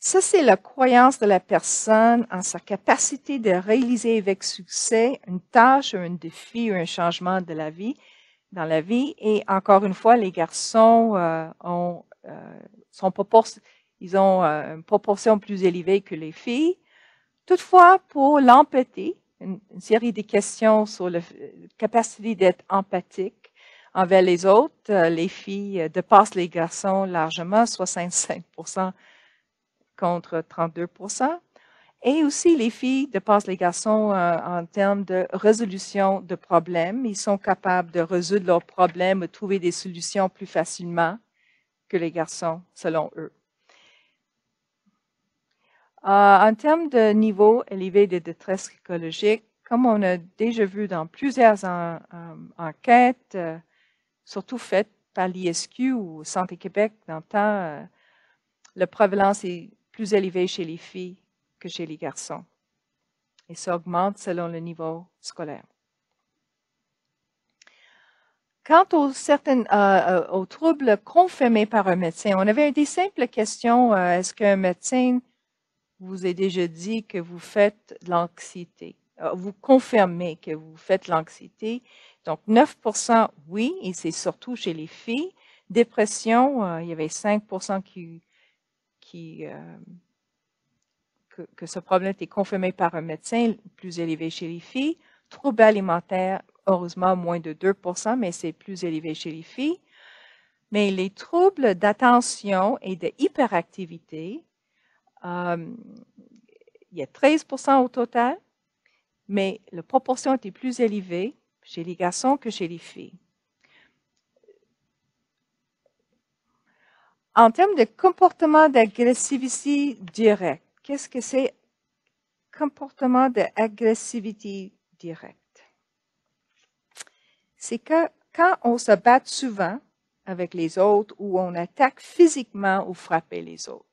Ça, c'est la croyance de la personne en sa capacité de réaliser avec succès une tâche, un défi ou un changement de la vie, dans la vie. Et encore une fois, les garçons ils ont une proportion plus élevée que les filles. Toutefois, pour l'empathie, une série de questions sur la capacité d'être empathique envers les autres, les filles dépassent les garçons largement, 65% contre 32%. Et aussi, les filles dépassent les garçons en termes de résolution de problèmes. Ils sont capables de résoudre leurs problèmes, de trouver des solutions plus facilement que les garçons, selon eux. En termes de niveau élevé de détresse psychologique, comme on a déjà vu dans plusieurs enquêtes, surtout faites par l'ISQ ou Santé Québec dans le temps, la prévalence est plus élevée chez les filles que chez les garçons. Et ça augmente selon le niveau scolaire. Quant aux troubles confirmés par un médecin, on avait des simples questions. Est-ce qu'un médecin vous a déjà dit que vous faites de l'anxiété? Vous confirmez que vous faites l'anxiété. Donc, 9% oui, et c'est surtout chez les filles. Dépression, il y avait 5% que ce problème était confirmé par un médecin, plus élevé chez les filles. Troubles alimentaires, heureusement, moins de 2%, mais c'est plus élevé chez les filles. Mais les troubles d'attention et de hyperactivité, il y a 13% au total, mais la proportion était plus élevée chez les garçons que chez les filles. En termes de comportement d'agressivité directe, qu'est-ce que c'est comportement d'agressivité directe? C'est que quand on se bat souvent avec les autres ou on attaque physiquement ou frappe les autres.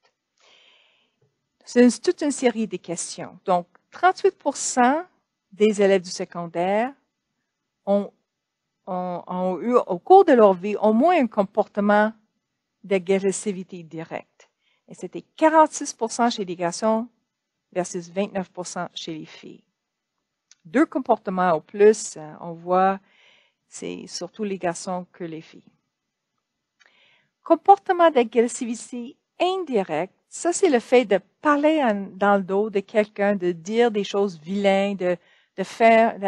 C'est toute une série de questions. Donc, 38% des élèves du secondaire ont eu au cours de leur vie au moins un comportement d'agressivité directe. Et c'était 46% chez les garçons versus 29% chez les filles. 2 comportements au plus, on voit, c'est surtout les garçons que les filles. Comportement d'agressivité indirecte, ça c'est le fait de parler dans le dos de quelqu'un, de dire des choses vilaines,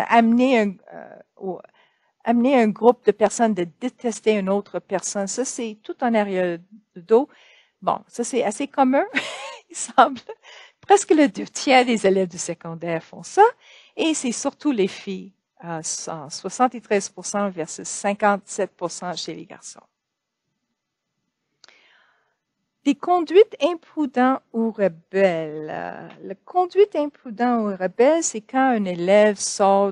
amener un groupe de personnes de détester une autre personne. Ça, c'est tout en arrière du dos. Bon, ça, c'est assez commun, il semble. Presque le 2/3 des élèves du secondaire font ça. Et c'est surtout les filles, 73% versus 57% chez les garçons. Des conduites imprudentes ou rebelles. La conduite imprudente ou rebelle, c'est quand un élève sort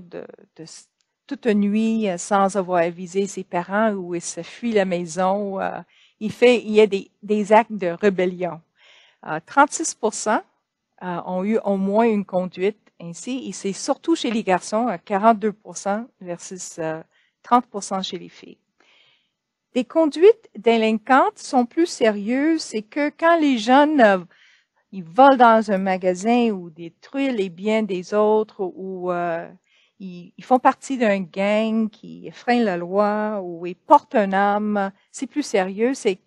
toute une nuit sans avoir avisé ses parents ou il se fuit la maison. Il y a des actes de rébellion. 36% ont eu au moins une conduite ainsi, et c'est surtout chez les garçons, 42% versus 30% chez les filles. Les conduites délinquantes sont plus sérieuses, c'est que quand les jeunes ils volent dans un magasin ou détruisent les biens des autres ou ils font partie d'un gang qui freine la loi ou ils portent une arme, c'est plus sérieux. C'est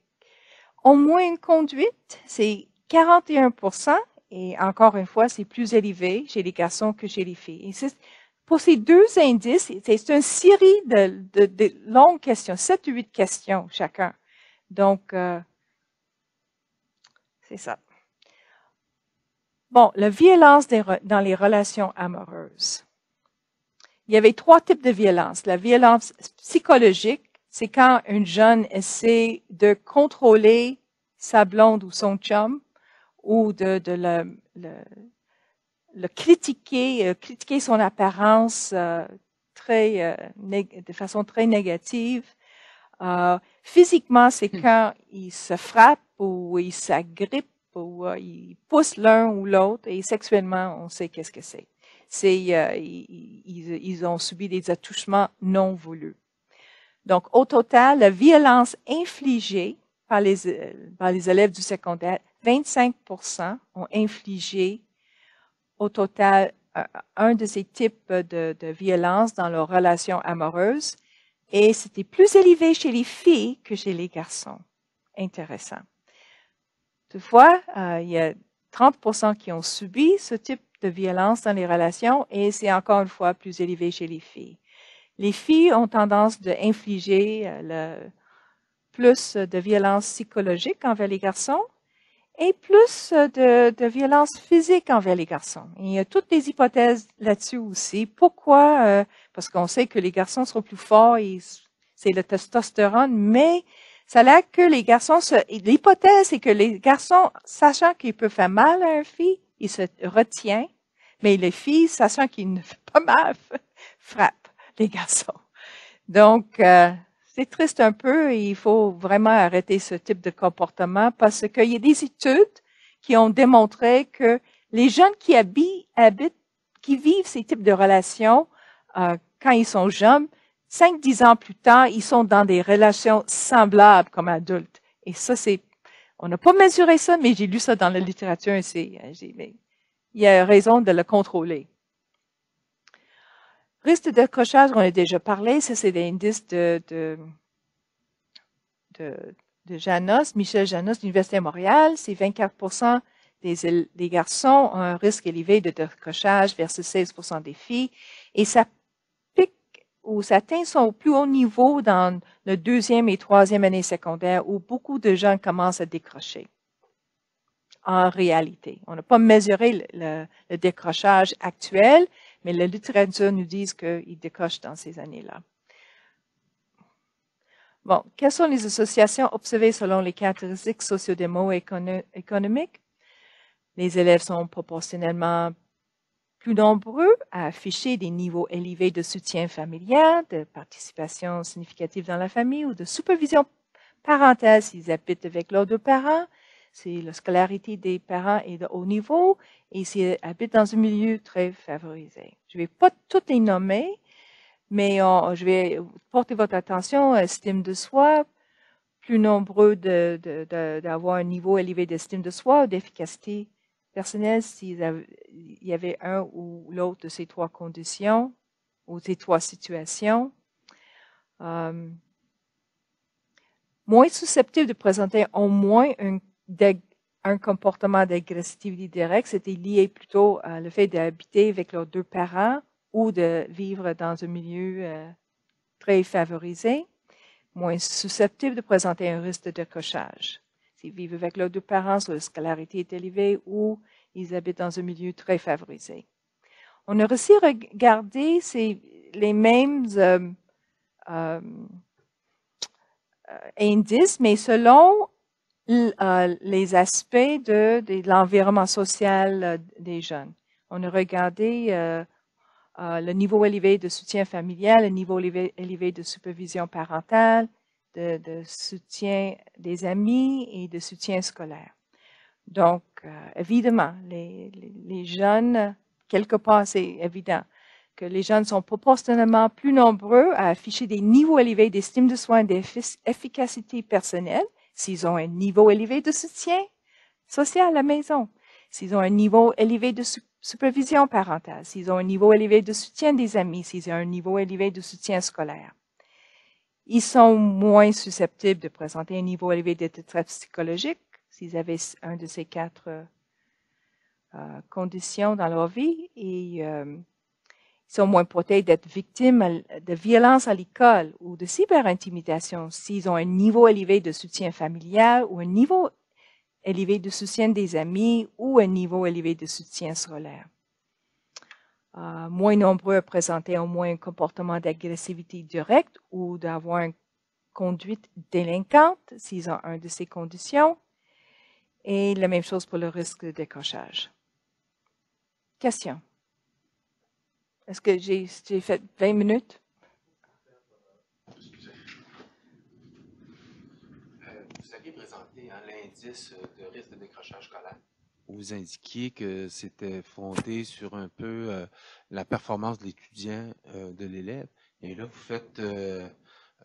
au moins une conduite, c'est 41%, et encore une fois, c'est plus élevé chez les garçons que chez les filles. Et pour ces deux indices, c'est une série de longues questions, 7 ou 8 questions chacun. Donc, c'est ça. Bon, la violence dans les relations amoureuses. Il y avait 3 types de violence. La violence psychologique, c'est quand une jeune essaie de contrôler sa blonde ou son chum, ou de le critiquer son apparence de façon très négative. Physiquement, c'est quand ils se frappent ou ils s'agrippent ou ils poussent l'un ou l'autre. Et sexuellement, on sait qu'est-ce que c'est. Ils ont subi des attouchements non voulus. Donc, au total, la violence infligée par les élèves du secondaire, 25% ont infligé au total un de ces types de violence dans leurs relations amoureuses, et c'était plus élevé chez les filles que chez les garçons. Intéressant. Toutefois, il y a 30% qui ont subi ce type de violence dans les relations, et c'est encore une fois plus élevé chez les filles. Les filles ont tendance à infliger plus de violence psychologique envers les garçons et plus de violence physique envers les garçons. Et il y a toutes des hypothèses là-dessus aussi. Pourquoi? Parce qu'on sait que les garçons seront plus forts et c'est le testostérone, mais ça a l'air que les garçons, l'hypothèse c'est que les garçons, sachant qu'ils peuvent faire mal à une fille, ils se retiennent, mais les filles, sachant qu'ils ne font pas mal, frappent les garçons. Donc, c'est triste un peu et il faut vraiment arrêter ce type de comportement parce qu'il y a des études qui ont démontré que les jeunes qui qui vivent ces types de relations quand ils sont jeunes, 5-10 ans plus tard, ils sont dans des relations semblables comme adultes. Et ça, on n'a pas mesuré ça, mais j'ai lu ça dans la littérature et il y a raison de le contrôler. Risque de décrochage, on a déjà parlé, ça c'est l'indice de Janos, Michel Janos, de l'Université de Montréal, c'est 24% des garçons ont un risque élevé de décrochage versus 16% des filles, et ça pique ou ça atteint son plus haut niveau dans le 2e et 3e année secondaire où beaucoup de gens commencent à décrocher. En réalité, on n'a pas mesuré le décrochage actuel, mais la littérature nous dit qu'il décroche dans ces années-là. Bon, quelles sont les associations observées selon les caractéristiques socio-démo-économiques? Les élèves sont proportionnellement plus nombreux à afficher des niveaux élevés de soutien familial, de participation significative dans la famille ou de supervision parentale s'ils habitent avec leurs 2 parents. C'est la scolarité des parents est de haut niveau et s'ils habitent dans un milieu très favorisé. Je ne vais pas toutes les nommer, mais je vais porter votre attention à l'estime de soi, plus nombreux d'avoir un niveau élevé d'estime de soi ou d'efficacité personnelle s'il y avait un ou l'autre de ces 3 conditions ou ces 3 situations. Moins susceptible de présenter au moins un comportement d'agressivité directe, c'était lié plutôt à le fait d'habiter avec leurs 2 parents ou de vivre dans un milieu très favorisé, moins susceptible de présenter un risque de décrochage. S'ils vivent avec leurs 2 parents, soit la scolarité est élevée ou ils habitent dans un milieu très favorisé. On a aussi regardé les mêmes indices, mais selon les aspects de l'environnement social des jeunes. On a regardé le niveau élevé de soutien familial, le niveau élevé de supervision parentale, de soutien des amis et de soutien scolaire. Donc, évidemment, les jeunes, quelque part, c'est évident que les jeunes sont proportionnellement plus nombreux à afficher des niveaux élevés d'estime de soi et d'efficacité personnelle s'ils ont un niveau élevé de soutien social à la maison, s'ils ont un niveau élevé de supervision parentale, s'ils ont un niveau élevé de soutien des amis, s'ils ont un niveau élevé de soutien scolaire. Ils sont moins susceptibles de présenter un niveau élevé de détresse psychologique s'ils avaient un de ces 4 conditions dans leur vie et ils sont moins portés d'être victimes de violences à l'école ou de cyberintimidation s'ils ont un niveau élevé de soutien familial ou un niveau élevé de soutien des amis ou un niveau élevé de soutien scolaire. Moins nombreux à présenter au moins un comportement d'agressivité directe ou d'avoir une conduite délinquante s'ils ont un de ces conditions. Et la même chose pour le risque de décrochage. Question? Est-ce que j'ai fait 20 minutes? Vous aviez présenté l'indice de risque de décrochage scolaire. Vous indiquiez que c'était fondé sur un peu la performance de l'étudiant, de l'élève. Et là,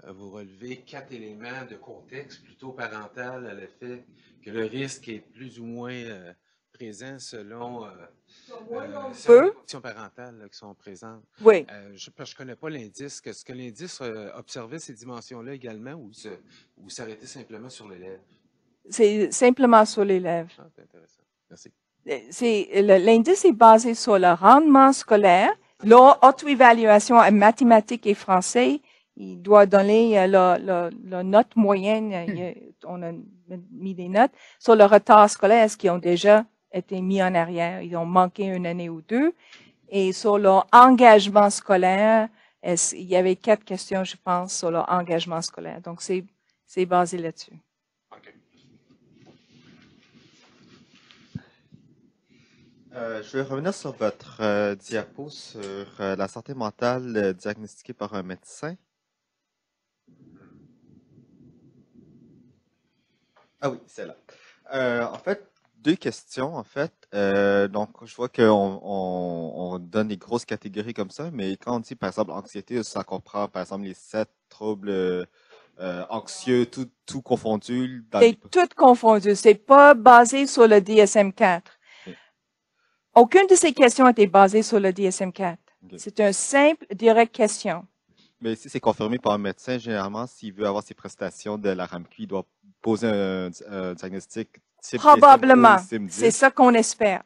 vous relevez 4 éléments de contexte plutôt parental à l'effet que le risque est plus ou moins présent selon les conditions parentales là, qui sont présentes. Oui. Je ne connais pas l'indice. Est-ce que l'indice observait ces dimensions-là également ou s'arrêtait simplement sur l'élève? C'est simplement sur l'élève. Ah, c'est intéressant. Merci. L'indice est basé sur le rendement scolaire, leur auto-évaluation en mathématiques et français. Il doit donner la note moyenne. On a mis des notes sur le retard scolaire, est-ce qu'ils ont déjà été mis en arrière. Ils ont manqué une année ou 2. Et sur leur engagement scolaire, il y avait 4 questions, je pense, sur leur engagement scolaire. Donc, c'est basé là-dessus. Je vais revenir sur votre diapo sur la santé mentale diagnostiquée par un médecin. Ah oui, c'est là. En fait, 2 questions, en fait. Donc, je vois qu'on donne des grosses catégories comme ça, mais quand on dit, par exemple, anxiété, ça comprend, par exemple, les 7 troubles anxieux, tout confondu. C'est tout confondu. C'est pas basé sur le DSM-4. Okay. Aucune de ces questions était basée sur le DSM-4. Okay. C'est une simple, directe question. Mais si c'est confirmé par un médecin, généralement, s'il veut avoir ses prestations de la RAMQ, il doit poser un diagnostic type probablement. C'est ça qu'on espère.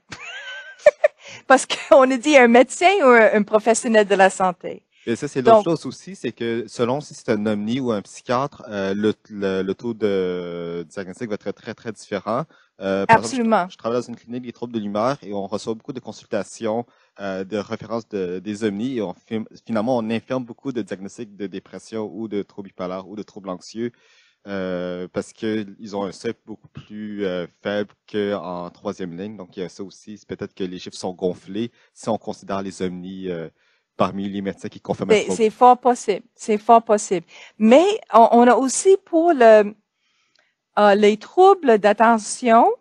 Parce qu'on a dit un médecin ou un professionnel de la santé. Et ça, c'est l'autre chose aussi, c'est que selon si c'est un omni ou un psychiatre, le taux de diagnostic va être très, très différent. Absolument. Exemple, je travaille dans une clinique des troubles de l'humeur et on reçoit beaucoup de consultations de référence des omnis et finalement, on infirme beaucoup de diagnostics de dépression ou de troubles bipolaires ou de troubles anxieux parce qu'ils ont un seuil beaucoup plus faible qu'en 3e ligne. Donc, il y a ça aussi. C'est peut-être que les chiffres sont gonflés si on considère les omnis parmi les médecins qui confirment. C'est fort possible. C'est fort possible. Mais on a aussi pour les troubles d'attention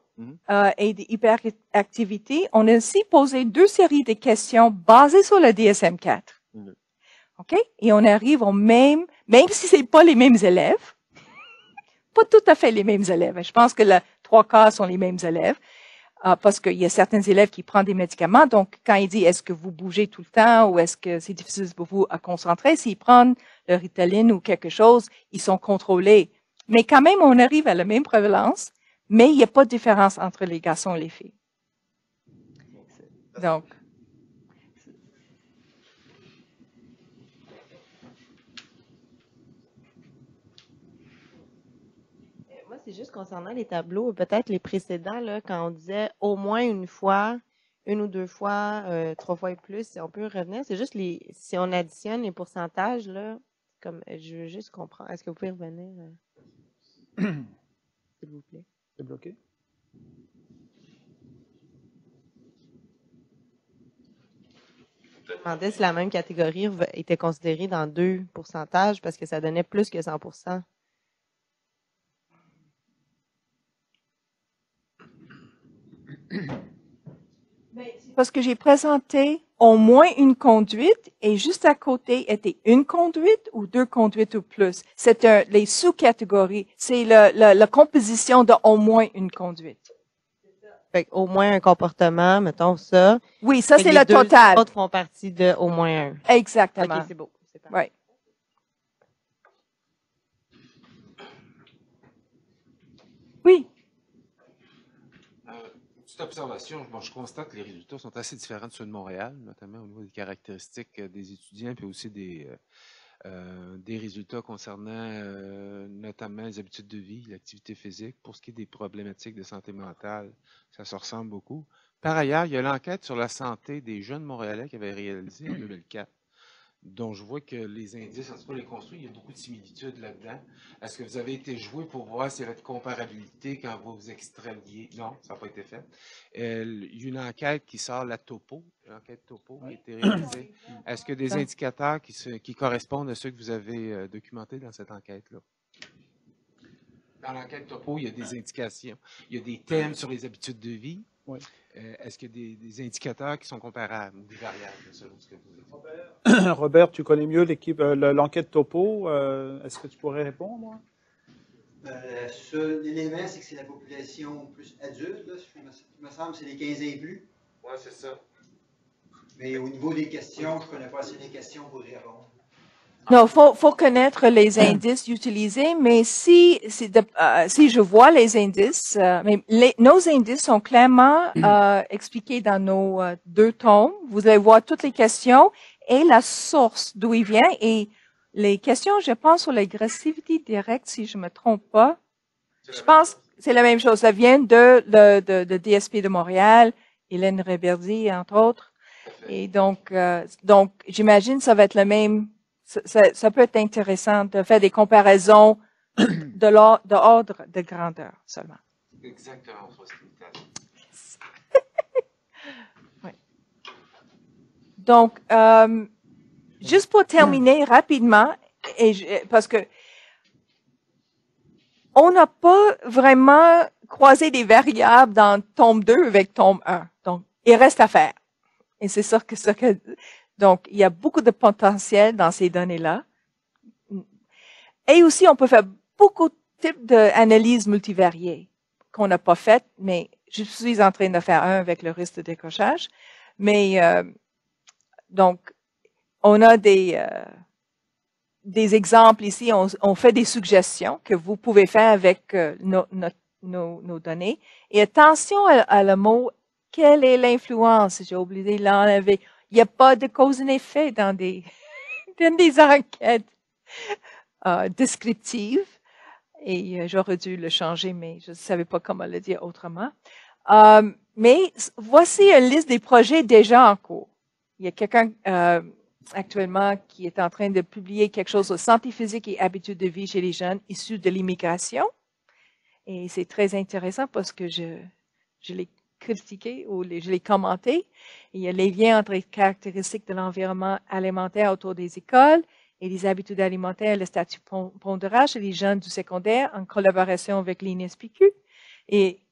et d'hyperactivité, on a aussi posé 2 séries de questions basées sur le DSM-4. OK? Et on arrive au même si c'est pas les mêmes élèves, pas tout à fait les mêmes élèves. Je pense que 3/4 sont les mêmes élèves. Parce qu'il y a certains élèves qui prennent des médicaments. Donc, quand il dit est-ce que vous bougez tout le temps ou est-ce que c'est difficile pour vous à concentrer, s'ils prennent le Ritaline ou quelque chose, ils sont contrôlés. Mais quand même, on arrive à la même prévalence, mais il n'y a pas de différence entre les garçons et les filles. Donc. C'est juste concernant les tableaux, peut-être les précédents, là, quand on disait au moins une fois, 1 ou 2 fois, 3 fois et plus, si on peut revenir. C'est juste si on additionne les pourcentages, là, comme je veux juste comprendre. Est-ce que vous pouvez revenir, s'il vous plaît? bloqué. Je me demandais si la même catégorie était considérée dans 2 pourcentages parce que ça donnait plus que 100%. Parce que j'ai présenté au moins une conduite et juste à côté était une conduite ou 2 conduites ou plus. C'est les sous-catégories. C'est la composition de au moins une conduite. Fait au moins un comportement, mettons ça. Oui, ça c'est les le deux total. autres font partie de au moins un. Exactement. OK, c'est beau. C'est parfait. Ouais. Oui. Petite observation, bon, je constate que les résultats sont assez différents de ceux de Montréal, notamment au niveau des caractéristiques des étudiants, puis aussi des résultats concernant notamment les habitudes de vie, l'activité physique. Pour ce qui est des problématiques de santé mentale, ça se ressemble beaucoup. Par ailleurs, il y a l'enquête sur la santé des jeunes Montréalais qui avait réalisée en 2004. dont je vois que les indices, en tout cas les construits, il y a beaucoup de similitudes là-dedans. Est-ce que vous avez été joué pour voir s'il y avait de comparabilité quand vous extraviez? Non, ça n'a pas été fait. Il y a une enquête qui sort, la Topo, l'enquête Topo qui a été réalisée. Est-ce que des indicateurs qui correspondent à ceux que vous avez documentés dans cette enquête-là? Dans l'enquête Topo, il y a des indications. Il y a des thèmes sur les habitudes de vie. Oui. Est-ce qu'il y a des indicateurs qui sont comparables, des variables, selon ce que vous avez dit? Robert, tu connais mieux l'enquête Topo. Est-ce que tu pourrais répondre? L'élément, c'est que c'est la population plus adulte. Là, il me semble que c'est les 15 ans et plus. Oui, c'est ça. Mais au niveau des questions, je ne connais pas assez les questions pour y répondre. Non, faut connaître les indices utilisés, mais si je vois les indices, nos indices sont clairement expliqués dans nos 2 tomes. Vous allez voir toutes les questions et la source d'où ils viennent. Et les questions, je pense, sur l'agressivité directe, si je me trompe pas. Je pense que c'est la même chose. Ça vient de DSP de Montréal, Hélène Réberdy, entre autres. Et donc j'imagine que ça va être le même. Ça peut être intéressant de faire des comparaisons de l'ordre de grandeur seulement. Exactement. Oui. Donc, juste pour terminer rapidement, parce que on n'a pas vraiment croisé des variables dans tome 2 avec tome 1. Donc, il reste à faire. Et c'est sûr que donc, il y a beaucoup de potentiel dans ces données-là. Et aussi, on peut faire beaucoup de types d'analyses multivariées qu'on n'a pas faites, mais je suis en train de faire un avec le risque de décrochage. Mais donc, on a des exemples ici. On fait des suggestions que vous pouvez faire avec nos données. Et attention à le mot « quelle est l'influence ?» J'ai oublié de l'enlever. Il n'y a pas de cause et effet dans des enquêtes descriptives. Et j'aurais dû le changer, mais je ne savais pas comment le dire autrement. Mais voici une liste des projets déjà en cours. Il y a quelqu'un actuellement qui est en train de publier quelque chose sur santé physique et habitudes de vie chez les jeunes issus de l'immigration. Et c'est très intéressant parce que je l'ai critiqué ou je l'ai commenté. Il y a les liens entre les caractéristiques de l'environnement alimentaire autour des écoles et les habitudes alimentaires, le statut pondéral chez les jeunes du secondaire en collaboration avec l'INSPQ. Et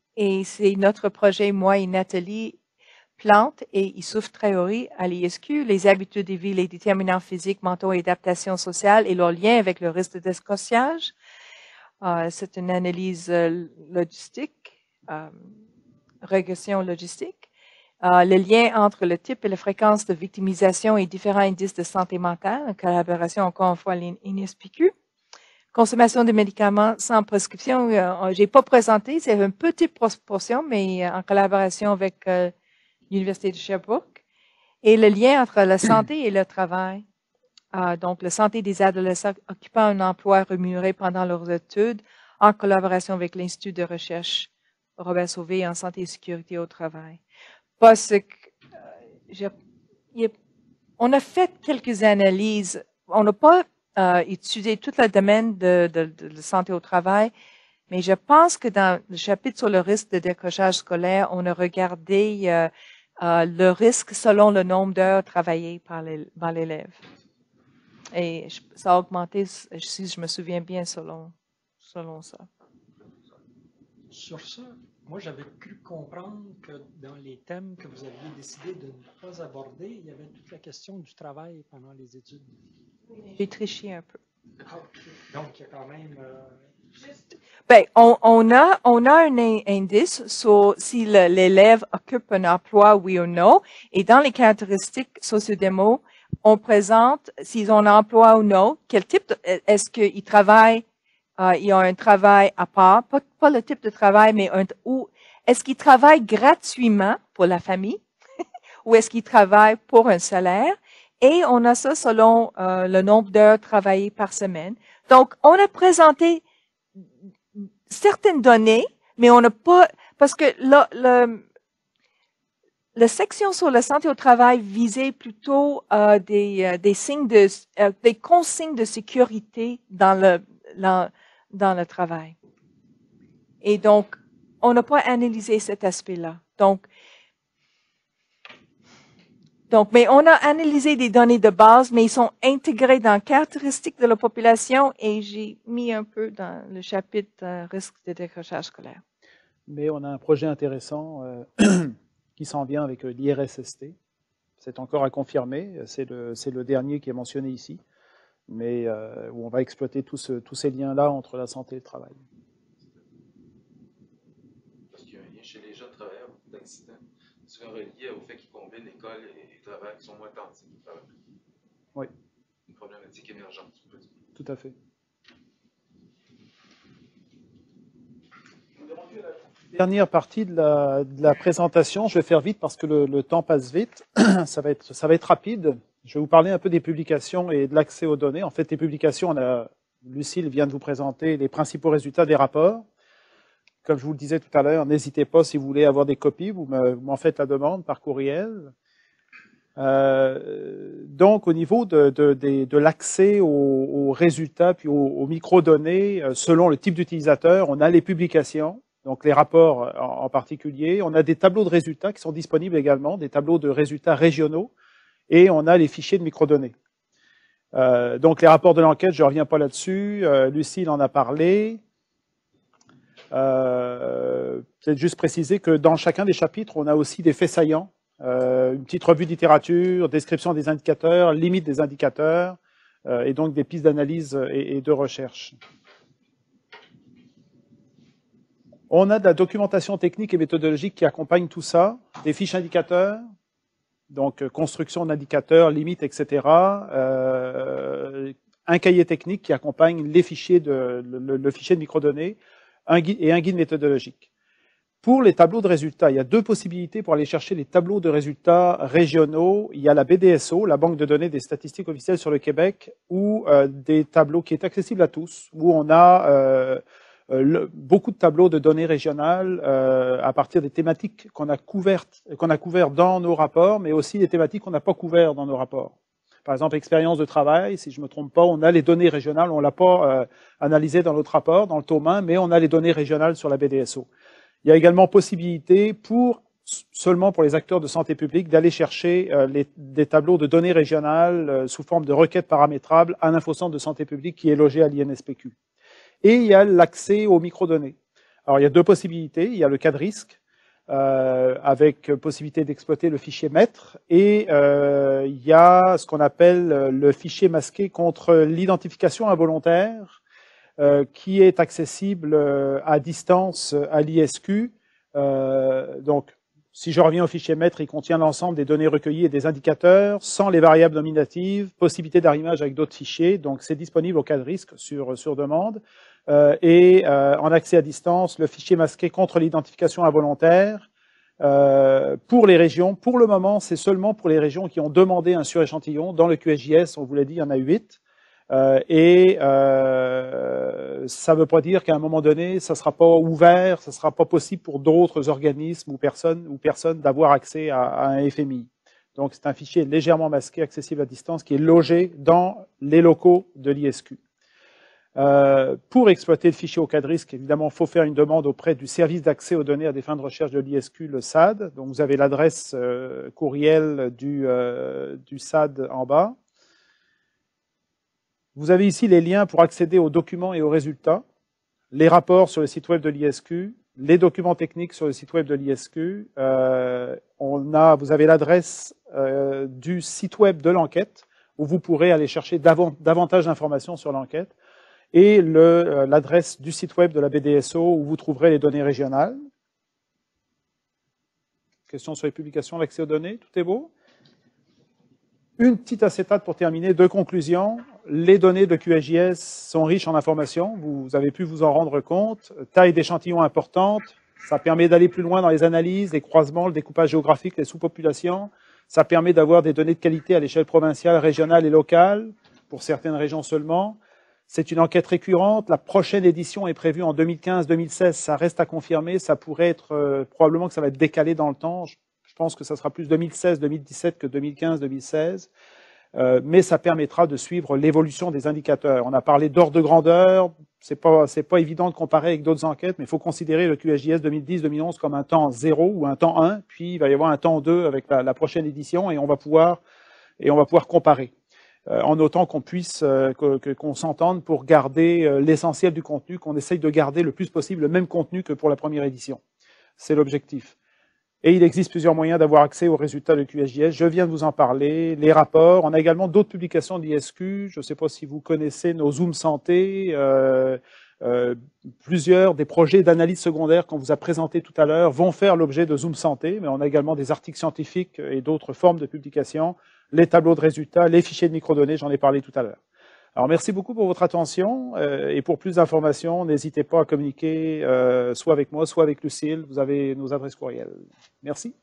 c'est notre projet, moi et Nathalie Plante et Issouf Traoré à l'ISQ, les habitudes de vie, les déterminants physiques, mentaux et adaptation sociale et leur lien avec le risque de décrochage. C'est une analyse logistique, régression logistique. Le lien entre le type et la fréquence de victimisation et différents indices de santé mentale, en collaboration encore une fois l'INSPQ. Consommation de médicaments sans prescription, j'ai pas présenté, c'est une petite proportion, mais en collaboration avec l'Université de Sherbrooke. Et le lien entre la santé et le travail. Donc, la santé des adolescents occupant un emploi rémunéré pendant leurs études, en collaboration avec l'Institut de recherche Robert Sauvé en santé et sécurité au travail. Parce que on a fait quelques analyses. On n'a pas étudié tout le domaine de santé au travail, Mais je pense que dans le chapitre sur le risque de décrochage scolaire, on a regardé le risque selon le nombre d'heures travaillées par l'élève. Et ça a augmenté, si je me souviens bien, selon ça. Sur ça, moi j'avais cru comprendre que dans les thèmes que vous aviez décidé de ne pas aborder, il y avait toute la question du travail pendant les études. J'ai triché un peu. Ah, ok. Donc il y a quand même... Ben, on a un indice sur si l'élève occupe un emploi, oui ou non. Et dans les caractéristiques sociodémo, on présente s'ils ont un emploi ou non, quel type est-ce qu'ils travaillent, ils ont un travail à part, pas le type de travail, mais ou est-ce qu'ils travaillent gratuitement pour la famille ou est-ce qu'ils travaillent pour un salaire? Et on a ça selon le nombre d'heures travaillées par semaine. Donc, on a présenté certaines données, mais on n'a pas, parce que la section sur la santé au travail visait plutôt des signes des consignes de sécurité dans le travail. Et donc, on n'a pas analysé cet aspect-là. Donc, mais on a analysé des données de base, mais ils sont intégrés dans les caractéristiques de la population et j'ai mis un peu dans le chapitre risque de décrochage scolaire. Mais on a un projet intéressant qui s'en vient avec l'IRSST. C'est encore à confirmer. C'est le dernier qui est mentionné ici, mais où on va exploiter tous ces liens-là entre la santé et le travail. Parce qu'il y a un lien chez les jeunes travailleurs, beaucoup d'accidents, souvent reliés au fait qu'ils combinent l'école et travail, qui sont moins attentifs au travail. Oui. Une problématique émergente, tu peux dire. Tout à fait. Dernière partie de la présentation, je vais faire vite parce que le temps passe vite. Ça va être rapide. Je vais vous parler un peu des publications et de l'accès aux données. En fait, les publications, Lucille vient de vous présenter les principaux résultats des rapports. Comme je vous le disais tout à l'heure, n'hésitez pas si vous voulez avoir des copies, vous m'en faites la demande par courriel. Donc, au niveau de l'accès aux résultats puis aux microdonnées, selon le type d'utilisateur, on a les publications, donc les rapports en particulier. On a des tableaux de résultats qui sont disponibles également, des tableaux de résultats régionaux, et on a les fichiers de microdonnées. Donc, les rapports de l'enquête, je ne reviens pas là-dessus. Lucille en a parlé. Peut-être juste préciser que dans chacun des chapitres, on a aussi des faits saillants. Une petite revue de littérature, description des indicateurs, limite des indicateurs, et donc des pistes d'analyse et de recherche. On a de la documentation technique et méthodologique qui accompagne tout ça, des fiches indicateurs, donc construction d'indicateurs, limites, etc. Un cahier technique qui accompagne les fichiers le fichier de microdonnées, et un guide méthodologique. Pour les tableaux de résultats, il y a deux possibilités pour aller chercher les tableaux de résultats régionaux. Il y a la BDSO, la Banque de données des statistiques officielles sur le Québec, ou des tableaux qui est accessible à tous, où on a beaucoup de tableaux de données régionales à partir des thématiques qu'on a couvertes dans nos rapports, mais aussi des thématiques qu'on n'a pas couvertes dans nos rapports. Par exemple, expérience de travail, si je me trompe pas, on a les données régionales, on l'a pas analysé dans notre rapport, dans le tome 1, mais on a les données régionales sur la BDSO. Il y a également possibilité seulement pour les acteurs de santé publique d'aller chercher des tableaux de données régionales sous forme de requêtes paramétrables à l'Infocentre de santé publique qui est logé à l'INSPQ. Et il y a l'accès aux microdonnées. Alors, il y a deux possibilités. Il y a le cas de risque, avec possibilité d'exploiter le fichier maître, et il y a ce qu'on appelle le fichier masqué contre l'identification involontaire, qui est accessible à distance à l'ISQ. Donc, si je reviens au fichier maître, il contient l'ensemble des données recueillies et des indicateurs, sans les variables nominatives, possibilité d'arrimage avec d'autres fichiers. Donc, c'est disponible au cas de risque sur demande. Et en accès à distance, le fichier masqué contre l'identification involontaire. Pour les régions, pour le moment, c'est seulement pour les régions qui ont demandé un suréchantillon. Dans le QSJS, on vous l'a dit, il y en a 8. Ça ne veut pas dire qu'à un moment donné, ça ne sera pas ouvert, ça ne sera pas possible pour d'autres organismes ou personnes d'avoir accès à un FMI. Donc, c'est un fichier légèrement masqué, accessible à distance, qui est logé dans les locaux de l'ISQ. Pour exploiter le fichier au cas de risque, évidemment, il faut faire une demande auprès du service d'accès aux données à des fins de recherche de l'ISQ, le SAD. Donc, vous avez l'adresse courriel du SAD en bas. Vous avez ici les liens pour accéder aux documents et aux résultats, les rapports sur le site web de l'ISQ, les documents techniques sur le site web de l'ISQ. Vous avez l'adresse du site web de l'enquête, où vous pourrez aller chercher davantage d'informations sur l'enquête, et l'adresse du site web de la BDSO, où vous trouverez les données régionales. Question sur les publications, l'accès aux données, tout est beau. Une petite acétate pour terminer, deux conclusions. Les données de QGIS sont riches en informations, vous avez pu vous en rendre compte. Taille d'échantillons importante, ça permet d'aller plus loin dans les analyses, les croisements, le découpage géographique, les sous-populations. Ça permet d'avoir des données de qualité à l'échelle provinciale, régionale et locale, pour certaines régions seulement. C'est une enquête récurrente. La prochaine édition est prévue en 2015-2016. Ça reste à confirmer. Ça pourrait être, probablement que ça va être décalé dans le temps. Je pense que ça sera plus 2016-2017 que 2015-2016. Mais ça permettra de suivre l'évolution des indicateurs. On a parlé d'ordre de grandeur. C'est pas évident de comparer avec d'autres enquêtes, mais il faut considérer le QGIS 2010-2011 comme un temps 0 ou un temps 1. Puis il va y avoir un temps 2 avec la prochaine édition et on va pouvoir comparer. En notant qu'on puisse, qu'on s'entende pour garder l'essentiel du contenu, qu'on essaye de garder le plus possible le même contenu que pour la première édition. C'est l'objectif. Et il existe plusieurs moyens d'avoir accès aux résultats de QGIS. Je viens de vous en parler, les rapports. On a également d'autres publications de l'ISQ. Je ne sais pas si vous connaissez nos Zoom Santé. Plusieurs des projets d'analyse secondaire qu'on vous a présentés tout à l'heure vont faire l'objet de Zoom Santé, mais on a également des articles scientifiques et d'autres formes de publications, les tableaux de résultats, les fichiers de microdonnées, j'en ai parlé tout à l'heure. Alors merci beaucoup pour votre attention et pour plus d'informations, n'hésitez pas à communiquer soit avec moi, soit avec Lucille, vous avez nos adresses courriels. Merci.